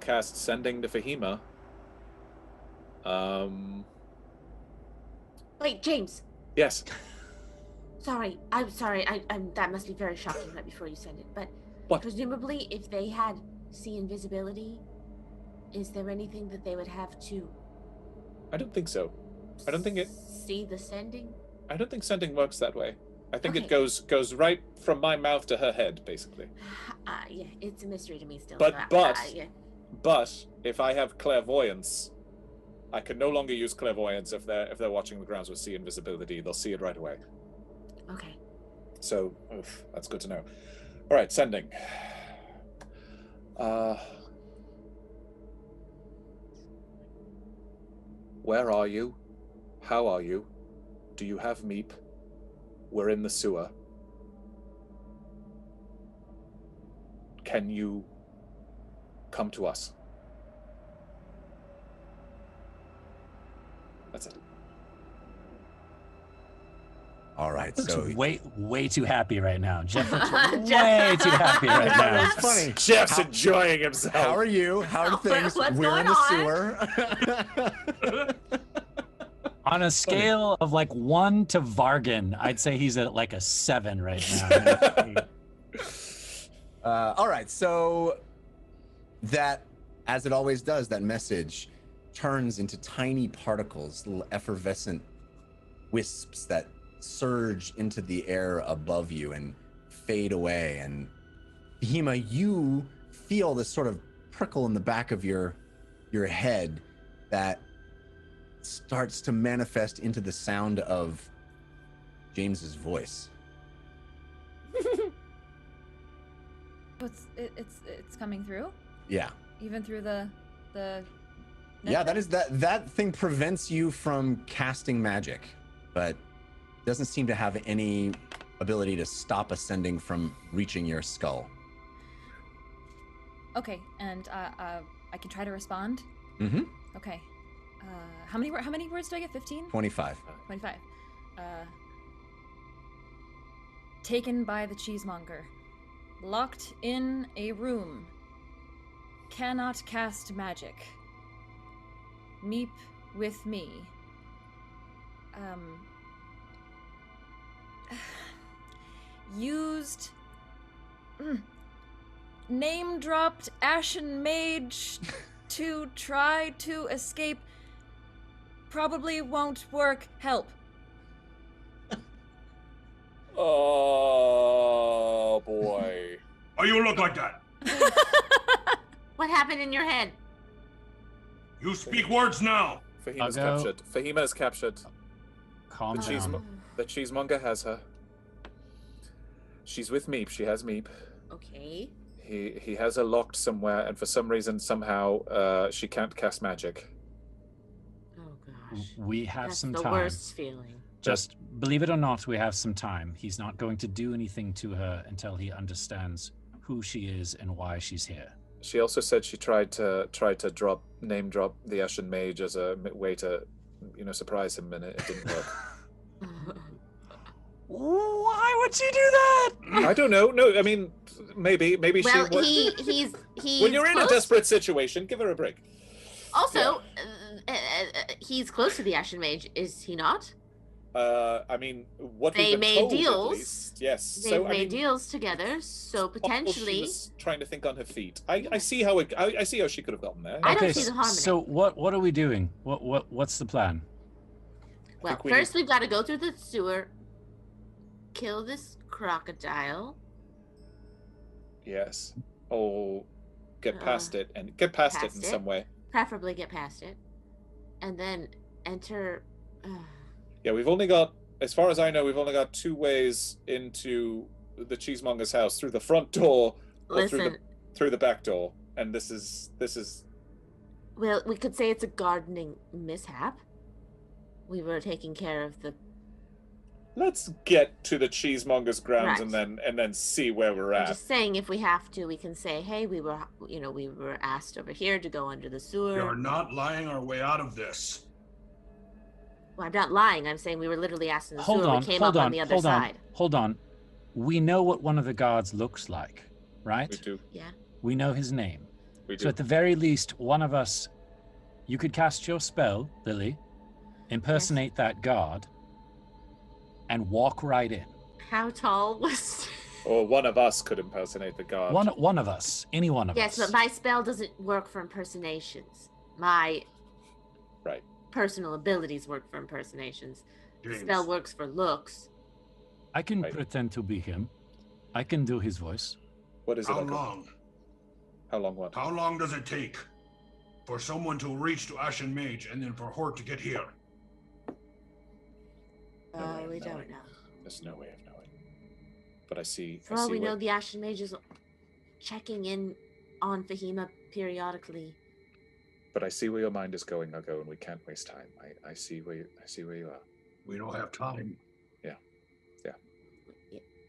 cast sending to Fahima. Wait, James. Yes. Sorry, I'm sorry. I'm that must be very shocking right before you send it. But what? Presumably, if they had see invisibility, is there anything that they would have to? I don't think so. I don't think it. See the sending? I don't think sending works that way. I think Okay. it goes right from my mouth to her head, basically. Yeah, it's a mystery to me still. But so yeah. but if I have clairvoyance, I can no longer use clairvoyance if they're watching the grounds with see invisibility. They'll see it right away. Okay. So that's good to know. All right, sending. Where are you? How are you? Do you have Meep? We're in the sewer. Can you come to us? That's it. All right, Looks so way too happy right now. Jeff looks way too happy right now. It's funny. Jeff's enjoying himself. How are you? How are things? What's We're in going the sewer. On a scale of like 1 to Vargan, I'd say he's at like a 7 right now. All right, so that, as it always does, that message turns into tiny particles, little effervescent wisps that surge into the air above you and fade away. And Fahima, you feel this sort of prickle in the back of your head that starts to manifest into the sound of James's voice. It's coming through? Yeah. Even through the Yeah, that thing prevents you from casting magic, but doesn't seem to have any ability to stop ascending from reaching your skull. Okay, and I can try to respond. Mm-hmm. Okay. How many words do I get? 15? 25. 25. Taken by the cheesemonger. Locked in a room. Cannot cast magic. Meep with me. Used. Name dropped Ashen Mage to try to escape. Probably won't work. Help. Oh boy. Why you look like that? What happened in your head? You speak words now. Fahima's Uggo. captured. Fahima is captured. Calm The down. The cheesemonger has her. She's with Meep. She has Meep. Okay. He has her locked somewhere, and for some reason, somehow, she can't cast magic. Oh gosh. We have That's some the time. worst feeling. Just believe it or not, we have some time. He's not going to do anything to her until he understands who she is and why she's here. She also said she tried to name drop the Ashen Mage as a way to, surprise him, and it didn't work. Why would she do that? I don't know. No, I mean, maybe Well, she. he's When you're in a close. desperate situation, give her a break. Also, he's close to the Ashen Mage, is he not? I mean, what They we've been made told, at deals. least. Yes. They've made deals together, so She potentially. was trying to think on her feet. I see how I see how she could have gotten there. I don't see the harm in so it. what are we doing? What's the plan? Well, think we first we've got to go through the sewer, kill this crocodile. Yes. Oh, get past it and get past it in some way. Preferably get past it, and then enter. Yeah, we've only got, as far as I know, we've only got 2 ways into the cheesemonger's house: through the front door or through the back door. And this is. Well, we could say it's a gardening mishap. We were taking care of the. Let's get to the cheesemonger's grounds Right. and then see where we're I'm at. just saying, if we have to, we can say, "Hey, we were asked over here to go under the sewer." We are not lying our way out of this. Well, I'm not lying. I'm saying we were literally asked in the Hold sewer. on, We came hold up on, on the other hold on, side. hold on. We know what one of the guards looks like, right? We do. Yeah. We know his name. We do. So at the very least, one of us, you could cast your spell, Lily, impersonate that guard, and walk right in. How tall was? Or one of us could impersonate the guard. One of us, any one of Yes, us. but my spell doesn't work for impersonations. My Right. personal abilities work for impersonations. The James. spell works for looks. I can Right. pretend to be him. I can do his voice. What is it? How Uncle? long? How long what? How long does it take for someone to reach to Ashen Mage and then for her to get here? We don't know. There's no way of knowing. But I see. For all we know, the Ashen Mage is checking in on Fahima periodically. But I see where your mind is going, Ugo, and we can't waste time. I see where you are. We don't have time.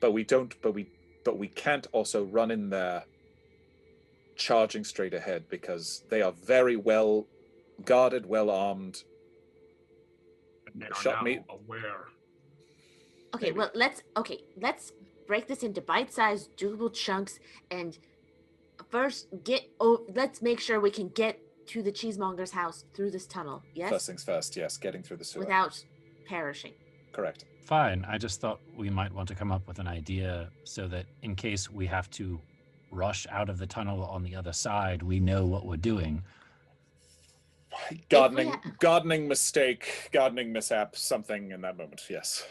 But we don't. But we can't also run in there, charging straight ahead, because they are very well guarded, well armed. And they Shot are now me. aware. Okay, Maybe. well, let's break this into bite-sized, doable chunks, and first let's make sure we can get to the cheesemonger's house through this tunnel. Yes, First things first. Yes, getting through the sewer. without perishing. Correct. Fine. I just thought we might want to come up with an idea so that in case we have to rush out of the tunnel on the other side, we know what we're doing. Gardening mistake, gardening mishap, something in that moment. Yes.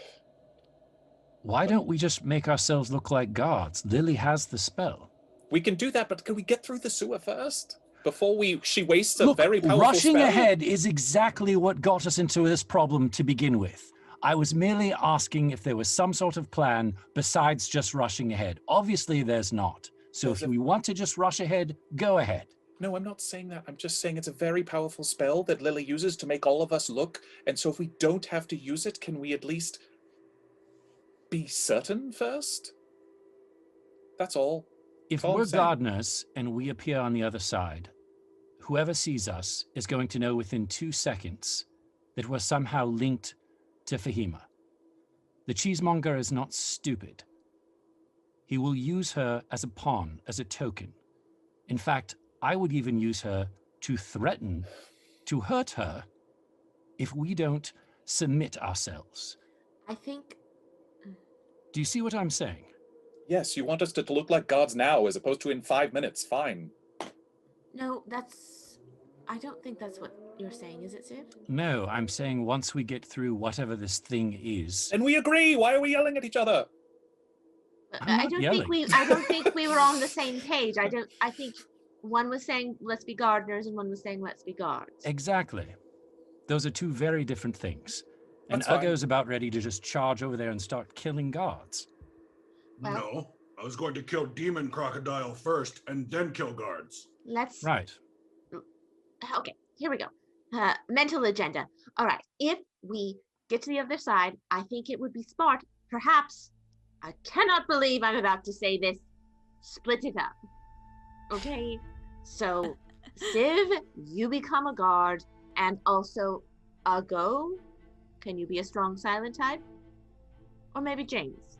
Why don't we just make ourselves look like guards? Lily has the spell. We can do that, but can we get through the sewer first before she wastes a Look, very powerful rushing spell? ahead is exactly what got us into this problem to begin with. I was merely asking if there was some sort of plan besides just rushing ahead. Obviously, there's not. So if we want to just rush ahead, go ahead. No, I'm not saying that. I'm just saying it's a very powerful spell that Lily uses to make all of us look. And so if we don't have to use it, can we at least be certain first? That's all. If all I'm we're saying. gardeners and we appear on the other side, whoever sees us is going to know within 2 seconds that we're somehow linked to Fahima. The cheesemonger is not stupid. He will use her as a pawn, as a token. In fact, I would even use her to threaten, to hurt her, if we don't submit ourselves. I think. Do you see what I'm saying? Yes, you want us to look like guards now as opposed to in 5 minutes. Fine. No, I don't think that's what you're saying, is it, Siv? No, I'm saying once we get through whatever this thing is. And we agree. Why are we yelling at each other? I'm I not don't yelling. think we were on the same page. I think one was saying let's be gardeners and one was saying let's be guards. Exactly. Those are 2 very different things. And That's fine. Ugo's about ready to just charge over there and start killing guards. Well- No, I was going to kill Demon Crocodile first and then kill guards. Let's Right. Okay, here we go. Mental agenda. All right, if we get to the other side. I think it would be smart, perhaps, I cannot believe I'm about to say this, split it up. Okay? So, Civ, you become a guard, and also a go. Can you be a strong silent type? Or maybe James?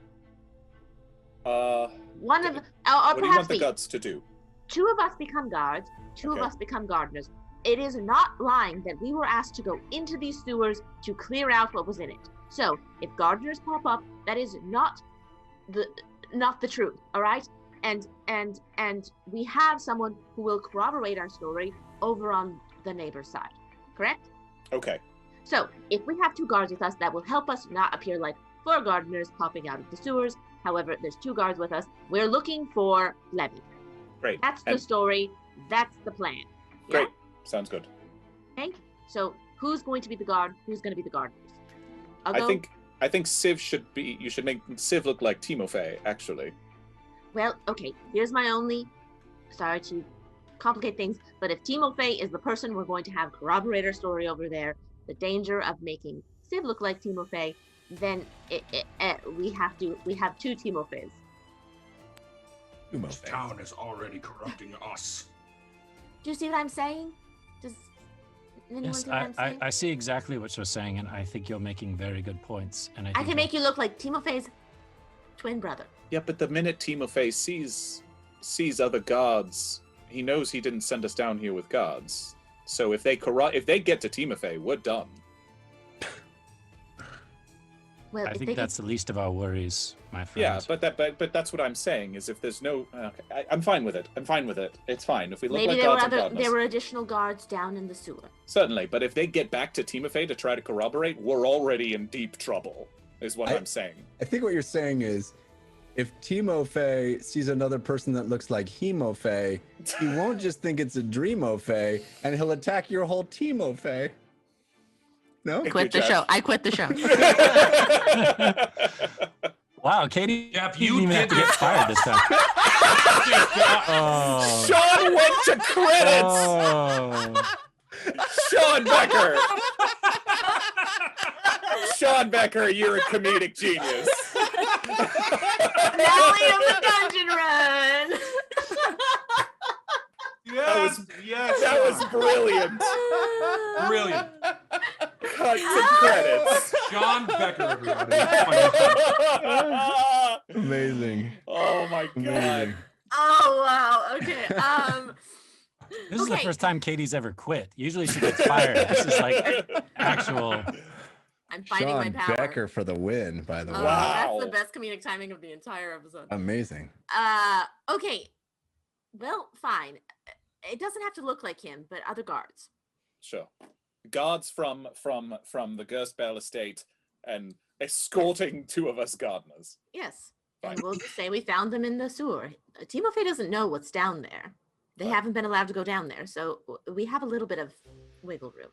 One of, or what do you perhaps want the guts to do? 2 of us become guards, 2 of us become gardeners. It is not lying that we were asked to go into these sewers to clear out what was in it. So if gardeners pop up, that is not the truth, all right? And we have someone who will corroborate our story over on the neighbor's side, correct? Okay. So if we have 2 guards with us, that will help us not appear like 4 gardeners popping out of the sewers. However, there's 2 guards with us. We're looking for Levy. Great. That's the story. That's the plan. Yeah? Great. Sounds good. Okay. So who's going to be the guard? Who's going to be the gardeners? I think Civ should be. You should make Civ look like Timofey, actually. Well, okay. Here's my only. Sorry to complicate things, but if Timofey is the person we're going to have corroborate our story over there, the danger of making Civ look like Timofey, then we have 2 Timofeys. This town is already corrupting us. Do you see what I'm saying? Does anyone Yes, see what I'm saying? I see exactly what you're saying, and I think you're making very good points. And I can make you look like Timofey's twin brother. Yeah, but the minute Timofey sees other guards, he knows he didn't send us down here with guards. So if they get to Timofey, we're done. Well, I think that's the least of our worries, my friend. Yeah, but that's what I'm saying is if there's no, I'm fine with it. I'm fine with it. It's fine if we look maybe like guards. there were additional guards down in the sewer. Certainly, but if they get back to Timofey to try to corroborate, we're already in deep trouble. Is what I'm saying. I think what you're saying is, if Timofey sees another person that looks like Hemofey, he won't just think it's a Dreamofey, and he'll attack your whole Timofey. No? I quit the show. Wow, Katie, Jeff, you you didn't even have did to get fired this time. Oh. Sean went to credits. Oh. Sean Becker. Sean Becker, you're a comedic genius. Finale of the dungeon run. That was brilliant. brilliant. Cut to credits. John Becker, everybody. Amazing. Oh my god. Amazing. Oh wow. Okay. This is the first time Katie's ever quit. Usually she gets fired. This is like actual. I'm finding Sean my power. Becker for the win, by the way. Wow. That's the best comedic timing of the entire episode. Amazing. Okay. Well, fine. It doesn't have to look like him, but other guards. Sure. Guards from the Gerstbell estate and escorting 2 of us gardeners. Yes. Fine. And we'll just say we found them in the sewer. Timofey doesn't know what's down there. They haven't been allowed to go down there, so we have a little bit of wiggle room.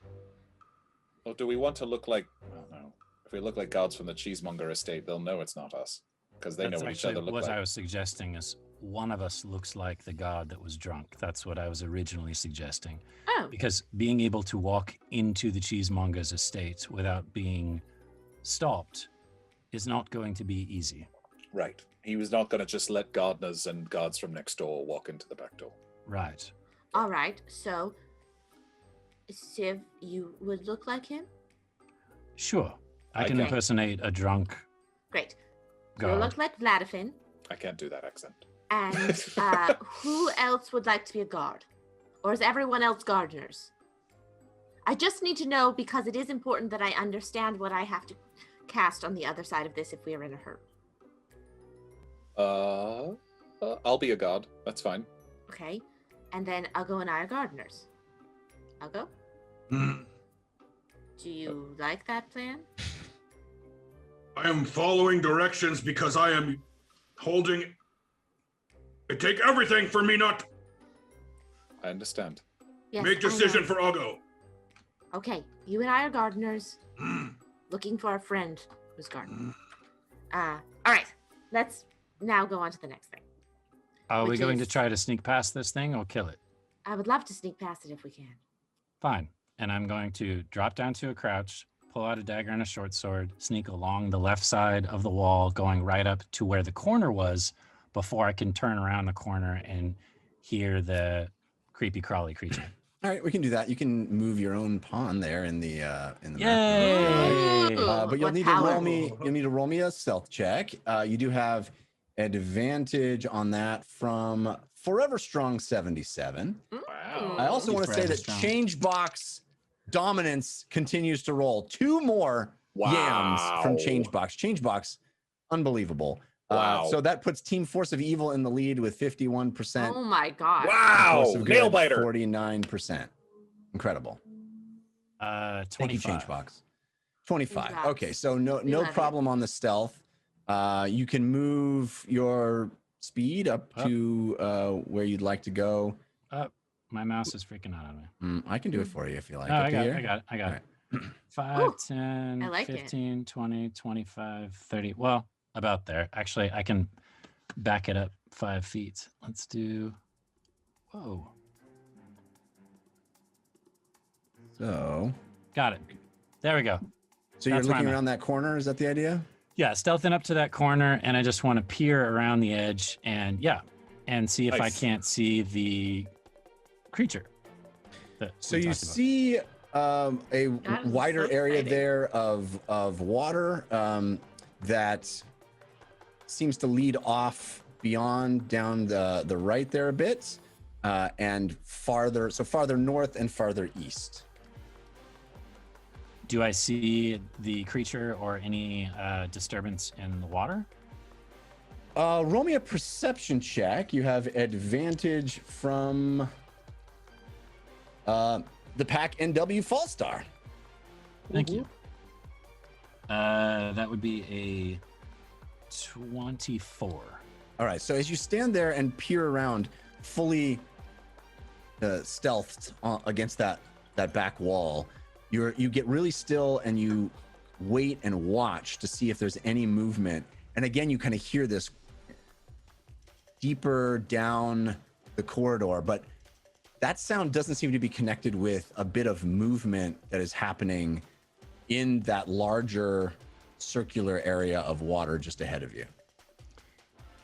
Well, do we want to look like, I don't know, if we look like guards from the Cheesemonger estate, they'll know it's not us. Because they know what each other look what like. I was suggesting is one of us looks like the guard that was drunk. That's what I was originally suggesting. Oh. Because being able to walk into the cheesemonger's estate without being stopped is not going to be easy. Right. He was not going to just let gardeners and guards from next door walk into the back door. Right. All right. So, Civ, you would look like him? Sure. I can impersonate a drunk Great. guard. You look like Vladifin. I can't do that accent. And who else would like to be a guard? Or is everyone else gardeners? I just need to know because it is important that I understand what I have to cast on the other side of this if we are in a hurry. I'll be a guard. That's fine. Okay. And then Uggo and I are gardeners. Uggo? Do you like that plan? I am following directions because I am holding. It take everything for me not I understand. Yes, make I know. decision for Uggo. Okay, you and I are gardeners, looking for a friend who's gardening. All right, let's now go on to the next thing. Are we which going is- to try to sneak past this thing or kill it? I would love to sneak past it if we can. Fine. And I'm going to drop down to a crouch, pull out a dagger and a short sword, sneak along the left side of the wall, going right up to where the corner was before I can turn around the corner and hear the creepy crawly creature. All right, we can do that. You can move your own pawn there in the map. Yay! But you'll What need power? to roll me. You'll need to roll me a stealth check. You do have advantage on that from Forever Strong 77. Wow. I also want to say Forever that Strong. Change Box dominance continues to roll. 2 more yams from Change Box. Change Box, unbelievable. Wow. So that puts Team Force of Evil in the lead with 51%. Oh my god. Wow. Force of Good, Nail biter. 49%. Incredible. 25. Thank you, Change Box. 25. Congrats. Okay, so no We love problem on the stealth. You can move your speed up to where you'd like to go. My mouse is freaking out on me. I can do it for you if you like. No, Up I to got here. it. I got it. All 5, Ooh, 10, I like it. 15, 20, 25, 30. Well, about there. Actually, I can back it up 5 feet. Let's do. Whoa. So Got it. There we go. you're That's where looking I'm at. around that corner. Is that the idea? Yeah, stealthing up to that corner, and I just want to peer around the edge and see if I Nice. can't see the creature. that So we you talked about. see a That is wider so area exciting. there of water that seems to lead off beyond down the right there a bit and farther north and farther east. Do I see the creature or any disturbance in the water? Roll me a perception check. You have advantage from the pack NW Fallstar. Thank you. That would be a 24. All right, so as you stand there and peer around, fully stealthed against that back wall, you get really still and you wait and watch to see if there's any movement. And again, you kind of hear this deeper down the corridor, but that sound doesn't seem to be connected with a bit of movement that is happening in that larger circular area of water just ahead of you.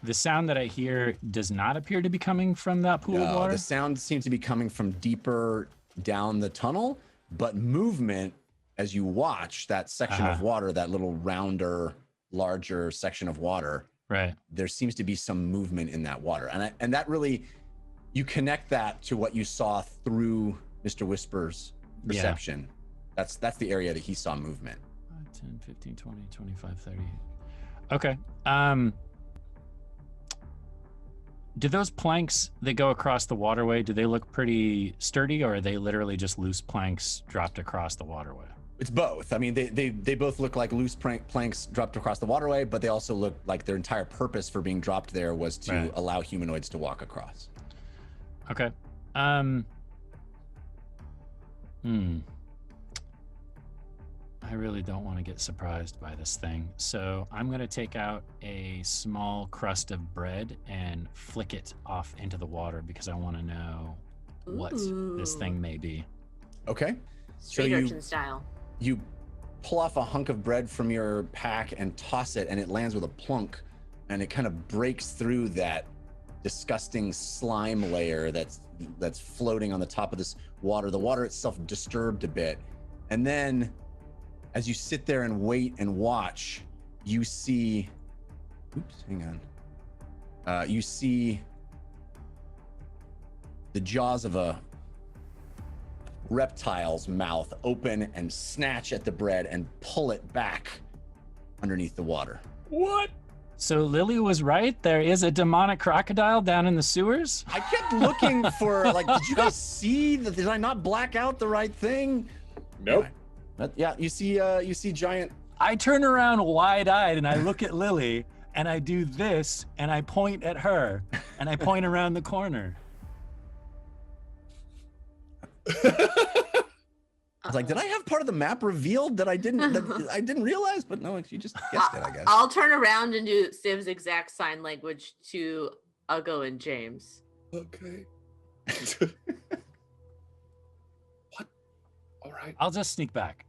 The sound that I hear does not appear to be coming from that pool of No, water. the sound seems to be coming from deeper down the tunnel, but movement as you watch that section of water, that little rounder, larger section of water, Right. there seems to be some movement in that water. And that really, you connect that to what you saw through Mr. Whisper's perception. That's the area that he saw movement. 5, 10, 15, 20, 25, 30. Okay. Do those planks that go across the waterway, do they look pretty sturdy, or are they literally just loose planks dropped across the waterway? It's both. I mean, they both look like loose planks dropped across the waterway, but they also look like their entire purpose for being dropped there was to allow humanoids to walk across. Okay. I really don't want to get surprised by this thing. So I'm going to take out a small crust of bread and flick it off into the water because I want to know what this thing may be. Okay. Street urchin style. You pull off a hunk of bread from your pack and toss it, and it lands with a plunk, and it kind of breaks through that disgusting slime layer that's floating on the top of this water. The water itself disturbed a bit, and then as you sit there and wait and watch, you see, you see the jaws of a reptile's mouth open and snatch at the bread and pull it back underneath the water. What? So Lily was right. There is a demonic crocodile down in the sewers. I kept looking for, like, did you guys see that? Did I not black out the right thing? Nope. But yeah, you see giant. I turn around wide-eyed and I look at Lily and I do this and I point at her and I point around the corner. I was like, did I have part of the map revealed that I didn't realize? But no, you just guessed it, I guess. I'll turn around and do Civ's exact sign language to Uggo and James. Okay. What? All right. I'll just sneak back.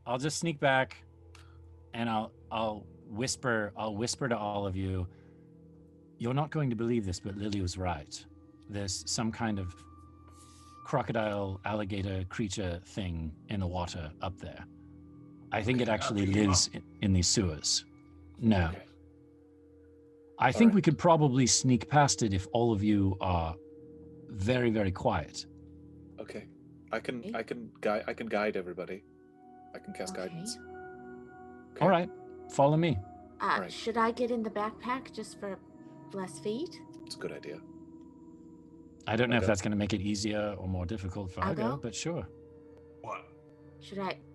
and I'll whisper to all of you. You're not going to believe this, but Lily was right. There's some kind of crocodile, alligator creature thing in the water up there. I think it actually lives in these sewers. No. Okay. I think we could probably sneak past it if all of you are very, very quiet. Okay. I can guide everybody. I can cast guidance. Okay. All right. Follow me. Right. Should I get in the backpack just for less feet? It's a good idea. I don't know if Okay. that's going to make it easier or more difficult for I'll Ugo, go. but sure. What?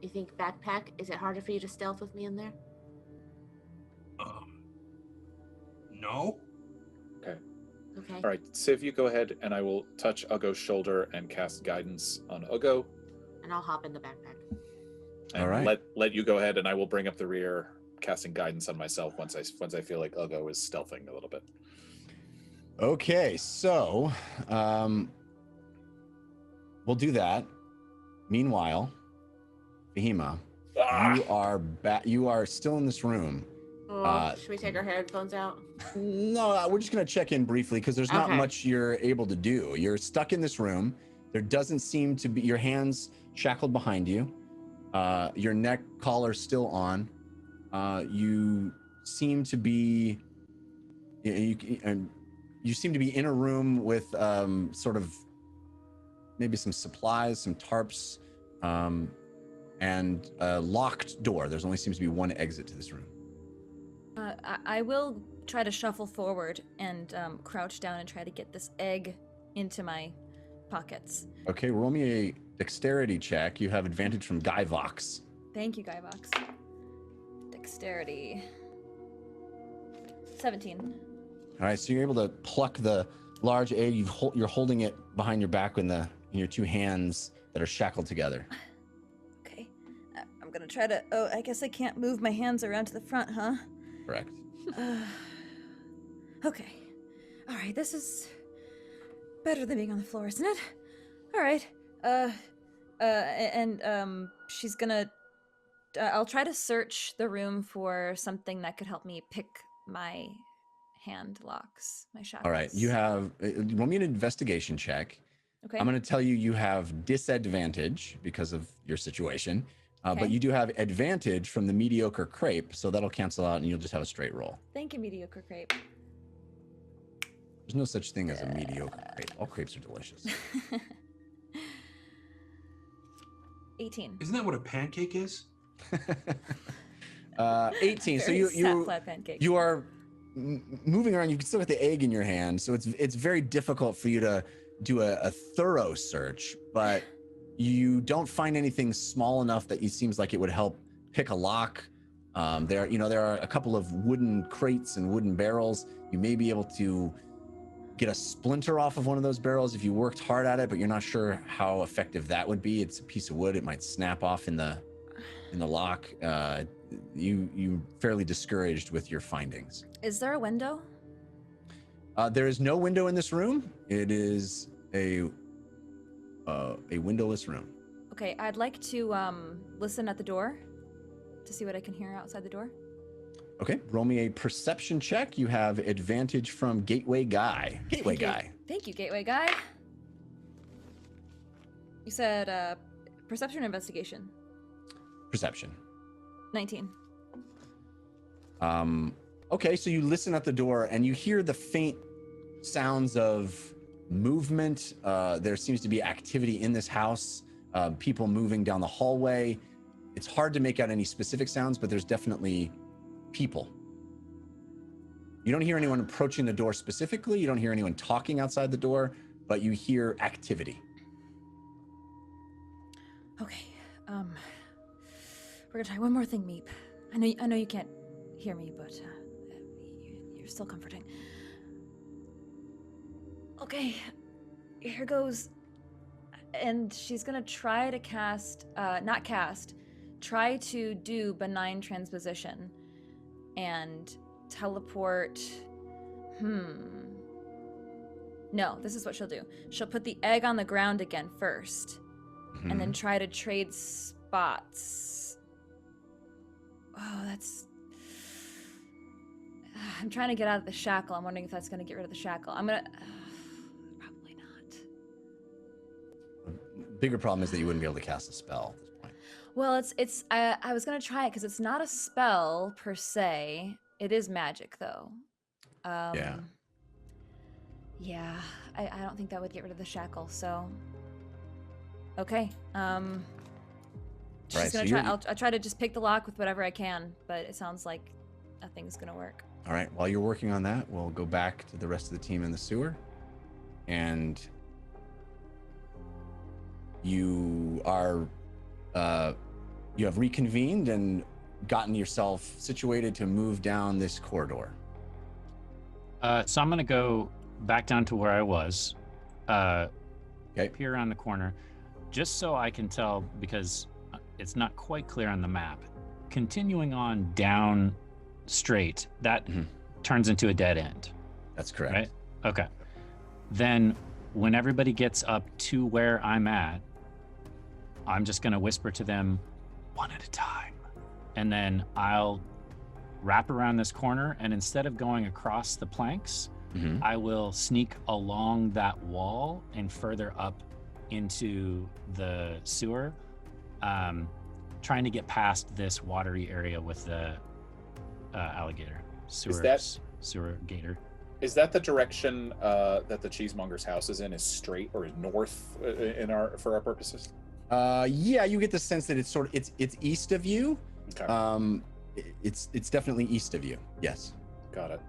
You think backpack? Is it harder for you to stealth with me in there? No. Okay. Okay. All right, Civ, you go ahead, and I will touch Ugo's shoulder and cast guidance on Ugo. And I'll hop in the backpack. And All right. Let you go ahead, and I will bring up the rear, casting guidance on myself once I feel like Ugo is stealthing a little bit. Okay, so we'll do that. Meanwhile, Fahima, you are still in this room. Should we take our headphones out? No, we're just gonna check in briefly because there's not Okay. much you're able to do. You're stuck in this room. There doesn't seem to be your hands shackled behind you. Your neck collar's still on. You seem to be you seem to be in a room with sort of maybe some supplies, some tarps, and a locked door. There's only seems to be one exit to this room. I will try to shuffle forward and crouch down and try to get this egg into my pockets. Okay, roll me a dexterity check. You have advantage from Guy Vox. Thank you, Guyvox. Dexterity. 17. All right, so you're able to pluck the large egg. You're holding it behind your back in your two hands that are shackled together. Okay. I'm gonna try to... Oh, I guess I can't move my hands around to the front, huh? Correct. Okay. All right, this is better than being on the floor, isn't it? All right. She's gonna... I'll try to search the room for something that could help me pick my hand locks, my shackles. All right, you have... roll me an investigation check. Okay. I'm going to tell you have disadvantage because of your situation, Okay. but you do have advantage from the mediocre crepe, so that'll cancel out and you'll just have a straight roll. Thank you, mediocre crepe. There's no such thing as a mediocre crepe. All crepes are delicious. 18. Isn't that what a pancake is? 18. So Very you flat pancake. you are moving around. You can still get the egg in your hand, so it's very difficult for you to do a thorough search, but you don't find anything small enough that it seems like it would help pick a lock. There are a couple of wooden crates and wooden barrels. You may be able to get a splinter off of one of those barrels if you worked hard at it, but you're not sure how effective that would be. It's a piece of wood. It might snap off in the lock. You fairly discouraged with your findings. Is there a window? There is no window in this room. It is a windowless room. Okay, I'd like to listen at the door to see what I can hear outside the door. Okay, roll me a perception check. You have advantage from Gateway Guy. Gateway Guy. Thank you, Gateway Guy. You said perception or investigation? Perception. 19. Okay, so you listen at the door and you hear the faint sounds of movement. There seems to be activity in this house, people moving down the hallway. It's hard to make out any specific sounds, but there's definitely people. You don't hear anyone approaching the door specifically. You don't hear anyone talking outside the door, but you hear activity. Okay. We're gonna try one more thing, Meep. I know you can't hear me, but you're still comforting. Okay, here goes. And she's gonna try to try to do benign transposition and teleport. No, this is what she'll do. She'll put the egg on the ground again first, and then try to trade spots. Oh, that's. I'm trying to get out of the shackle. I'm wondering if that's going to get rid of the shackle. I'm going to. Probably not. Bigger problem is that you wouldn't be able to cast a spell at this point. Well, I was going to try it because it's not a spell per se. It is magic, though. Yeah. Yeah, I don't think that would get rid of the shackle, so. Okay. Just Right, gonna try. I'll try to just pick the lock with whatever I can, but it sounds like nothing's gonna work. All right. While you're working on that, we'll go back to the rest of the team in the sewer, and you are you have reconvened and gotten yourself situated to move down this corridor. So I'm gonna go back down to where I was. Okay. Peer around the corner, just so I can tell, because it's not quite clear on the map. Continuing on down straight, that turns into a dead end. That's correct. Right? Okay. Then when everybody gets up to where I'm at, I'm just gonna whisper to them one at a time. And then I'll wrap around this corner, and instead of going across the planks, I will sneak along that wall and further up into the sewer, trying to get past this watery area with the alligator. Sewer gator. Is that the direction that the Cheesemonger's house is in? Is straight or is north for our purposes? Yeah, you get the sense that it's east of you. Okay. It's definitely east of you. Yes. Got it.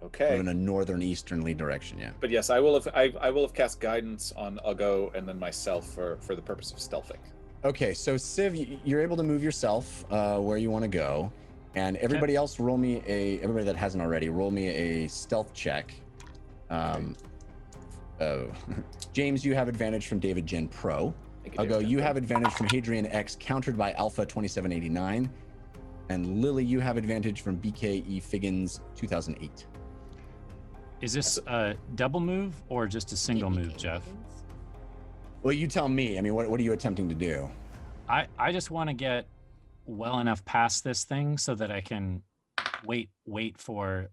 Okay. In a northern easternly direction, yeah. But yes, I will have cast guidance on Ugo and then myself for the purpose of stealthing. Okay, so Civ, you're able to move yourself where you want to go, and everybody else everybody that hasn't already, roll me a stealth check. James, you have advantage from David Gen Pro. Ugo, you have advantage from Hadrian X, countered by Alpha 2789. And Lily, you have advantage from BKE Figgins 2008. Is this a double move or just a single move, Jeff? Well, you tell me. I mean, what are you attempting to do? I just want to get well enough past this thing so that I can wait for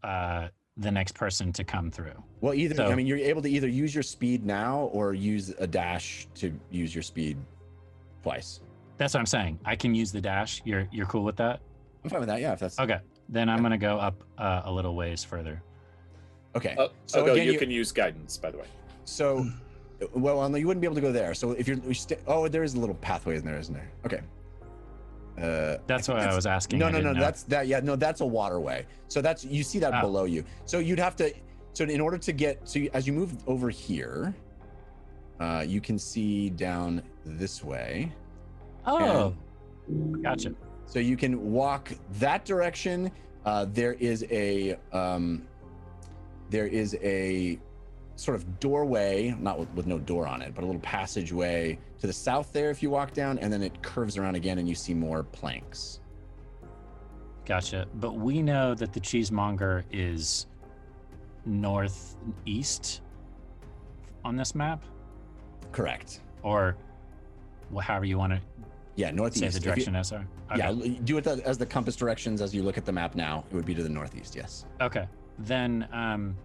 the next person to come through. Well, I mean, you're able to either use your speed now or use a dash to use your speed twice. That's what I'm saying. I can use the dash. You're cool with that? I'm fine with that. Yeah, if that's okay. Then I'm gonna go up a little ways further. Okay. So again, you can use guidance, by the way. So, well, you wouldn't be able to go there. So if oh, there is a little pathway in there, isn't there? Okay. That's what I was asking. No, that's that. Yeah, no, that's a waterway. So you see that below you. So you'd have to. So in order to get, as you move over here, you can see down this way. Oh, gotcha. So you can walk that direction. There is a sort of doorway, not with no door on it, but a little passageway to the south there if you walk down, and then it curves around again and you see more planks. Gotcha. But we know that the Cheesemonger is northeast on this map? Correct. Or however you want to northeast. Say the direction as okay. Yeah, do it as the compass directions as you look at the map now. It would be to the northeast, yes. Okay. Then I'm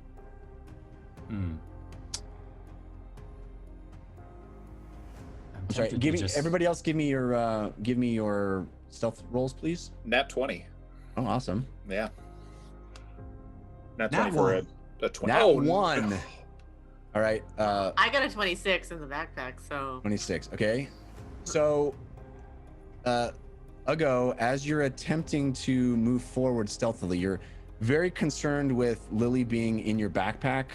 sorry, everybody else give me your stealth rolls, please. Nat 20. Oh, awesome. Yeah. Nat 20 for a 20. Nat 1. All right. I got a 26 in the backpack, so 26. Okay. So Ugo, as you're attempting to move forward stealthily, you're very concerned with Lily being in your backpack,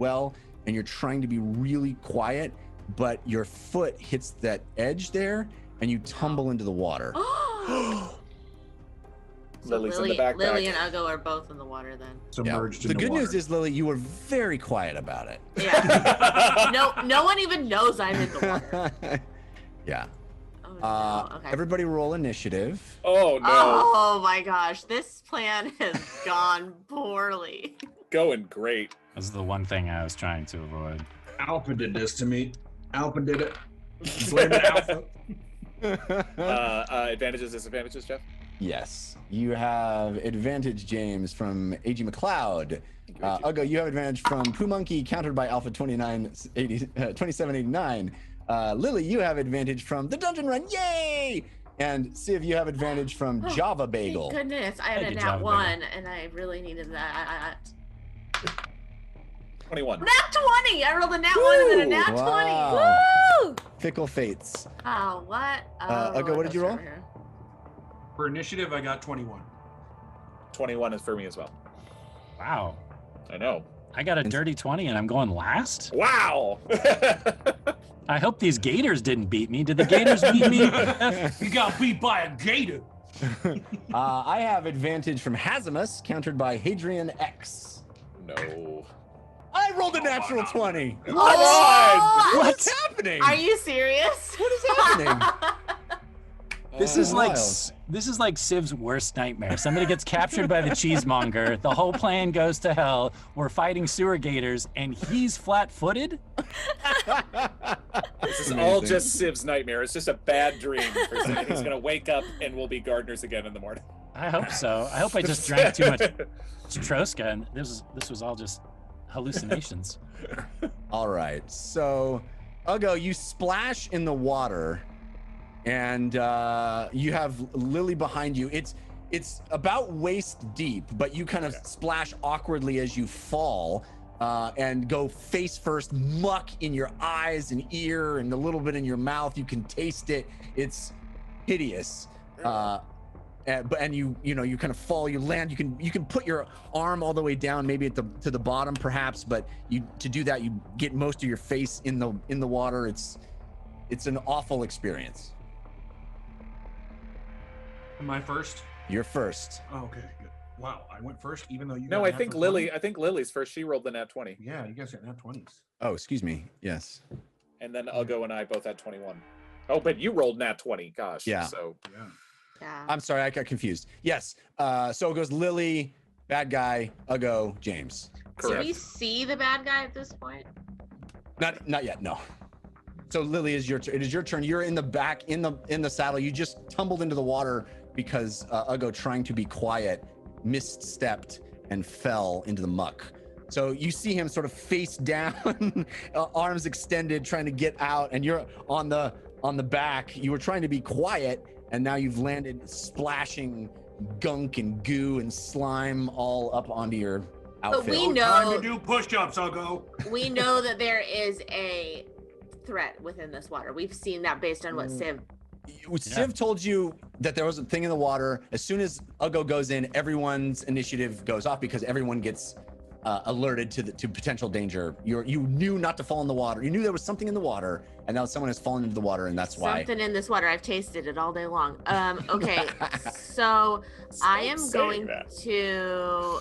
and you're trying to be really quiet, but your foot hits that edge there and you tumble into the water. Lily's in the backpack. Lily and Ugo are both in the water then. Submerged in the the good water. news is, Lily, you were very quiet about it. Yeah. No one even knows I'm in the water. Yeah. Oh, no. Okay. Everybody roll initiative. Oh, no. Oh, my gosh. This plan has gone poorly. Going great. This is the one thing I was trying to avoid. Alpha did this to me. Alpha did it. Blame it, Alpha. Advantages, disadvantages, Jeff? Yes. You have advantage, James, from A.G. McLeod. Ugo, you have advantage from Poo Monkey, countered by Alpha 2789. Lily, you have advantage from the Dungeon Run. Yay! And Civ, you have advantage from Java Bagel. Thank goodness, I had a nat Java 1, and I really needed that. 21. Nat 20! I rolled a nat 1 and then a nat 20. Wow. Woo! Fickle fates. Oh, what? Ugo, what did you roll? For initiative, I got 21. 21 is for me as well. Wow. I know. I got a dirty 20 and I'm going last? Wow! I hope these Gators didn't beat me. Did the Gators beat me? You got beat by a gator. I have advantage from Hazimus, countered by Hadrian X. No. I rolled a natural 20. Oh! What's happening? Are you serious? What is happening? This is like Wild. this is like Civ's worst nightmare. Somebody gets captured by the cheesemonger. The whole plan goes to hell. We're fighting sewer gators, and he's flat-footed. This is all just Civ's nightmare. It's just a bad dream for Civ. He's gonna wake up and we'll be gardeners again in the morning. I hope so. I hope I just drank too much Troska, and this was all just hallucinations. All right. So, Ugo, you splash in the water, and you have Lily behind you. It's about waist deep, but you kind of splash awkwardly as you fall, and go face first, muck in your eyes and ear and a little bit in your mouth. You can taste it. It's hideous. And you kind of fall, you land, you can put your arm all the way down, maybe to the bottom perhaps, but to do that you get most of your face in the water. It's an awful experience. Am I first? You're first. Oh, okay, good. Wow, I went first, even though you. No, got I a think natural 20? Lily. I think Lily's first. She rolled the nat 20, Yeah, you guys got nat 20s. Oh, excuse me. Yes. and then Ugo and I both had 21. Oh, but you rolled nat 20. Gosh. Yeah. So Yeah. Yeah. I'm sorry, I got confused. Yes. So it goes Lily, bad guy, Ugo, James. Do correct. we see the bad guy at this point? Not yet. No. So Lily, it is your turn. You're in the back in the saddle. You just tumbled into the water because Ugo, trying to be quiet, misstepped and fell into the muck. So you see him sort of face down, arms extended, trying to get out, and you're on the back. You were trying to be quiet, and now you've landed splashing gunk and goo and slime all up onto your outfit. we No know- time to do push-ups, Ugo. We know that there is a threat within this water. We've seen that based on what Civ. Civ told you that there was a thing in the water. As soon as Ugo goes in, everyone's initiative goes off because everyone gets alerted to potential danger. You knew not to fall in the water. You knew there was something in the water, and now someone has fallen into the water, and that's why. Something in this water. I've tasted it all day long. Okay, so I am saying going that. to.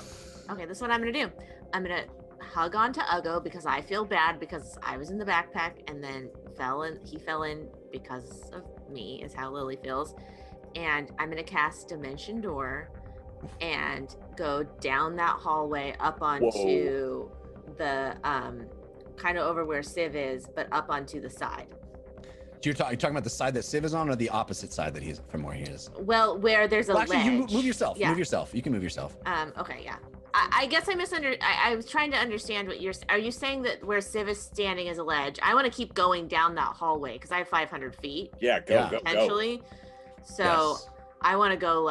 Okay, this is what I'm gonna do. I'm gonna hug onto Ugo because I feel bad because I was in the backpack and then he fell in because of me, is how Lily feels. And I'm gonna cast Dimension Door and go down that hallway up onto the kind of over where Civ is, but up onto the side. You're talking about the side that Civ is on, or the opposite side that he's from where he is? Well, where there's a Well, actually, you ledge. move yourself. Yeah. Move yourself. You can move yourself. Okay, yeah. I guess I I was trying to understand what are you saying that where Civ is standing is a ledge? I want to keep going down that hallway because I have 500 feet yeah, go. potentially. So Yes. I want to go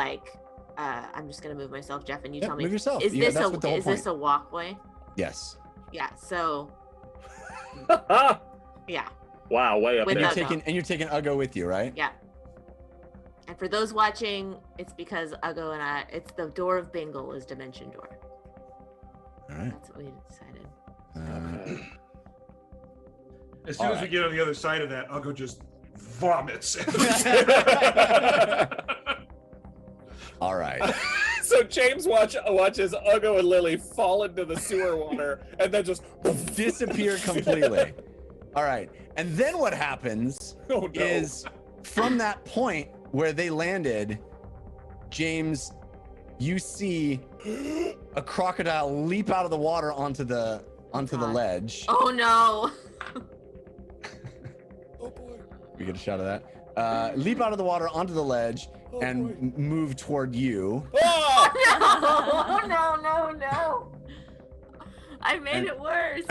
I'm just gonna move myself, Jeff, and you Yeah, tell me. move yourself. Is Yeah, this that's what the whole is this a walkway? Yes. Yeah. So yeah. Wow, way up With there. Ugo. You're taking Ugo with you, right? Yeah. And for those watching, it's because Ugo and it's the door of Bingle is Dimension Door. All right. That's what we decided. As soon as we get on the other side of that, Ugo just vomits. All right. So James watches Ugo and Lily fall into the sewer water and then just Disappear completely. All right. And then what happens is from that point where they landed, James, you see a crocodile leap out of the water onto the ledge. Oh no. Oh boy. We get a shot of that. leap out of the water onto the ledge and move toward you. Oh, no. I made it worse.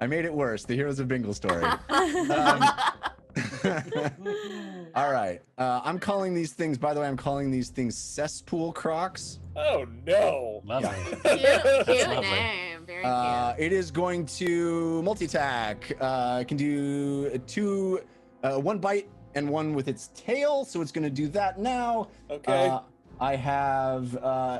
I made it worse. The Heroes of Bingle story. All right. I'm calling these things, by the way, I'm calling these things cesspool crocs. Oh, no. Lovely. Cute Lovely. name. Very cute. It is going to multi-attack. It can do one bite and one with its tail, so it's going to do that now. Okay. I have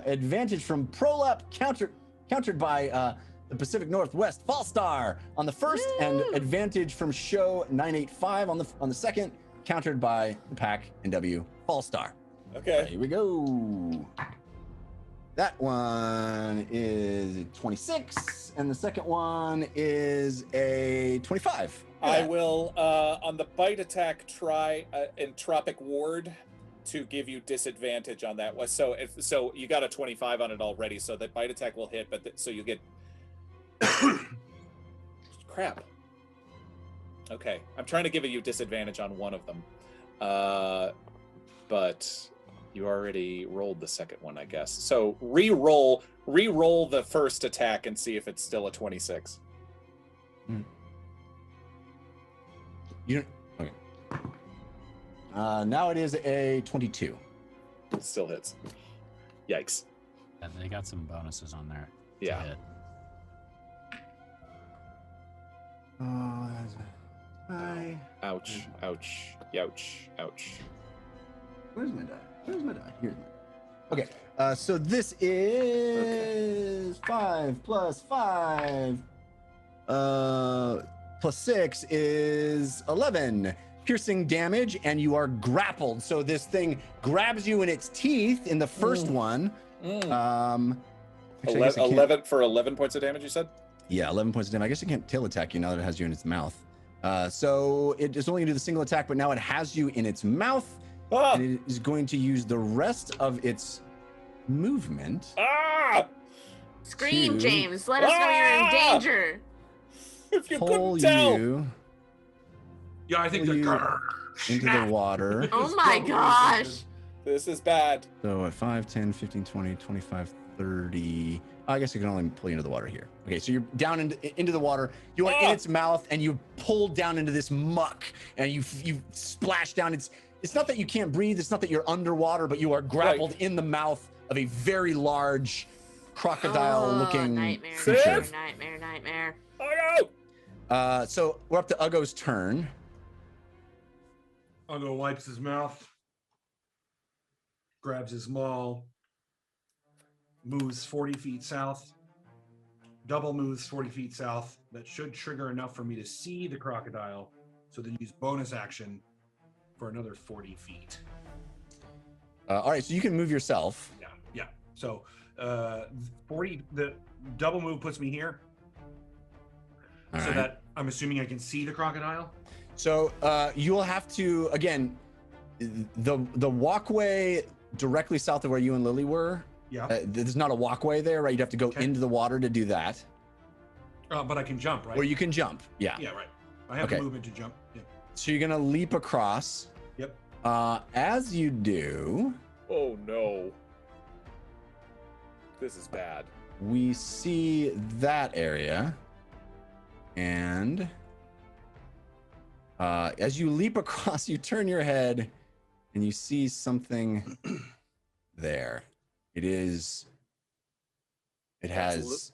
advantage from Prolap, countered by the Pacific Northwest Fallstar on the first, and advantage from Show 985 on the second, countered by the Pack NW Fallstar. Okay. Here we go. That one is 26, and the second one is a 25. I will, on the bite attack, try Entropic Ward to give you disadvantage on that one. So you got a 25 on it already, so that bite attack will hit, but so you get... Crap. Okay, I'm trying to give you disadvantage on one of them. But you already rolled the second one, I guess. So re-roll the first attack and see if it's still a 26. You don't. Okay. Now it is a 22. It still hits. Yikes. And they got some bonuses on there. to Yeah. hit. Ouch. Ouch. Youch. Ouch. Where's my die? Here's my die. Okay, so this is 5 plus 5 plus 6 is 11 piercing damage, and you are grappled. So this thing grabs you in its teeth in the first one. Actually, I guess I can't- 11 for 11 points of damage, you said? Yeah, 11 points of damage. I guess it can't tail attack you now that it has you in its mouth. So it is only going to do the single attack, but now it has you in its mouth. Ah! And it is going to use the rest of its movement. Ah! Scream, to- James. Let us know you're in danger. If you Pull couldn't tell. you Yeah, I think Pull they're you into the water. Oh my gosh. This is bad. So at 5, 10, 15, 20, 25, 30. I guess I can only pull you into the water here. Okay, so you're down into the water. You are in its mouth, and you pull down into this muck, and you splash down. It's not that you can't breathe. It's not that you're underwater, but you are grappled in the mouth of a very large crocodile-looking nightmare, creature. nightmare. Oh no! So we're up to Ugo's turn. Ugo wipes his mouth, grabs his maul, moves 40 feet south, double moves 40 feet south. That should trigger enough for me to see the crocodile, so then use bonus action for another 40 feet. All right, so you can move yourself. Yeah. So 40, the double move puts me here, All so right. that I'm assuming I can see the crocodile. So you'll have to, again, the walkway directly south of where you and Lily were. Yeah. There's not a walkway there, right? You'd have to go Okay. into the water to do that. But I can jump, right? Or you can jump. Yeah. Yeah, right. I have Okay. the movement to jump. Yeah. So you're going to leap across. Yep. As you do, Oh no. This is bad. we see that area. And as you leap across, you turn your head and you see something there. It has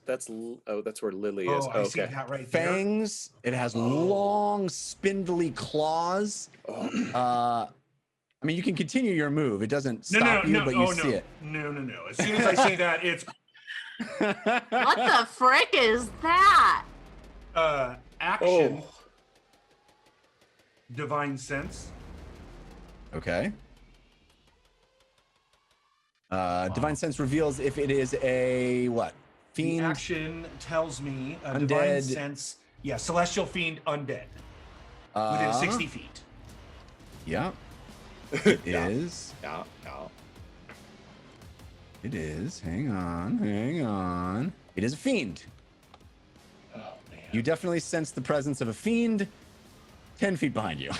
That's where Lily is. Oh, I see Okay. that right there. fangs. It has long, spindly claws. I mean, you can continue your move. It doesn't stop you, but you see it. No. As soon as I see that, it's What the frick is that? action, Oh. divine sense. Okay. Divine sense reveals if it is a what? The Fiend. action tells me divine Undead. sense. Yeah, celestial fiend, undead, within 60 feet. Yeah. It is. Yeah. It is. Hang on. It is a fiend. Oh man. You definitely sense the presence of a fiend. 10 feet behind you.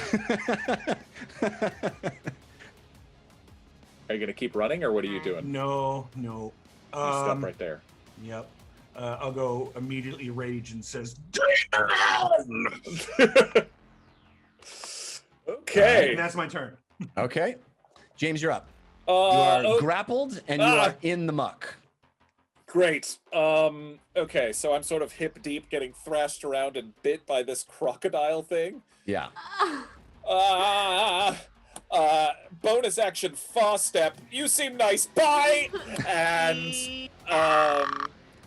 Are you gonna keep running, or what are you doing? No. Stop right there. Yep. I'll go immediately rage and says, Okay. and that's my turn. Okay. James, you're up. You are grappled and you are in the muck. Great. Okay, so I'm sort of hip deep, getting thrashed around and bit by this crocodile thing. Yeah. Bonus action, fast step. You seem nice. Bye. And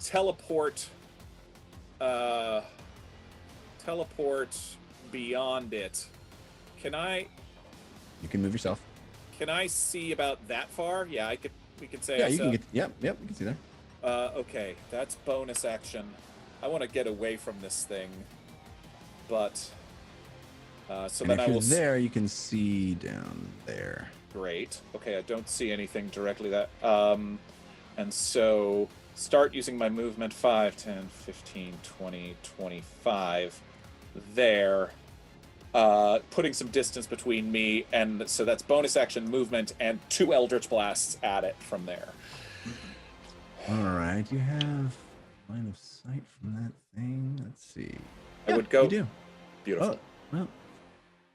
teleport. Teleport beyond it. Can I? You can move yourself. Can I see about that far? Yeah, I could. We could say. Yeah, you can get. Yep, you can see there. Okay, that's bonus action. I want to get away from this thing, but so And then if I will. you're there, you can see down there. Great. Okay, I don't see anything directly that. And so start using my movement 5, 10, 15, 20, 25 there. Putting some distance between me, and so that's bonus action movement and 2 Eldritch Blasts at it from there. All right, you have line of sight from that thing. Let's see. I would go. You do. Beautiful. Oh, well.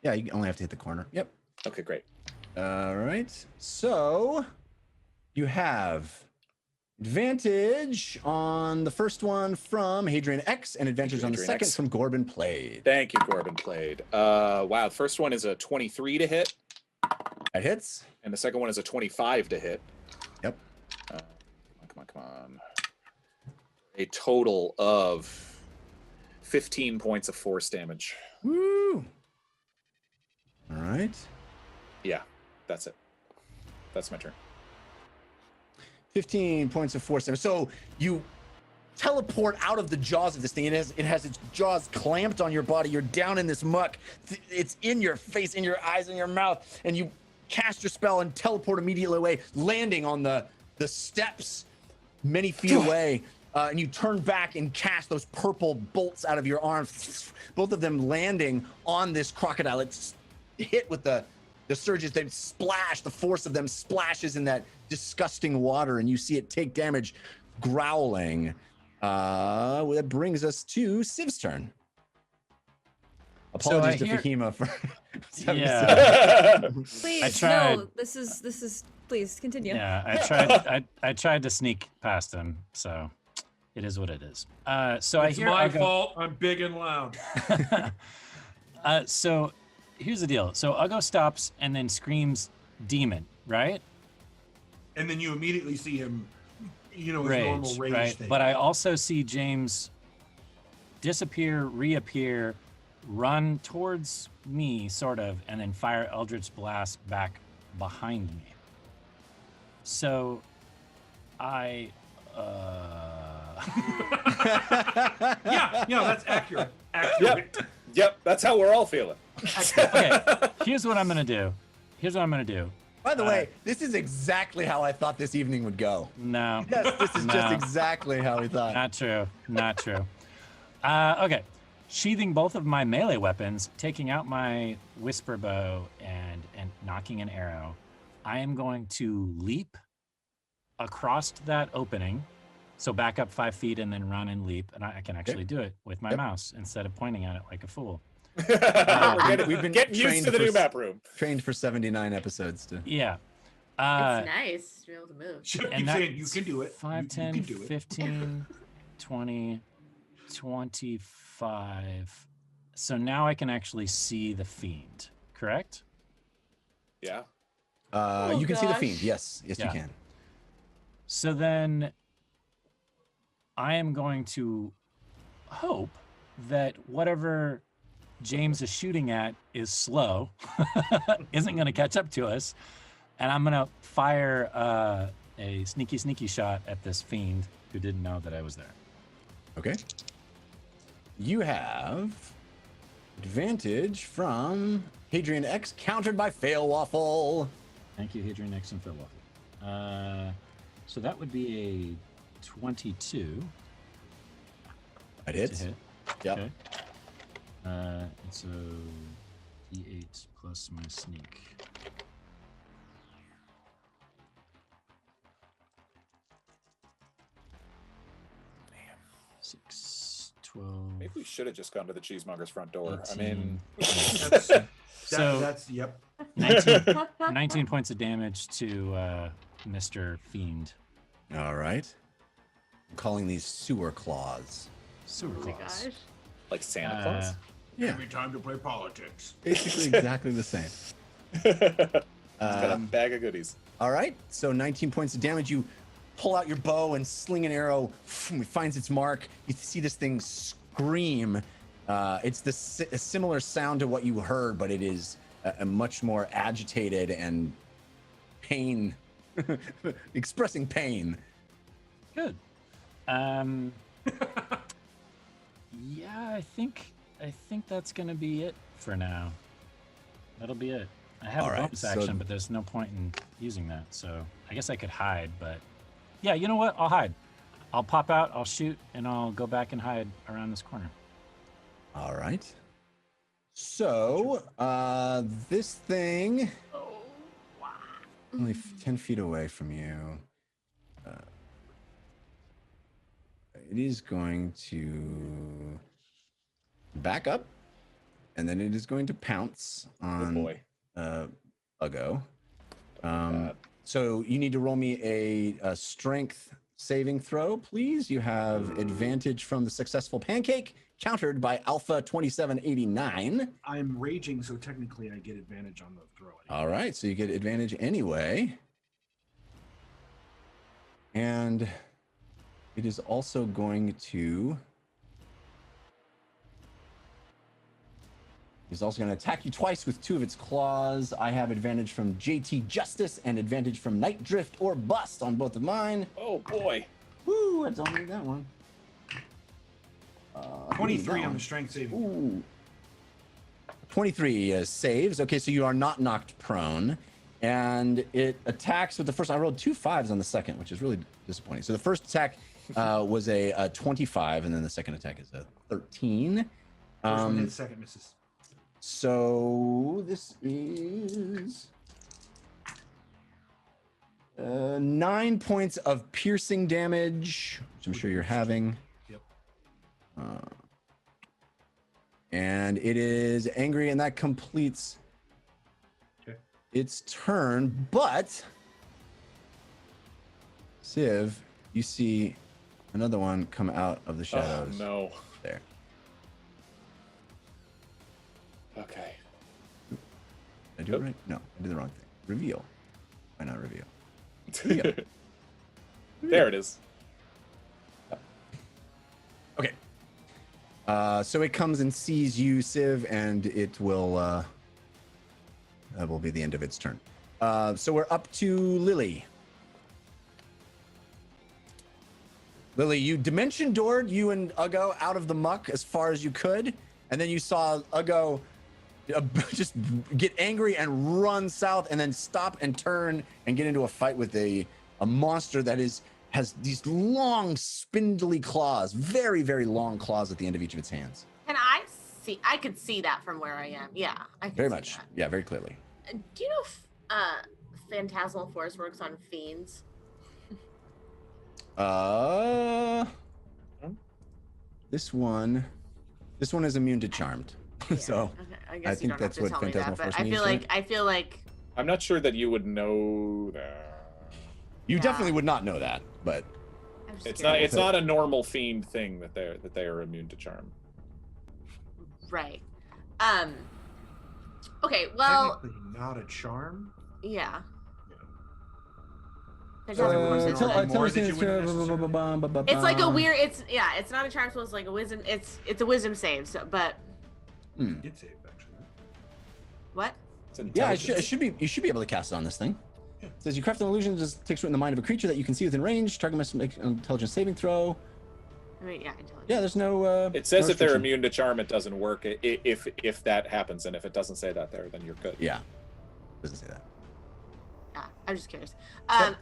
Yeah, you only have to hit the corner. Yep. Okay, great. All right. So you have advantage on the first one from Hadrian X and advantage on the Hadrian second X. from Gorbin Played. Thank you, Corbin Played. Wow, the first one is a 23 to hit, That hits. and the second one is a 25 to hit. Yep. Come on. A total of 15 points of force damage. Woo. All right. Yeah, that's it. That's my turn. 15 points of force damage. So you teleport out of the jaws of this thing. It has its jaws clamped on your body. You're down in this muck. It's in your face, in your eyes, in your mouth, and you cast your spell and teleport immediately away, landing on the steps many feet away. And you turn back and cast those purple bolts out of your arms, both of them landing on this crocodile. It's hit with the surges. They splash. The force of them splashes in that disgusting water, and you see it take damage, growling. That brings us to Civ's turn. Apologies to Fahima for. Yeah. Please, tried. no. This is. Please continue. Yeah, I tried to sneak past him, so it is what it is. So It's I hear my Uggo- fault. I'm big and loud. So here's the deal. So Uggo stops and then screams demon, right? And then you immediately see him, his normal Rage, rage right? thing. But I also see James disappear, reappear, run towards me, sort of, and then fire Eldritch Blast back behind me. So I yeah, that's accurate. Accurate. Yep, that's how we're all feeling. Okay, here's what I'm gonna do. By the way, this is exactly how I thought this evening would go. No. Yes, this is No. just exactly how we thought. Not true. Okay. Sheathing both of my melee weapons, taking out my whisper bow and knocking an arrow, I am going to leap across that opening. So back up 5 feet and then run and leap. And I can actually do it with my mouse instead of pointing at it like a fool. We've been Getting used trained to the for new map room. Trained for 79 episodes to. Yeah. It's nice to be able to move. Keep saying you can do it. 5, You 10, can do it. 15, 20, 25. So now I can actually see the fiend, correct? Yeah. You can see the gosh. fiend. Yes, Yeah. you can. So then I am going to hope that whatever James is shooting at is slow, isn't going to catch up to us. And I'm going to fire a sneaky shot at this fiend who didn't know that I was there. Okay. You have advantage from Hadrian X, countered by Fail Waffle. Thank you, Hadrian X and Phil Waffle. So that would be a 22 That to hits. hit. Yep. Okay. And so D8 plus my sneak. 6, 12. Maybe we should have just gone to the cheesemonger's front door. 18, I mean, so that's yep. 19 points of damage to Mr. Fiend. All right. I'm calling these sewer claws. Sewer Oh my claws. gosh. like Santa Claus. Yeah, Every time to play politics. basically exactly the same. Got a bag of goodies. All right, so 19 points of damage. You pull out your bow and sling an arrow. It finds its mark. You see this thing scream. It's a similar sound to what you heard, but it is a much more agitated and pain, expressing pain. Good. Yeah, I think that's gonna be it for now. That'll be it. I have All a right, bonus so- action, but there's no point in using that. So I guess I could hide, but yeah, you know what? I'll hide. I'll pop out, I'll shoot, and I'll go back and hide around this corner. All right. So this thing, only 10 feet away from you. It is going to back up, and then it is going to pounce on boy. Ugo. So you need to roll me a strength saving throw, please. You have advantage from the successful pancake, countered by Alpha 2789. I'm raging, so technically I get advantage on the throw. All right, so you get advantage anyway. And it is also going to... It's also going to attack you twice with 2 of its claws. I have advantage from JT Justice and advantage from Night Drift or Bust on both of mine. Oh boy. Woo, I don't need that one. 23 on the strength saving. Ooh. 23 saves. Okay, so you are not knocked prone. And it attacks with the first. I rolled 2 5s on the second, which is really disappointing. So the first attack was a 25, and then the second attack is a 13. First one hits, second misses. So this is 9 points of piercing damage, which I'm sure you're having. Yep. And it is angry, and that completes its turn. But Civ, you see another one come out of the shadows. Oh no. There. Okay. Did I do it right? No, I did the wrong thing. Reveal. Why not reveal? Reveal. There it is. Okay. So it comes and sees you, Civ, and it will. That will be the end of its turn. So we're up to Lily. Lily, you dimension doored you and Ugo out of the muck as far as you could, and then you saw Ugo just get angry and run south, and then stop and turn and get into a fight with a monster that has these long, spindly claws, very, very long claws at the end of each of its hands. Can I see? I could see that from where I am. Yeah, I can Very see much. that. Yeah, very clearly. Do you know if Phantasmal Force works on fiends? This one is immune to charmed. Yeah, So okay. I guess I you think don't that's have what to tell me Phantasmal that, Force but means, I feel like I'm not sure that you would know that. you Yeah. definitely would not know that, but I'm just It's curious. not a normal fiend thing that they are immune to charm. Right. Okay. Well, Technically not a charm. yeah. It's It's like a weird. It's not a charm spell. It's like a wisdom. It's a wisdom save. So, but Did save actually. what? It's yeah, intelligence. it should be. You should be able to cast it on this thing. It says you craft an illusion that just takes root in the mind of a creature that you can see within range. Target must make an intelligence saving throw. I mean, yeah, intelligence. Yeah, there's no. It says no if they're restriction. immune to charm, it doesn't work. If that happens, and if it doesn't say that there, then you're good. Yeah, doesn't say that. Yeah, I'm just curious.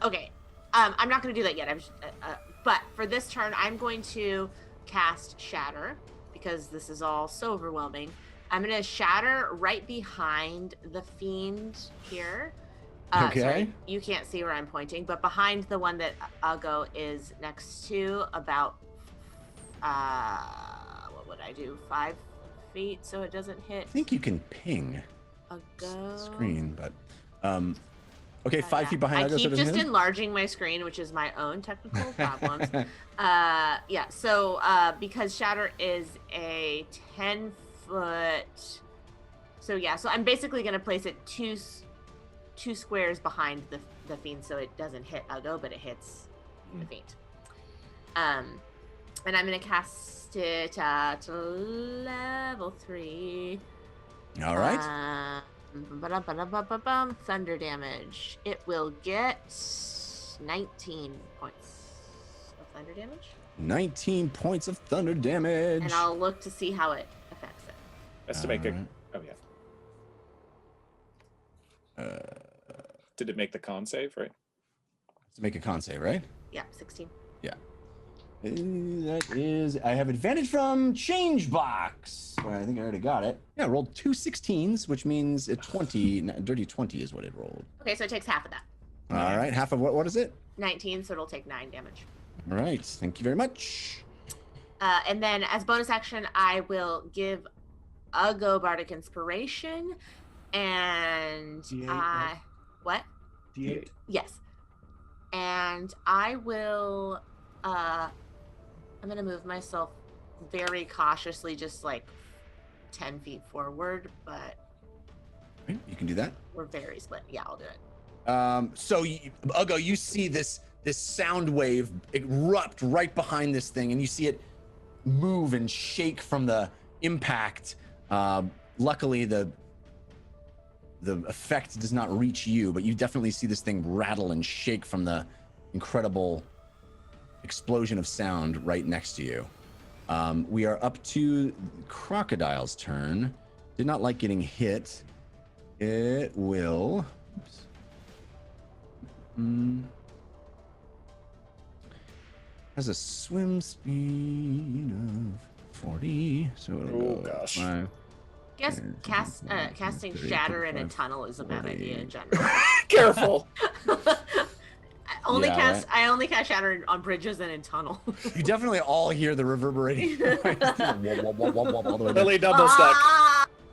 Okay. I'm not going to do that yet. But for this turn, I'm going to cast Shatter because this is all so overwhelming. I'm gonna shatter right behind the fiend here. Okay. Sorry, you can't see where I'm pointing, but behind the one that Ugo is next to, about what would I do? 5 feet, so it doesn't hit. I think you can ping Ugo. screen, but okay, 5 feet behind. I Ugo, so keep it doesn't just hit him? enlarging my screen, which is my own technical problems. Yeah. So because shatter is a 10-foot. So yeah. So I'm basically gonna place it two squares behind the fiend, so it doesn't hit Ugo, but it hits the fiend. And I'm gonna cast it at level 3. All right. Thunder damage. It will get 19 points of thunder damage. 19 points of thunder damage. And I'll look to see how it affects it. That's to make a. Oh yeah. Did it make the con save, right? To make a con save, right? Yeah, 16. Yeah. That is. I have advantage from change box. I think I already got it. Yeah, I rolled 2 16s, which means a 20. Dirty 20 is what it rolled. Okay, so it takes half of that. All right, half of what is it? 19, so it'll take 9 damage. All right, thank you very much. And then as bonus action, I will give Ugo Bardic Inspiration, and D8, right? what? D8. Yes. And I will, I'm going to move myself very cautiously, just like 10 feet forward, but Right, you can do that. we're very split. Yeah, I'll do it. So Ugo, you see this sound wave erupt right behind this thing, and you see it move and shake from the impact. Luckily, the effect does not reach you, but you definitely see this thing rattle and shake from the incredible explosion of sound right next to you. We are up to Crocodile's turn. Did not like getting hit. It will. Oops. Has a swim speed of 40, so it'll go gosh. 5. Guess casting shatter in a tunnel is a bad idea in general. Careful. I only Yeah, cast shatter on bridges and in tunnels. You definitely all hear the reverberating noise. All the way down. Lily double stuck.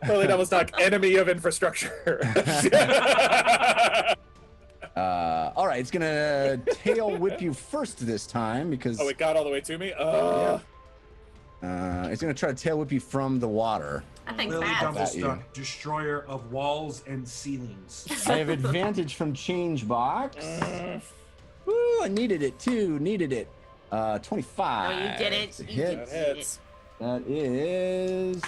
Lily double stuck. Enemy of infrastructure. All right, it's gonna tail whip you first this time because Oh, it got all the way to me. it's gonna try to tail whip you from the water. I think Lily fast. Dumblestuck, destroyer of walls and ceilings. I have advantage from change box. Woo, I needed it too. Needed it. 25. No, you didn't. It's a You hit. didn't. Hits. That is.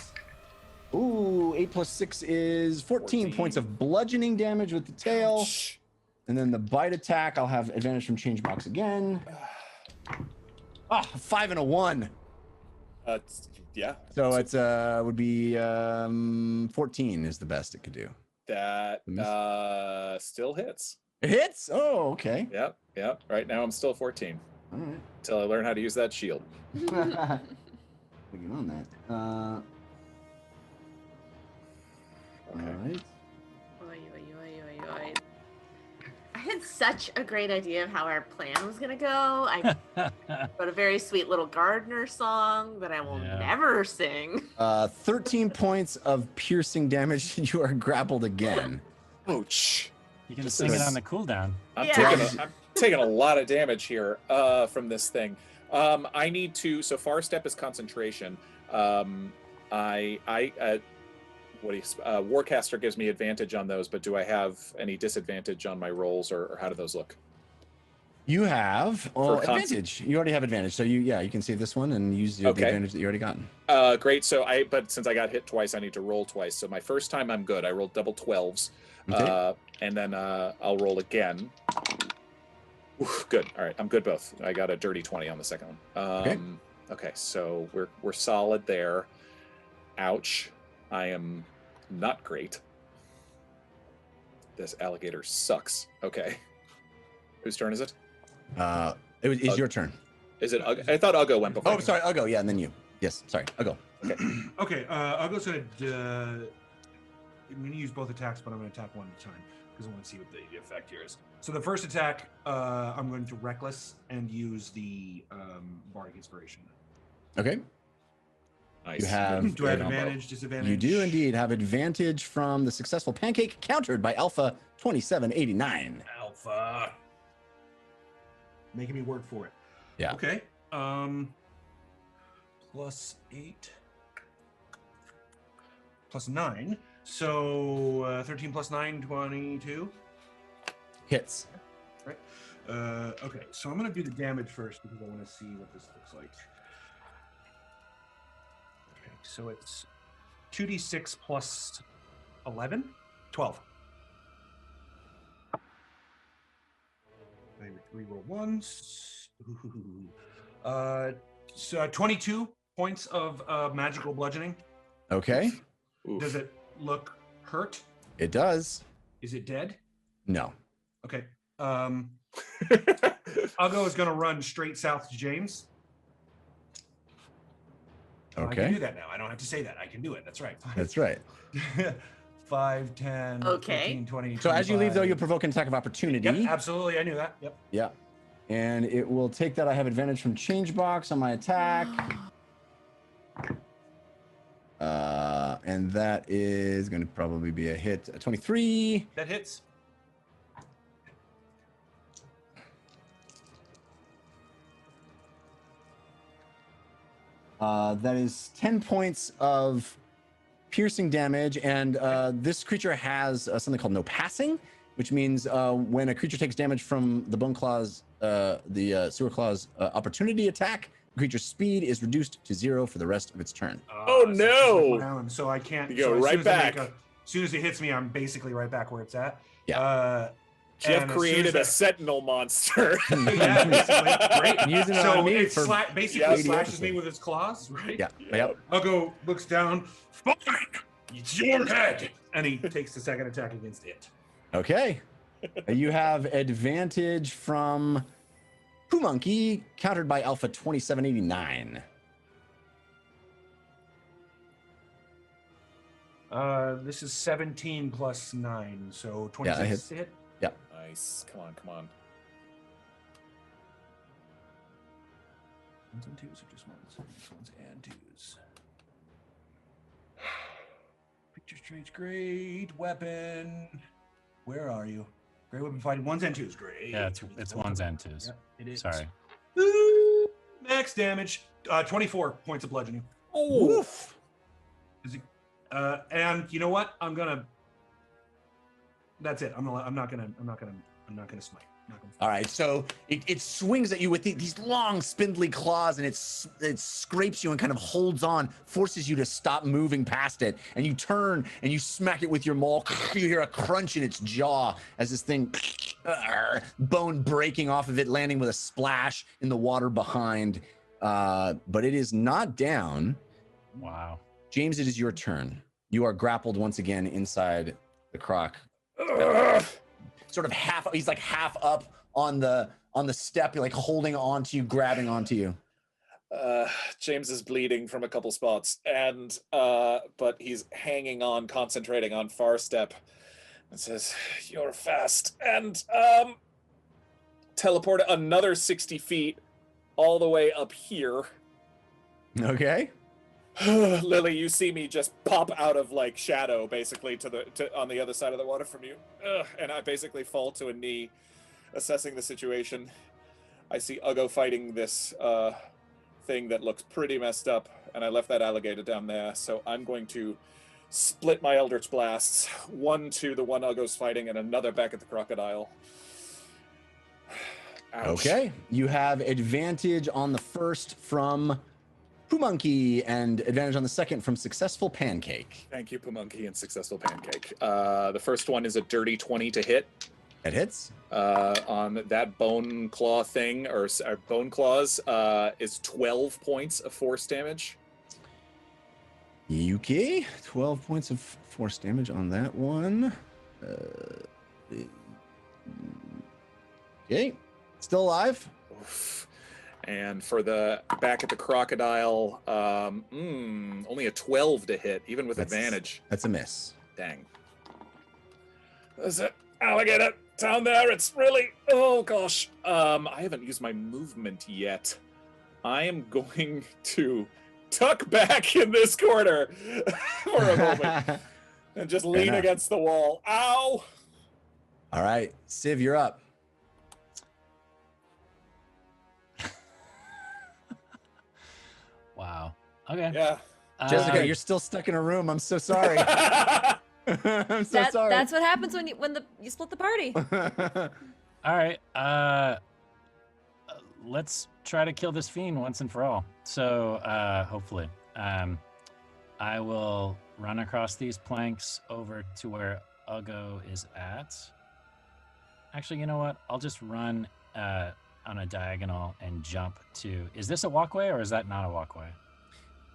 Ooh, 8 plus 6 is 14 points of bludgeoning damage with the tail. Ouch. And then the bite attack, I'll have advantage from change box again. 5 and a 1. Yeah. So it's would be 14 is the best it could do. That still hits. It hits? Oh, okay. Yep. Right now I'm still 14 All right. until I learn how to use that shield. We get on that. All right. Oy, oy, oy, oy, oy. I had such a great idea of how our plan was gonna go. I wrote a very sweet little gardener song that I will never sing. 13 points of piercing damage. You are grappled again. Ouch. You can This sing it is- on the cooldown. I'm Yeah. taking a lot of damage here from this thing. I need to. So far step is concentration. Warcaster gives me advantage on those, but do I have any disadvantage on my rolls, or how do those look? You have For advantage. You already have advantage. So you can save this one and use the advantage that you already gotten. Great. So but since I got hit twice, I need to roll twice. So my first time I'm good. I rolled double 12s. Okay. And then I'll roll again. Oof, good. All right, I'm good both. I got a dirty 20 on the second one. Okay, so we're solid there. Ouch. I am not great. This alligator sucks. Okay. Whose turn is it? It's your turn. Is it Ugo? I thought Ugo went before. Oh, sorry, Ugo. Yeah, and then you. Yes, sorry, Ugo. Okay, Ugo's gonna. I'm gonna use both attacks, but I'm gonna attack one at a time because I want to see what the effect here is. So the first attack, I'm going to reckless and use the bardic inspiration. Okay. Nice. You have. Do I have advantage, disadvantage? You do indeed have advantage from the successful pancake, countered by Alpha 2789. Alpha. Making me work for it. Yeah. Okay. Plus 8. Plus 9. So 13 plus 9, 22. Hits. Right. Okay, so I'm going to do the damage first because I want to see what this looks like. Okay, so it's 2d6 plus 11? 12. I reroll once. So 22 points of magical bludgeoning. Okay. Oof. Does it look hurt? It does. Is it dead? No. Okay. Ugo is going to run straight south to James. Oh, I can Okay. do that now. I don't have to say that. I can do it. That's right. That's right. 5, 10, Okay. 15, 20, So as you leave, though, 25. you provoke an attack of opportunity. Yep, absolutely. I knew that. Yep. Yeah. And it will take that. I have advantage from change box on my attack. And that is going to probably be a hit. A 23. That hits. That is 10 points of piercing damage. And this creature has something called no passing, which means when a creature takes damage from the bone claws, the sewer claws opportunity attack, the creature's speed is reduced to 0 for the rest of its turn. Oh, no. So I can't. You go so as right soon as I make back. as soon as it hits me, I'm basically right back where it's at. Yeah. Jeff and as soon created as a that- sentinel monster. Yeah, basically. Great. Using it So on me it for basically 80 slashes me episodes. with its claws, right? Yeah. Yep. Ugo looks down. Fine, it's your head, and he takes the second attack against it. Okay. You have advantage from Poo Monkey, countered by Alpha 2789. This is 17 plus 9, so 26 Yeah, that hits. to hit. Nice. Come on, come on. Ones and twos or just ones? Ones and twos. Picture strange, great weapon. Where are you? Great weapon fighting ones and twos. Great. Yeah, it's ones and twos. Yep, it is. Sorry. Ooh, max damage. 24 points of bludgeoning. Oh, Is it, and you know what? I'm gonna. That's it. I'm not gonna smite. All right, so it swings at you with these long, spindly claws, and it scrapes you and kind of holds on, forces you to stop moving past it. And you turn and you smack it with your maul. You hear a crunch in its jaw as this thing, bone breaking off of it, landing with a splash in the water behind. But it is not down. Wow. James, it is your turn. You are grappled once again inside the croc. Sort of half, he's like half up on the step, like holding onto you, grabbing onto you. James is bleeding from a couple spots, and but he's hanging on, concentrating on far step, and says, "You're fast," and teleport another 60 feet all the way up here. Okay. Lily, you see me just pop out of like shadow, basically to on the other side of the water from you, and I basically fall to a knee, assessing the situation. I see Ugo fighting this thing that looks pretty messed up, and I left that alligator down there, so I'm going to split my Eldritch Blasts, one to the one Ugo's fighting, and another back at the crocodile. Ouch. Okay. You have advantage on the first from Poo Monkey and advantage on the second from Successful Pancake. Thank you, Pumonkey and Successful Pancake. The first one is a dirty 20 to hit. It hits. On that bone claw thing, or bone claws, is 12 points of force damage. Yuki, 12 points of force damage on that one. Okay. Still alive. Oof. And for the back at the crocodile, only a 12 to hit, even with advantage. That's a miss. Dang. There's an alligator down there. It's really, oh gosh. I haven't used my movement yet. I am going to tuck back in this corner for a moment and just lean against the wall. Ow! All right, Civ, you're up. Wow. Okay. Yeah. Jessica, you're still stuck in a room. I'm so sorry. I'm so sorry. That's what happens when you split the party. All right. Let's try to kill this fiend once and for all. So hopefully, I will run across these planks over to where Ugo is at. Actually, you know what? I'll just run on a diagonal and jump to. Is this a walkway or is that not a walkway?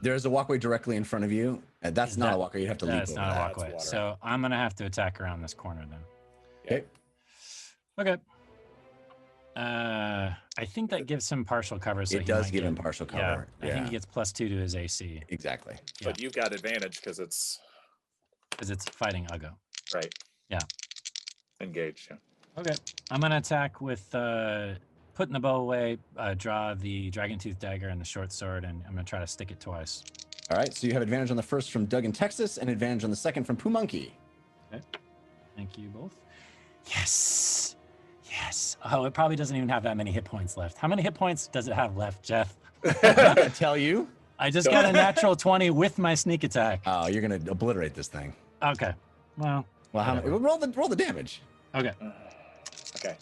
There's a walkway directly in front of you. That's not a walkway. You'd have to leap over That's not a walkway. So I'm gonna have to attack around this corner then. Okay. Okay. I think that gives him partial cover. So it does give him partial cover. Yeah, I think he gets +2 to his AC. Exactly. But you've got advantage because it's fighting Ugo. Right. Yeah. Engage. Yeah. Okay. I'm gonna attack with putting the bow away, draw the dragon tooth dagger and the short sword, and I'm gonna try to stick it twice. All right. So you have advantage on the first from Doug in Texas, and advantage on the second from Pumonkey. Okay. Thank you both. Yes. Yes. Oh, it probably doesn't even have that many hit points left. How many hit points does it have left, Jeff? I'm not gonna tell you. I just got a natural 20 with my sneak attack. Oh, you're gonna obliterate this thing. Okay. Well. How many, roll the damage. Okay. Okay.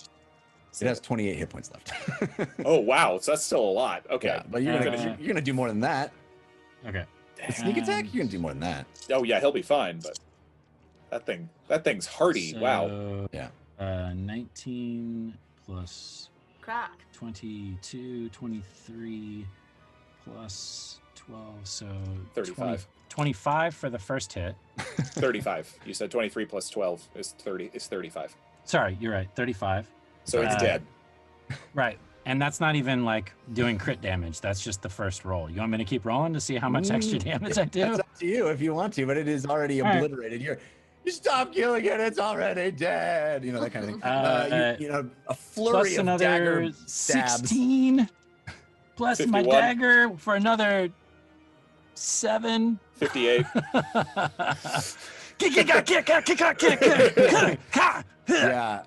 It has 28 hit points left. Oh wow, so that's still a lot. Okay. Yeah, but you're gonna do more than that. Okay. With sneak attack, you're gonna do more than that. Oh yeah, he'll be fine, but that thing's hardy. So, Wow. Yeah. 19 plus Crack. 22, 23 plus 12, so 35. 25 for the first hit. 35. You said 23 plus 12 is 30. Is 35. Sorry, you're right. 35. So it's dead. Right. And that's not even like doing crit damage. That's just the first roll. You want me to keep rolling to see how much extra damage I do? That's up to you if you want to, but it is already obliterated. You stop killing it, it's already dead. You know, that kind of thing. You know, a flurry plus of dagger another stabs. 16 plus 51. my dagger for another 7. 58. Yeah.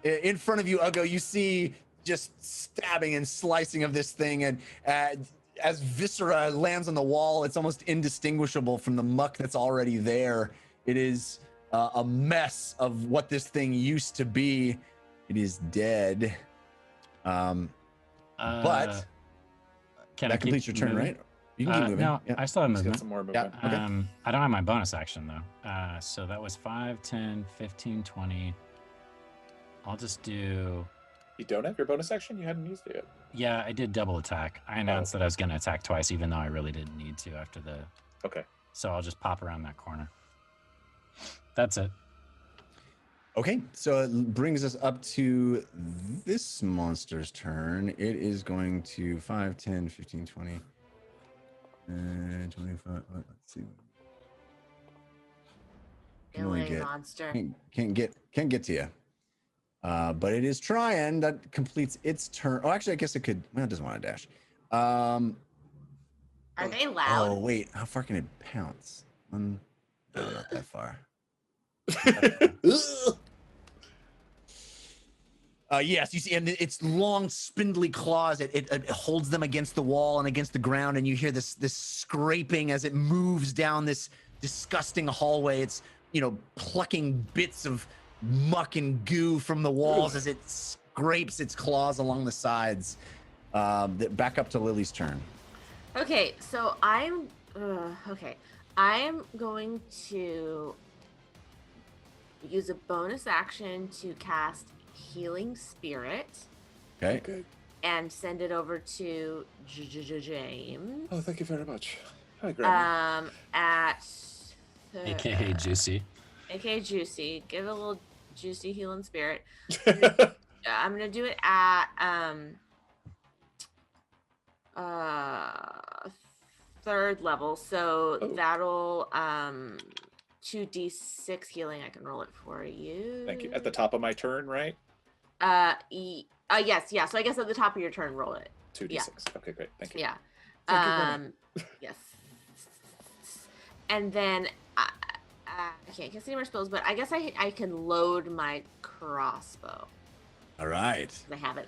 In front of you, Ugo, you see just stabbing and slicing of this thing, and as viscera lands on the wall, it's almost indistinguishable from the muck that's already there. It is a mess of what this thing used to be. It is dead. But that completes your turn, right? You can keep moving. No, yeah. I still have movement. Some more movement. Yeah. Okay. I don't have my bonus action though. So that was 5, 10, 15, 20. I'll just do. You don't have your bonus action? You hadn't used it yet. Yeah, I did double attack. I announced that I was going to attack twice, even though I really didn't need to after the. Okay. So I'll just pop around that corner. That's it. Okay, so it brings us up to this monster's turn. It is going to 5, 10, 15, 20, 25. Let's see. Can only Billy get, monster. can't get to you. But it is trying. That completes its turn. Oh, actually, I guess it could. Well, it doesn't want to dash. Are they loud? Oh, wait. How far can it pounce? Not that far. Yes, you see, and its long, spindly claws, it holds them against the wall and against the ground, and you hear this scraping as it moves down this disgusting hallway. It's, you know, plucking bits of muck and goo from the walls as it scrapes its claws along the sides. Back up to Lily's turn. Okay, so I'm going to use a bonus action to cast Healing Spirit. Okay. And send it over to James. Oh, thank you very much. Hi, Grandma. At AKA Juicy. AKA Juicy. Give it a little Juicy Healing Spirit. I'm gonna do it at 3rd level, so that'll 2d6 healing. I can roll it for you. Thank you. At the top of my turn, right? Yes, yeah. So I guess at the top of your turn, roll it. 2d6. Yeah. Okay, great. Thank you. Yeah. Thank you, Yes. And then I can't cast any more spells, but I guess I can load my crossbow. All right. I have it.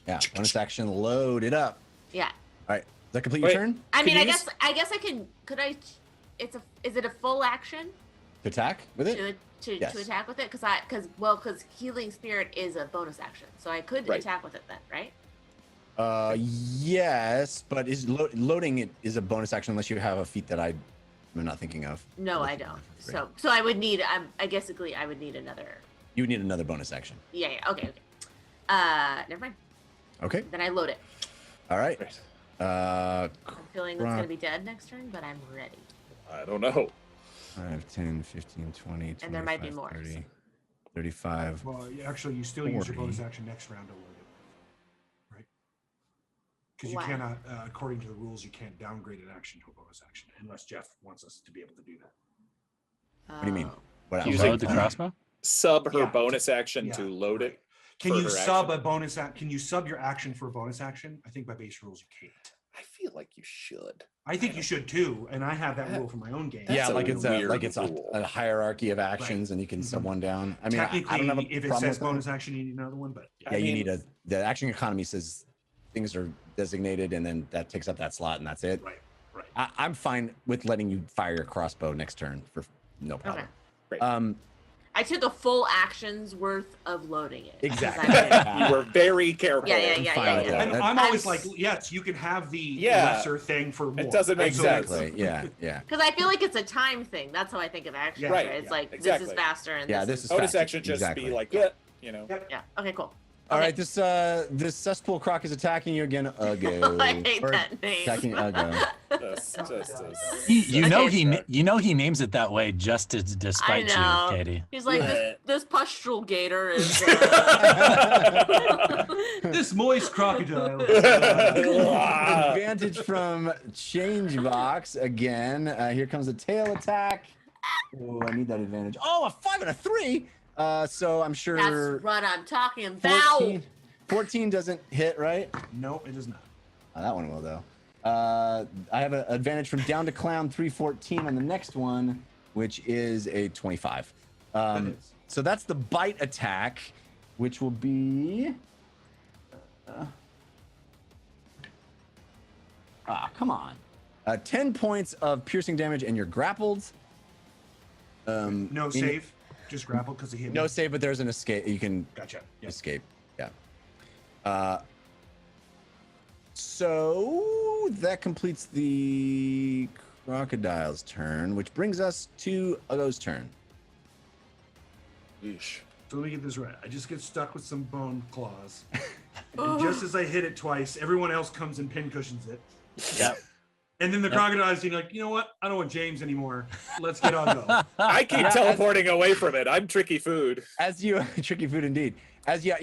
Yeah. Bonus action. Load it up. Yeah. All right. Does that complete your turn? I mean, Can you I guess I can. Could I? Is it a full action To attack with it? to Yes. attack with it? Because healing spirit is a bonus action, so I could Right. attack with it then, right? Yes, but loading it is a bonus action unless you have a feat that I'm not thinking of. No, I don't. So I would need. I guess I would need another. You would need another bonus action. Yeah. Okay. Never mind. Okay. Then I load it. All right. Great. I'm feeling that's Right. gonna be dead next turn, but I'm ready. I don't know. 5, 10, 15, 20, And there might be 25, more, 30, so. 35. Well, actually, you still use your 40. bonus action next round to load it, right? Because you Wow. cannot, according to the rules, you can't downgrade an action to a bonus action unless Jeff wants us to be able to do that. What do you mean? What You else? load the crossbow? Sub her Yeah. bonus action Yeah, to load right. it. Can for you her sub action. a bonus act? Can you sub your action for a bonus action? I think by base rules you can't. I feel like you should. I think you should too, and I have that rule for my own game. Yeah, That's like a it's weird a rule. hierarchy of actions, and you can sub one down. I mean, Technically, I don't have a if it problem says with that. bonus action, you need another one. But Yeah, you need the action economy says things are designated, and then that takes up that slot, and that's it. right. I'm fine with letting you fire your crossbow next turn for no problem. Great. I took a full action's worth of loading it. 'cause Exactly. I- You were very careful. Yeah, fine with that. And I'm always like, yes, you can have the Yeah. lesser thing for more. It doesn't make sense. Exactly. Yeah. Because I feel like it's a time thing. That's how I think of actions. Yeah. Right. Right, It's yeah, like this exactly. is faster and Yeah, this this is Bonus faster. action just Exactly. be like, yeah, you know. Yeah. Okay. Cool. All Okay. right, this cesspool croc is attacking you again. Uggo. I hate Or that name. Attacking Uggo. Just You know Okay. he names it that way just to despite know. you, Katie. He's like this pustule gator is. This moist crocodile. Advantage from change box again. Here comes a tail attack. Oh, I need that advantage. Oh, a 5 and a 3. So I'm sure That's what I'm talking about. 14 doesn't hit, right? No, it is not. That one will though. I have an advantage from down to clown 314 on the next one, which is a 25. So that's the bite attack, which will be. Come on. 10 points of piercing damage, and you're grappled. No save, just grapple because he hit me. No save, but there's an escape. You can Gotcha. Yep. escape. Yeah. So that completes the crocodile's turn, which brings us to Uggo's turn. yeesh. So let me get this right. I just get stuck with some bone claws. And just as I hit it twice, everyone else comes and pincushions it. Yep. And then the crocodile's like, you know what? I don't want James anymore. Let's get on go. I keep teleporting away from it. I'm tricky food. As you tricky food indeed. As you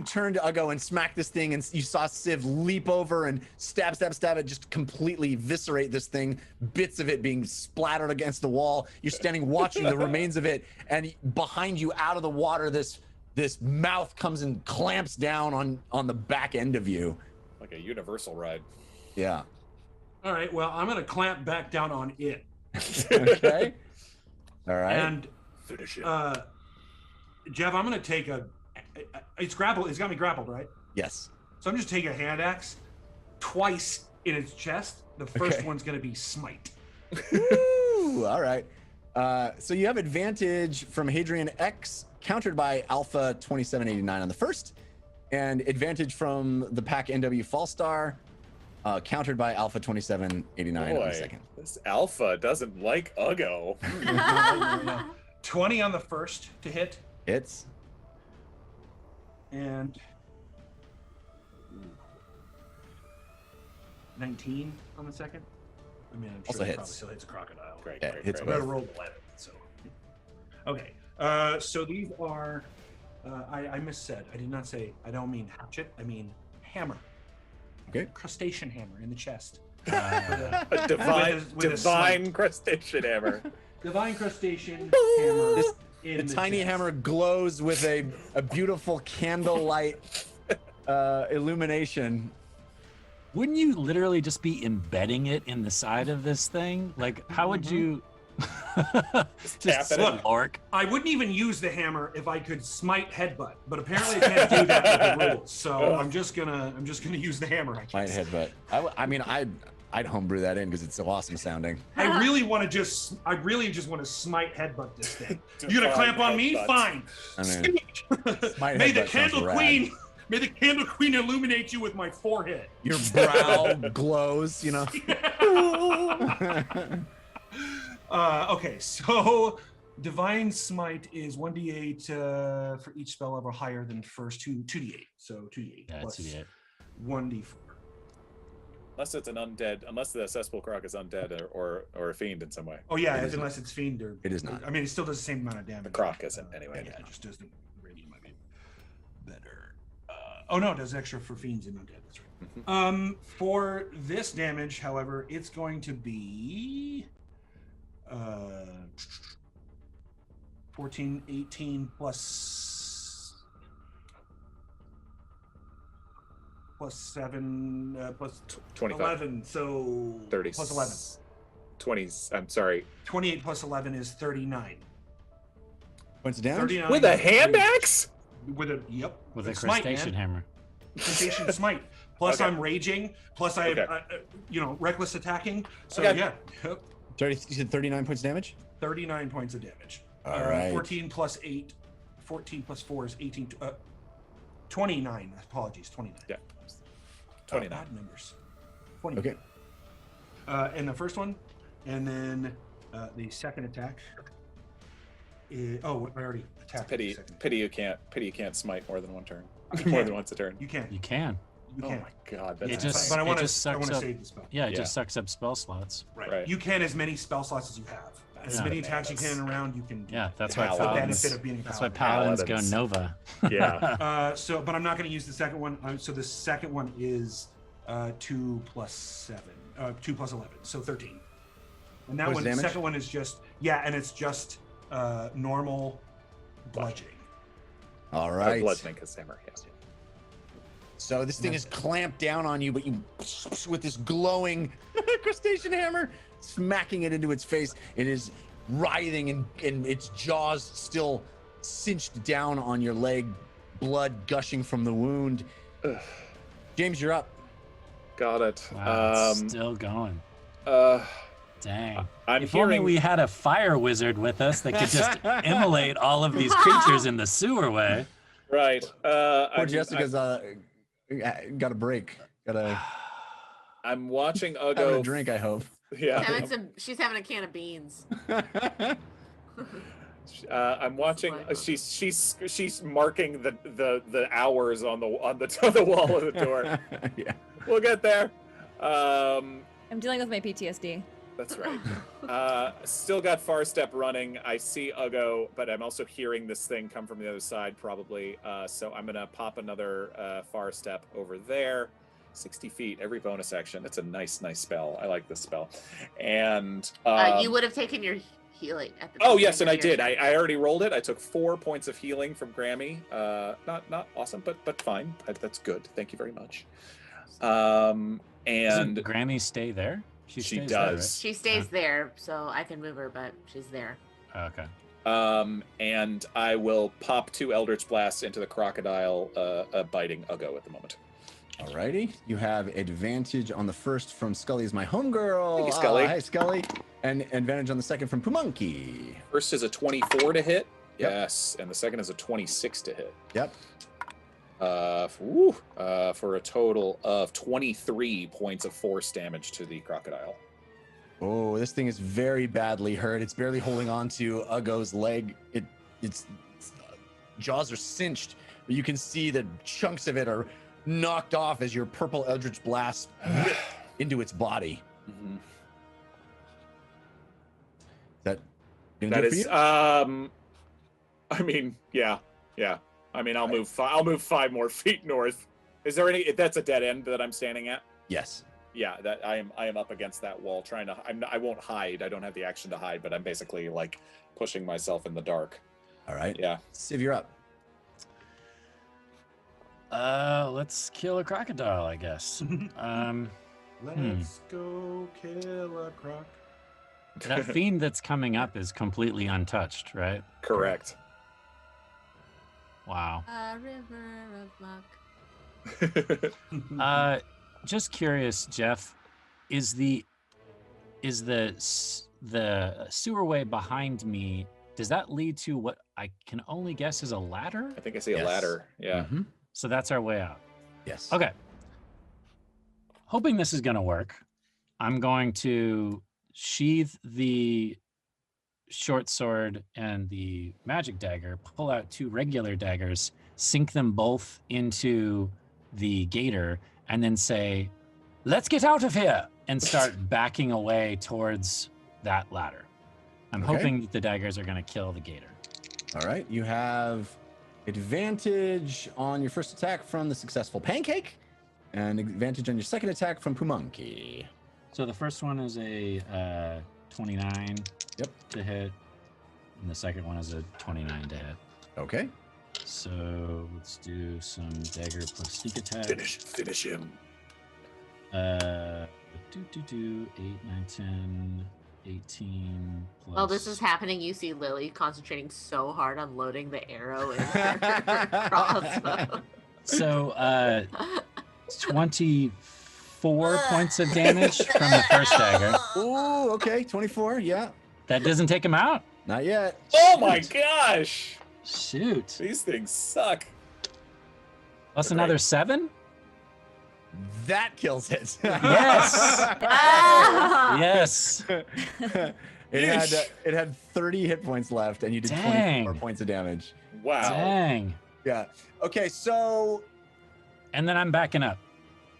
turn to Uggo and smack this thing, and you saw Civ leap over and stab it, just completely eviscerate this thing, bits of it being splattered against the wall. You're standing watching the remains of it, and behind you, out of the water, this mouth comes and clamps down on the back end of you. Like a universal ride. Yeah. All right. Well, I'm going to clamp back down on it. Okay. All right. And Finish it. Jeff, I'm going to take it's grappled. It's got me grappled, right? Yes. So I'm just taking a hand axe twice in its chest. The first Okay. one's going to be smite. Woo! All right. So you have advantage from Hadrian X, countered by Alpha 2789 on the first, and advantage from the pack NW Fallstar, countered by Alpha 2789 on the second. This alpha doesn't like Uggo. 20 on the first to hit, Hits. and 19 on the second. I mean, I'm sure Also it hits. probably still hits a crocodile. Great, Yeah, great, hits I great. better roll the letter. So, okay. So these are. I missaid. I did not say. I don't mean hatchet. I mean hammer. Okay. Crustacean hammer in the chest. A divine crustacean hammer. Divine crustacean hammer. The tiny hammer glows with a beautiful candlelight illumination. Wouldn't you literally just be embedding it in the side of this thing? Like, how would you? Just Look, orc. I wouldn't even use the hammer if I could smite headbutt, but apparently I can't do that with the rules. So I'm just gonna use the hammer. I Might guess. headbutt. I'd homebrew that in because it's so awesome sounding. I really just want to smite headbutt this thing. You gonna clamp on me? Fine. I mean, smite May the headbutt sounds candle rad. queen. May the candle queen illuminate you with my forehead. Your brow glows, you know. Okay, so divine smite is 1d8 for each spell level higher than first 2d8. So 2d8 Yeah, plus 2d8. 1d4. Unless it's an undead, unless the cesspool croc is undead or a fiend in some way. Oh yeah, It is unless it's fiend or It is not. I mean, it still does the same amount of damage. The croc isn't anyway. Yeah, it just does the radiant might be better. Oh no, it does extra for fiends and undead. That's right. For this damage, however, it's going to be 14, 18 plus 7 plus 25. 11, so 30. plus 11. 20. I'm sorry. 28 plus 11 is 39. Points of damage? 39 With a is hand 30. axe? With a yep. With a smite, crustacean man. hammer. Crustacean smite. Plus Okay. I'm raging. Plus I have Okay. reckless attacking. So Okay. yeah, yep. 30, you said 39 points of damage? 39 points of damage. All right. 14 plus 8. 14 plus 4 is 18. 29. Apologies. 29. Yeah. 29. Odd numbers. 29. Okay. And the first one, and then the second attack. I already attacked. the Pity, second. pity you can't smite more than one turn. More than once a turn. You can. You can. You Oh can. my god, that's It just- But I want it just to. I sucks want to up- save the spell. Yeah, it Yeah. just sucks up spell slots. Right. You can as many spell slots as you have. As Yeah. many attacks you can around, you can. Do Yeah, that. that's why Paladins. The paladins. benefit of being a That's why paladin. paladins go Nova. Yeah. But I'm not going to use the second one. So the second one is 2 plus 7. 2 plus 11, so 13. And that What's one, the the damage? second one is just and it's just normal bludgeoning. All right. Bludgeoning because hammer. Yes. So this thing is clamped down on you, but you, with this glowing crustacean hammer, smacking it into its face. It is writhing and its jaws still cinched down on your leg, blood gushing from the wound. Ugh. James, you're up. Got it. Wow, it's still going. Dang. I'm If only hearing. we had a fire wizard with us that could just immolate all of these creatures in the sewer way. Right. Poor Jessica's got a break. I'm watching Having Ugo. a drink, I hope. Yeah. She's having a can of beans. I'm watching. She's marking the hours on the wall of the door. Yeah. We'll get there. I'm dealing with my PTSD. That's right. Still got Far Step running. I see Ugo, but I'm also hearing this thing come from the other side, probably. So I'm gonna pop another Far Step over there. 60 feet, every bonus action. That's a nice spell. I like this spell. And You would have taken your healing at the oh beginning yes, and of I your did. turn. I already rolled it. I took 4 points of healing from Grammy. Not awesome, but fine. That's good. Thank you very much. Doesn't And Grammy stay there? she stays does. She stays there, so I can move her, but she's there. There, right? Okay. And I will pop 2 Eldritch Blasts into the crocodile, biting Ugo at the moment. Alrighty. You have advantage on the first from Scully is my homegirl. Thank you, Scully. Hi, Scully. And advantage on the second from Pumonkey. First is a 24 to hit. Yep. Yes, and the second is a 26 to hit. Yep. For a total of 23 points of force damage to the crocodile. Oh, this thing is very badly hurt. It's barely holding on to Ugo's leg. Its jaws are cinched, but you can see that chunks of it are knocked off as your purple Eldritch Blast whip into its body. Mm-hmm. That gonna That do it for is, you? I mean, yeah. I mean, I'll move 5 more feet north. Is there any? That's a dead end that I'm standing at. Yes. Yeah, that I am up against that wall, trying to. I won't hide. I don't have the action to hide, but I'm basically like pushing myself in the dark. All right. Yeah. Civ, you're up. Let's kill a crocodile, I guess. Let's go kill a croc. That fiend that's coming up is completely untouched, right? Correct. Wow. A river of luck. Just curious, Jeff, is the sewerway behind me, does that lead to what I can only guess is a ladder? I think I see a ladder. Yeah. Mm-hmm. So that's our way out. Yes. Okay. Hoping this is going to work, I'm going to sheath the short sword and the magic dagger, pull out 2 regular daggers, sink them both into the gator, and then say, "Let's get out of here," and start backing away towards that ladder. I'm Okay. hoping that the daggers are going to kill the gator. All right. You have advantage on your first attack from the successful pancake, and advantage on your second attack from Pumonkey. So the first one is a 29 to hit, and the second one is a 29 to hit. Okay. So let's do some dagger plus sneak attack. Finish him. 8, 9, 10, 18 plus. While this is happening, you see Lily concentrating so hard on loading the arrow in her crossbow. So 24 points of damage from the first dagger. Ooh, okay. 24. Yeah. That doesn't take him out. Not yet. Oh my gosh! Shoot. These things suck. Plus another 7? That kills it. Yes. Ah! Yes. It had 30 hit points left, and you did Dang. 24 points of damage. Wow. Dang. Yeah. Okay. So. And then I'm backing up.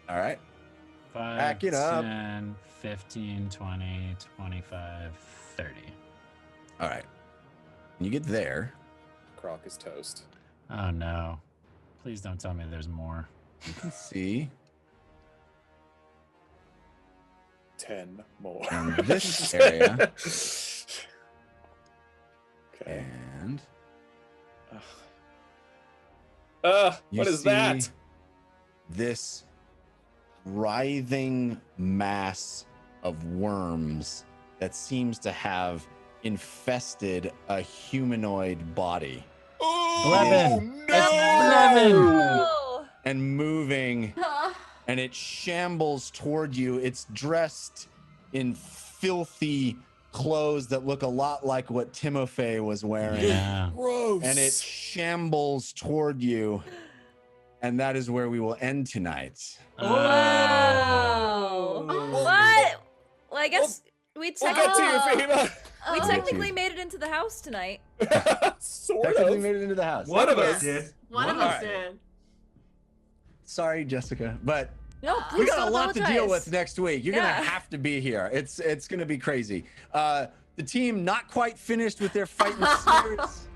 All right. 5, Back it up. 10, 15, 20, 25, 30. All right. When you get there, Croc is toast. Oh no. Please don't tell me there's more. you can see 10 more. in this area, Okay. and you what is see that? this writhing mass of worms that seems to have infested a humanoid body Blevin. no! It's Blevin. Oh! and moving, and it shambles toward you. It's dressed in filthy clothes that look a lot like what Timofey was wearing. Yeah. Gross. And it shambles toward you. And that is where we will end tonight. Whoa! What? Well, I guess we We'll get to you, Fahima. we Oh. technically made it into the house tonight. Sort Technically of. made it into the house. One of Yes. us did. One of us did. Sorry, Jessica, but No, we please got a don't lot to deal apologize. with next week. You're Yeah. gonna have to be here. It's gonna be crazy. The team not quite finished with their fight with spirits.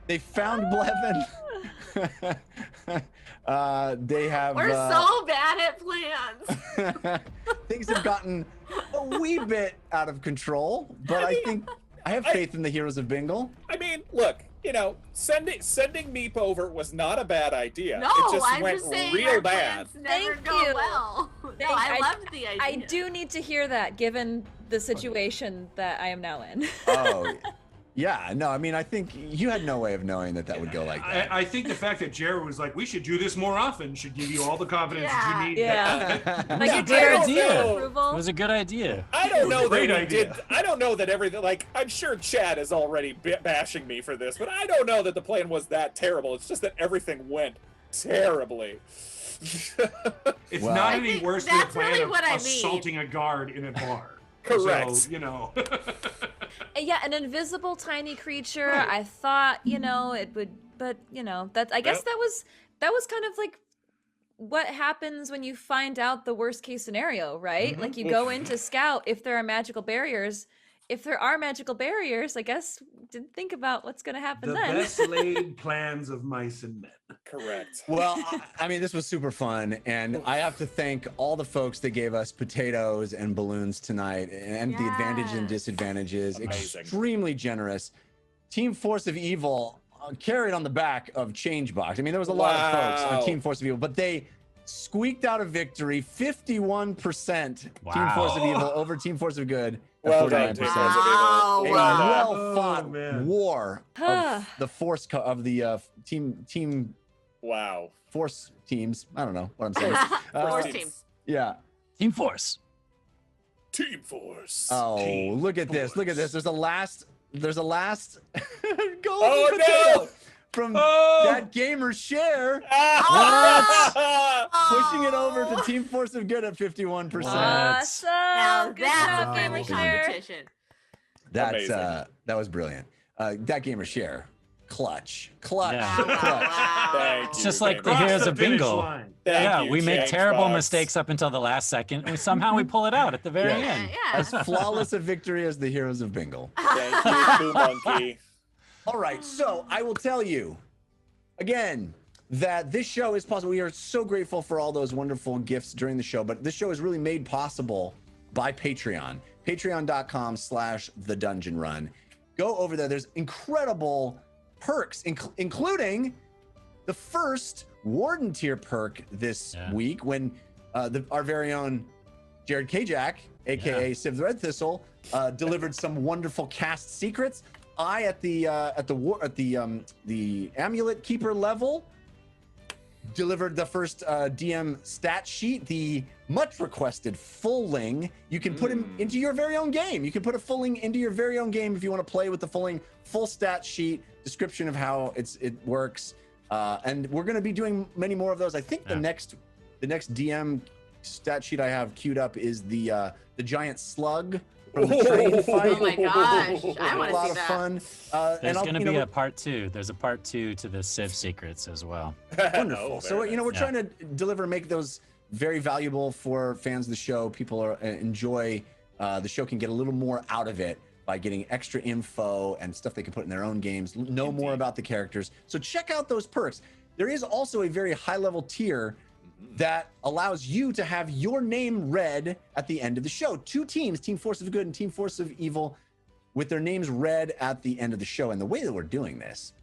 They found Blevin. They have. We're so bad at plans. Things have gotten a wee bit out of control, but I think I have faith in the Heroes of Bingle. I mean, look, you know, sending Meep over was not a bad idea. No, it just I'm went just saying real our bad. plans never Thank go you. well. No, Thank- I I- loved the idea. I do need to hear that, given the situation that I am now in. Oh, yeah. No, I mean, I think you had no way of knowing that would go like that. I think the fact that Jared was like, we should do this more often should give you all the confidence that you need. Yeah. Like Yeah, a I Jared's don't know. approval. It was a good idea. I don't know that Great we idea. did. I don't know that everything. Like, I'm sure Chad is already bashing me for this, but I don't know that the plan was that terrible. It's just that everything went terribly. It's Well, not I any think worse than the that's plan really of what I mean. assaulting a guard in a bar. Correct. So, you know. Yeah, an invisible tiny creature. Right. I thought, it would, but that I guess Yep. that was kind of like what happens when you find out the worst case scenario, right? Mhm. Like you go into scout, if there are magical barriers, if there are magical barriers, I guess didn't think about what's going to happen The then. best laid plans of mice and men. Correct. Well, I mean, this was super fun, and I have to thank all the folks that gave us potatoes and balloons tonight, and the advantages and disadvantages. Amazing. Extremely generous. Team Force of Evil carried on the back of Changebox. I mean, there was a lot of folks on Team Force of Evil, but they squeaked out a victory. 51% Team Force of Evil over Team Force of Good. Well done, 49%. Team Force of Evil. A well fought war of the force of the team. Wow. Force teams. I don't know what I'm saying. Force teams. Yeah. Team Force. Team Force. Oh, Team look at this. Look at this. Force. There's a last golden Oh, potato no! from Oh! that gamer share. Pushing it over to Team Force of Good at 51%. Awesome. Now Good that's job, a Gamer friendly Share. competition. That's Amazing. that was brilliant. That gamer share. Clutch. Clutch. Yeah. Clutch. Thank It's you, just like the Gamer. Cross Heroes the of finish Bingo. line. Thank Yeah, you, we make terrible Changebox. mistakes up until the last second, and somehow we pull it out at the very Yeah. end. Yeah. As flawless a victory as the Heroes of Bingle. Thank you, Boo Monkey. All right, so I will tell you again that this show is possible. We are so grateful for all those wonderful gifts during the show, but this show is really made possible by Patreon. Patreon.com/thedungeonrun. Go over there. There's incredible perks, including the first Warden tier perk this week when our very own Jared Kajak, aka Civ the Red Thistle, delivered some wonderful cast secrets. I at the Amulet Keeper level delivered the first DM stat sheet, the much requested fulling. You can put him into your very own game. You can put a fulling into your very own game if you want to play with the fulling full stat sheet, description of how it works. And we're going to be doing many more of those. I think the next DM stat sheet I have queued up is the giant slug from the train fight. Oh my gosh, I A want to lot see of that. fun. There's I'll- going to you know, be a part 2. There's a part 2 to the Civ secrets as well. Wonderful. Oh, So, very we're nice. trying to deliver, make those very valuable for fans of the show. People are enjoy the show, can get a little more out of it by getting extra info and stuff they can put in their own games, know more about the characters. So check out those perks. There is also a very high level tier that allows you to have your name read at the end of the show. 2 teams, Team Force of Good and Team Force of Evil, with their names read at the end of the show. And the way that we're doing this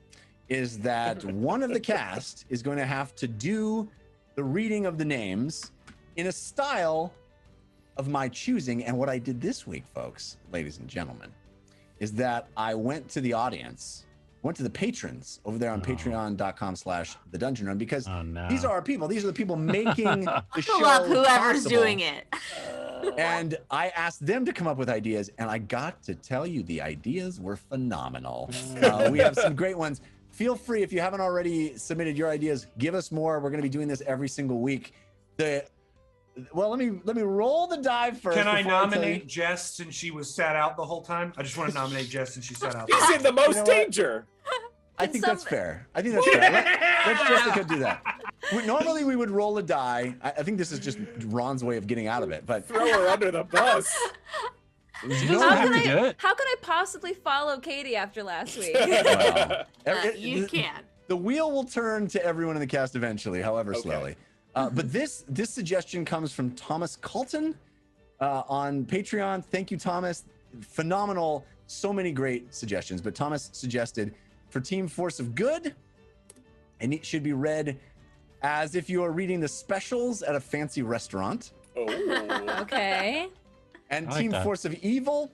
is that one of the cast is going to have to do the reading of the names in a style of my choosing. And what I did this week, folks, ladies and gentlemen, is that I went to the audience, went to the patrons over there on patreon.com/thedungeonrun, because these are our people. These are the people making the show Buckle up, whoever's possible. doing it. And I asked them to come up with ideas, and I got to tell you, the ideas were phenomenal. We have some great ones. Feel free, if you haven't already submitted your ideas, give us more. We're going to be doing this every single week. Well, let me roll the die first. Can I before tell you. nominate Jess since she was sat out the whole time? I just want to nominate Jess since she sat out. He's in the most know what? danger. I think that's fair. I think that's fair. Let's Jessica do that. Normally we would roll a die. I think this is just Ron's way of getting out of it. But Throw her under the bus. How can I possibly follow Katie after last week? You can. The wheel will turn to everyone in the cast eventually, however slowly. But this suggestion comes from Thomas Colton on Patreon. Thank you, Thomas. Phenomenal. So many great suggestions. But Thomas suggested for Team Force of Good, and it should be read as if you are reading the specials at a fancy restaurant. Oh. Okay. And I like Team that. Force of Evil,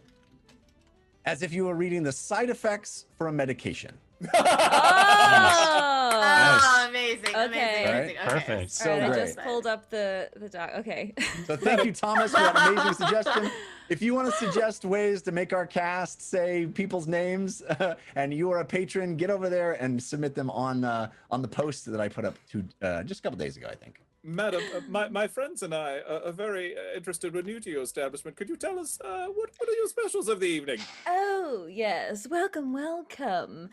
as if you were reading the side effects for a medication. Oh, amazing. Okay. Amazing. Right? Okay. Perfect. So All right, I great. just pulled up the doc. Okay. So thank you, Thomas, for that amazing suggestion. If you want to suggest ways to make our cast say people's names, and you are a patron, get over there and submit them on the post that I put up just a couple days ago, I think. Madam, my friends and I are very interested. We're new to your establishment. Could you tell us what are your specials of the evening? Oh, yes. Welcome, welcome.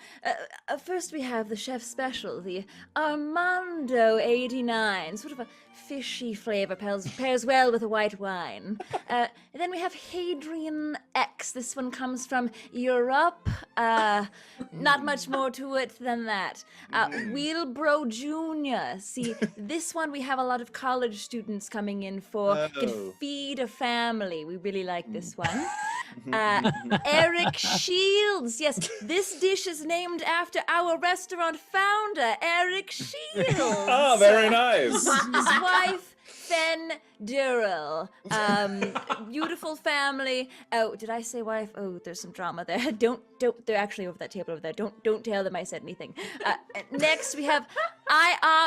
First, we have the chef's special, the Armando 89. Sort of a fishy flavor, pairs well with a white wine. And then we have Hadrian X. This one comes from Europe. Not much more to it than that. Wheelbro Jr. See, this one we have a lot of college students coming in for. Can feed a family. We really like this one. Eric Shields. Yes, this dish is named after our restaurant founder, Eric Shields. Oh, very nice. His wife, Fen Durrell. Beautiful family. Oh, did I say wife? Oh, there's some drama there. Don't. They're actually over that table over there. Don't tell them I said anything. Next, we have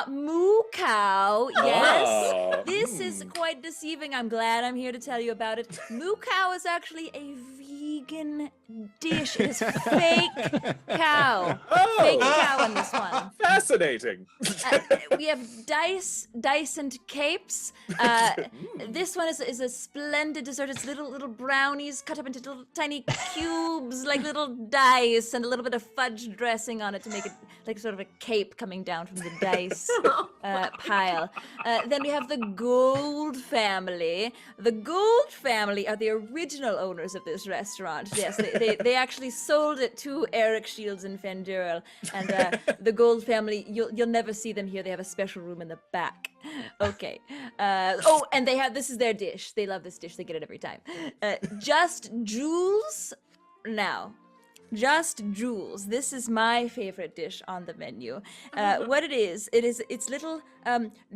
Moo Cow. Yes, this is quite deceiving. I'm glad I'm here to tell you about it. Moo Cow is actually a vegan dish. It is fake cow. Fake cow in this one. Fascinating. We have Dyson capes. This one is a splendid dessert. It's little brownies cut up into little tiny cubes, like little dice, and a little bit of fudge dressing on it to make it like sort of a cape coming down from the dice pile. Then we have the Gold family. The Gold family are the original owners of this restaurant. Yes, they actually sold it to Eric Shields and Fen Durrell. And the Gold family, you'll never see them here. They have a special room in the back. Okay. And this is their dish. They love this dish. They get it every time. Just Jules. Now, Just Jules. This is my favorite dish on the menu. What it's little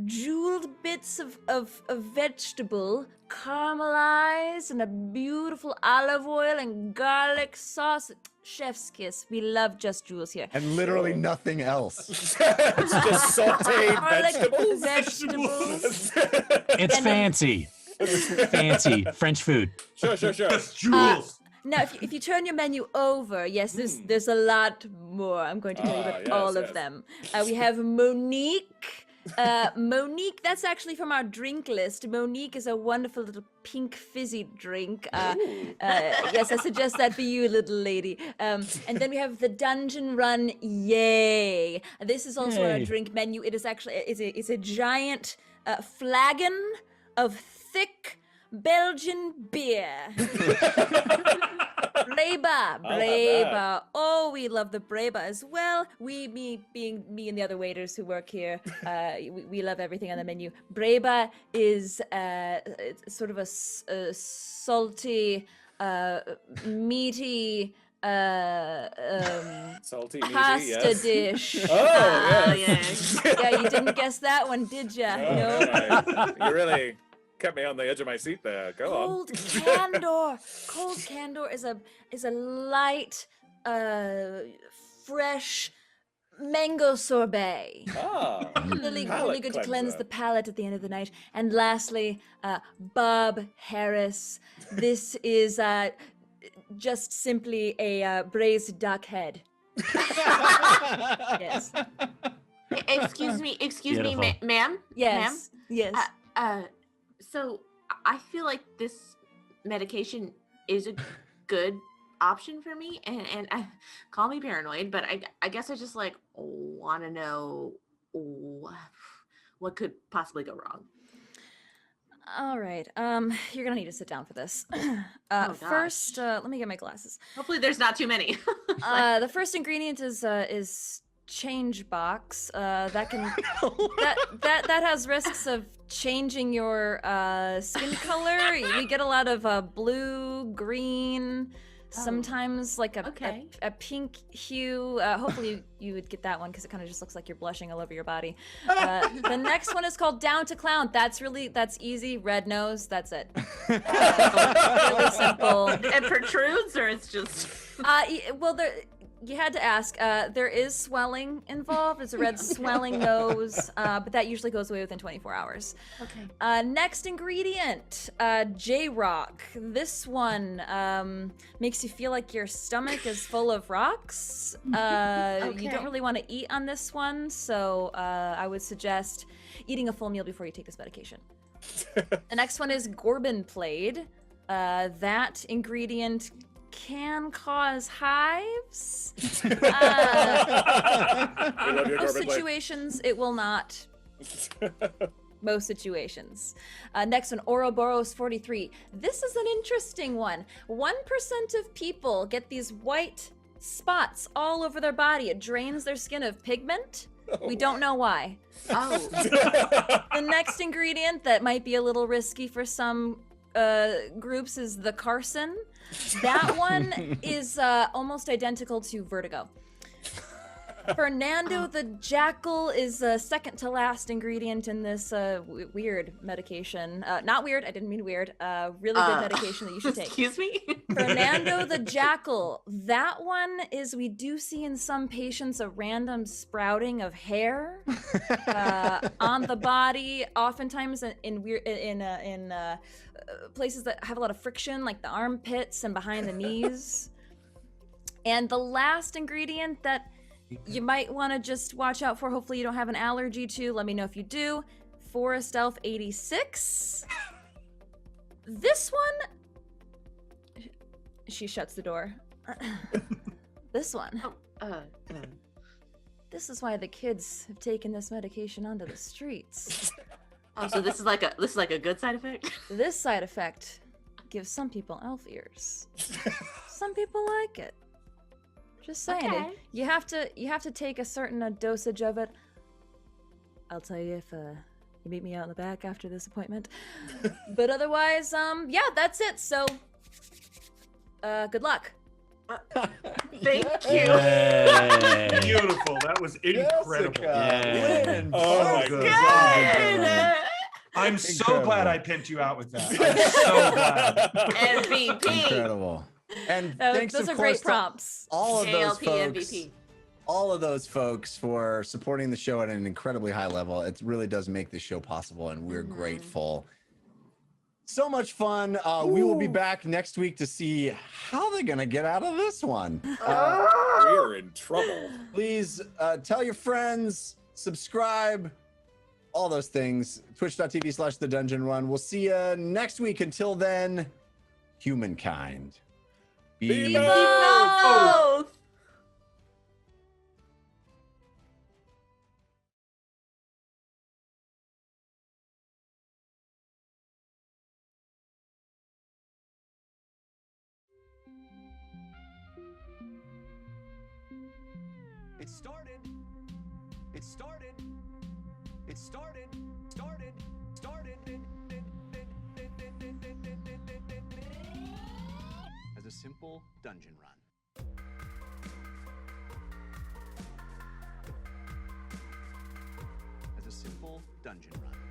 jeweled bits of vegetable caramelized in a beautiful olive oil and garlic sauce. Chef's kiss. We love Just Jules here. And literally nothing else. It's just sauteed vegetables. It's fancy. Fancy French food. Sure. Just Jules. Now, if you turn your menu over, yes, there's a lot more. I'm going to tell you about all of them. We have Monique. Monique, that's actually from our drink list. Monique is a wonderful little pink fizzy drink. Yes, I suggest that for you, little lady. And then we have the Dungeon Run Yay. This is also on our drink menu. It is actually it's a giant flagon of thick Belgian beer. Breba. Oh, we love the Breba as well. Me and the other waiters who work here, we love everything on the menu. Breba is sort of a salty, meaty, salty, meaty, pasta dish. Oh, yes. Yeah, you didn't guess that one, did ya? No. You really kept me on the edge of my seat there. Go on. Cold Candor is a light, fresh mango sorbet. Really good to cleanse the palate at the end of the night. And lastly, Bob Harris. This is just simply a braised duck head. Yes. Excuse me, ma'am. Yes. Ma'am? Yes. So I feel like this medication is a good option for me, and call me paranoid, but I guess I just like want to know what could possibly go wrong. All right. You're gonna need to sit down for this. First, let me get my glasses. Hopefully, there's not too many. The first ingredient is change box. That has risks of changing your skin color. We get a lot of blue, green, sometimes like a pink hue. Hopefully you would get that one because it kind of just looks like you're blushing all over your body. The next one is called Down to Clown. That's easy. Red nose. That's it. Really simple. It protrudes, or it's just. Well, You had to ask. There is swelling involved. It's a red swelling nose, but that usually goes away within 24 hours. Okay. Next ingredient, J-Rock. This one makes you feel like your stomach is full of rocks. You don't really want to eat on this one, so I would suggest eating a full meal before you take this medication. The next one is Gorbin Plaid. That ingredient can cause hives. Most situations, it will not. Most situations. Next one, Ouroboros 43. This is an interesting one. 1% of people get these white spots all over their body. It drains their skin of pigment. We don't know why. Oh. The next ingredient that might be a little risky for some groups is the Carson. That one is almost identical to vertigo. Fernando the Jackal is the second to last ingredient in this weird medication. Not weird, I didn't mean weird. Really good medication that you should take. Excuse me? Fernando the Jackal. That one is, we do see in some patients a random sprouting of hair on the body, oftentimes in places that have a lot of friction, like the armpits and behind the knees. And the last ingredient that you might want to just watch out for, hopefully you don't have an allergy to, let me know if you do, Forest Elf 86. This one, she shuts the door. This one. This is why the kids have taken this medication onto the streets. Oh, so this is like a good side effect? This side effect gives some people elf ears. Some people like it. Just saying. Okay. You have to take a certain dosage of it. I'll tell you if you meet me out in the back after this appointment. But otherwise, yeah, that's it. So, good luck. Thank you. Beautiful. That was incredible. Jessica, Oh my good. God. I'm so Incredible. glad I pimped you out with that. I'm so glad. MVP. Incredible. And thanks, Those of are course, great prompts. to all of those JLP folks. MVP. All of those folks for supporting the show at an incredibly high level. It really does make the show possible, and we're grateful. So much fun. We will be back next week to see how they're going to get out of this one. We're in trouble. Please tell your friends, subscribe, all those things. Twitch.tv/The Dungeon Run. We'll see you next week. Until then, humankind. Be Both. It started. It started. It started. Started. Started. As a simple dungeon run. As a simple dungeon run.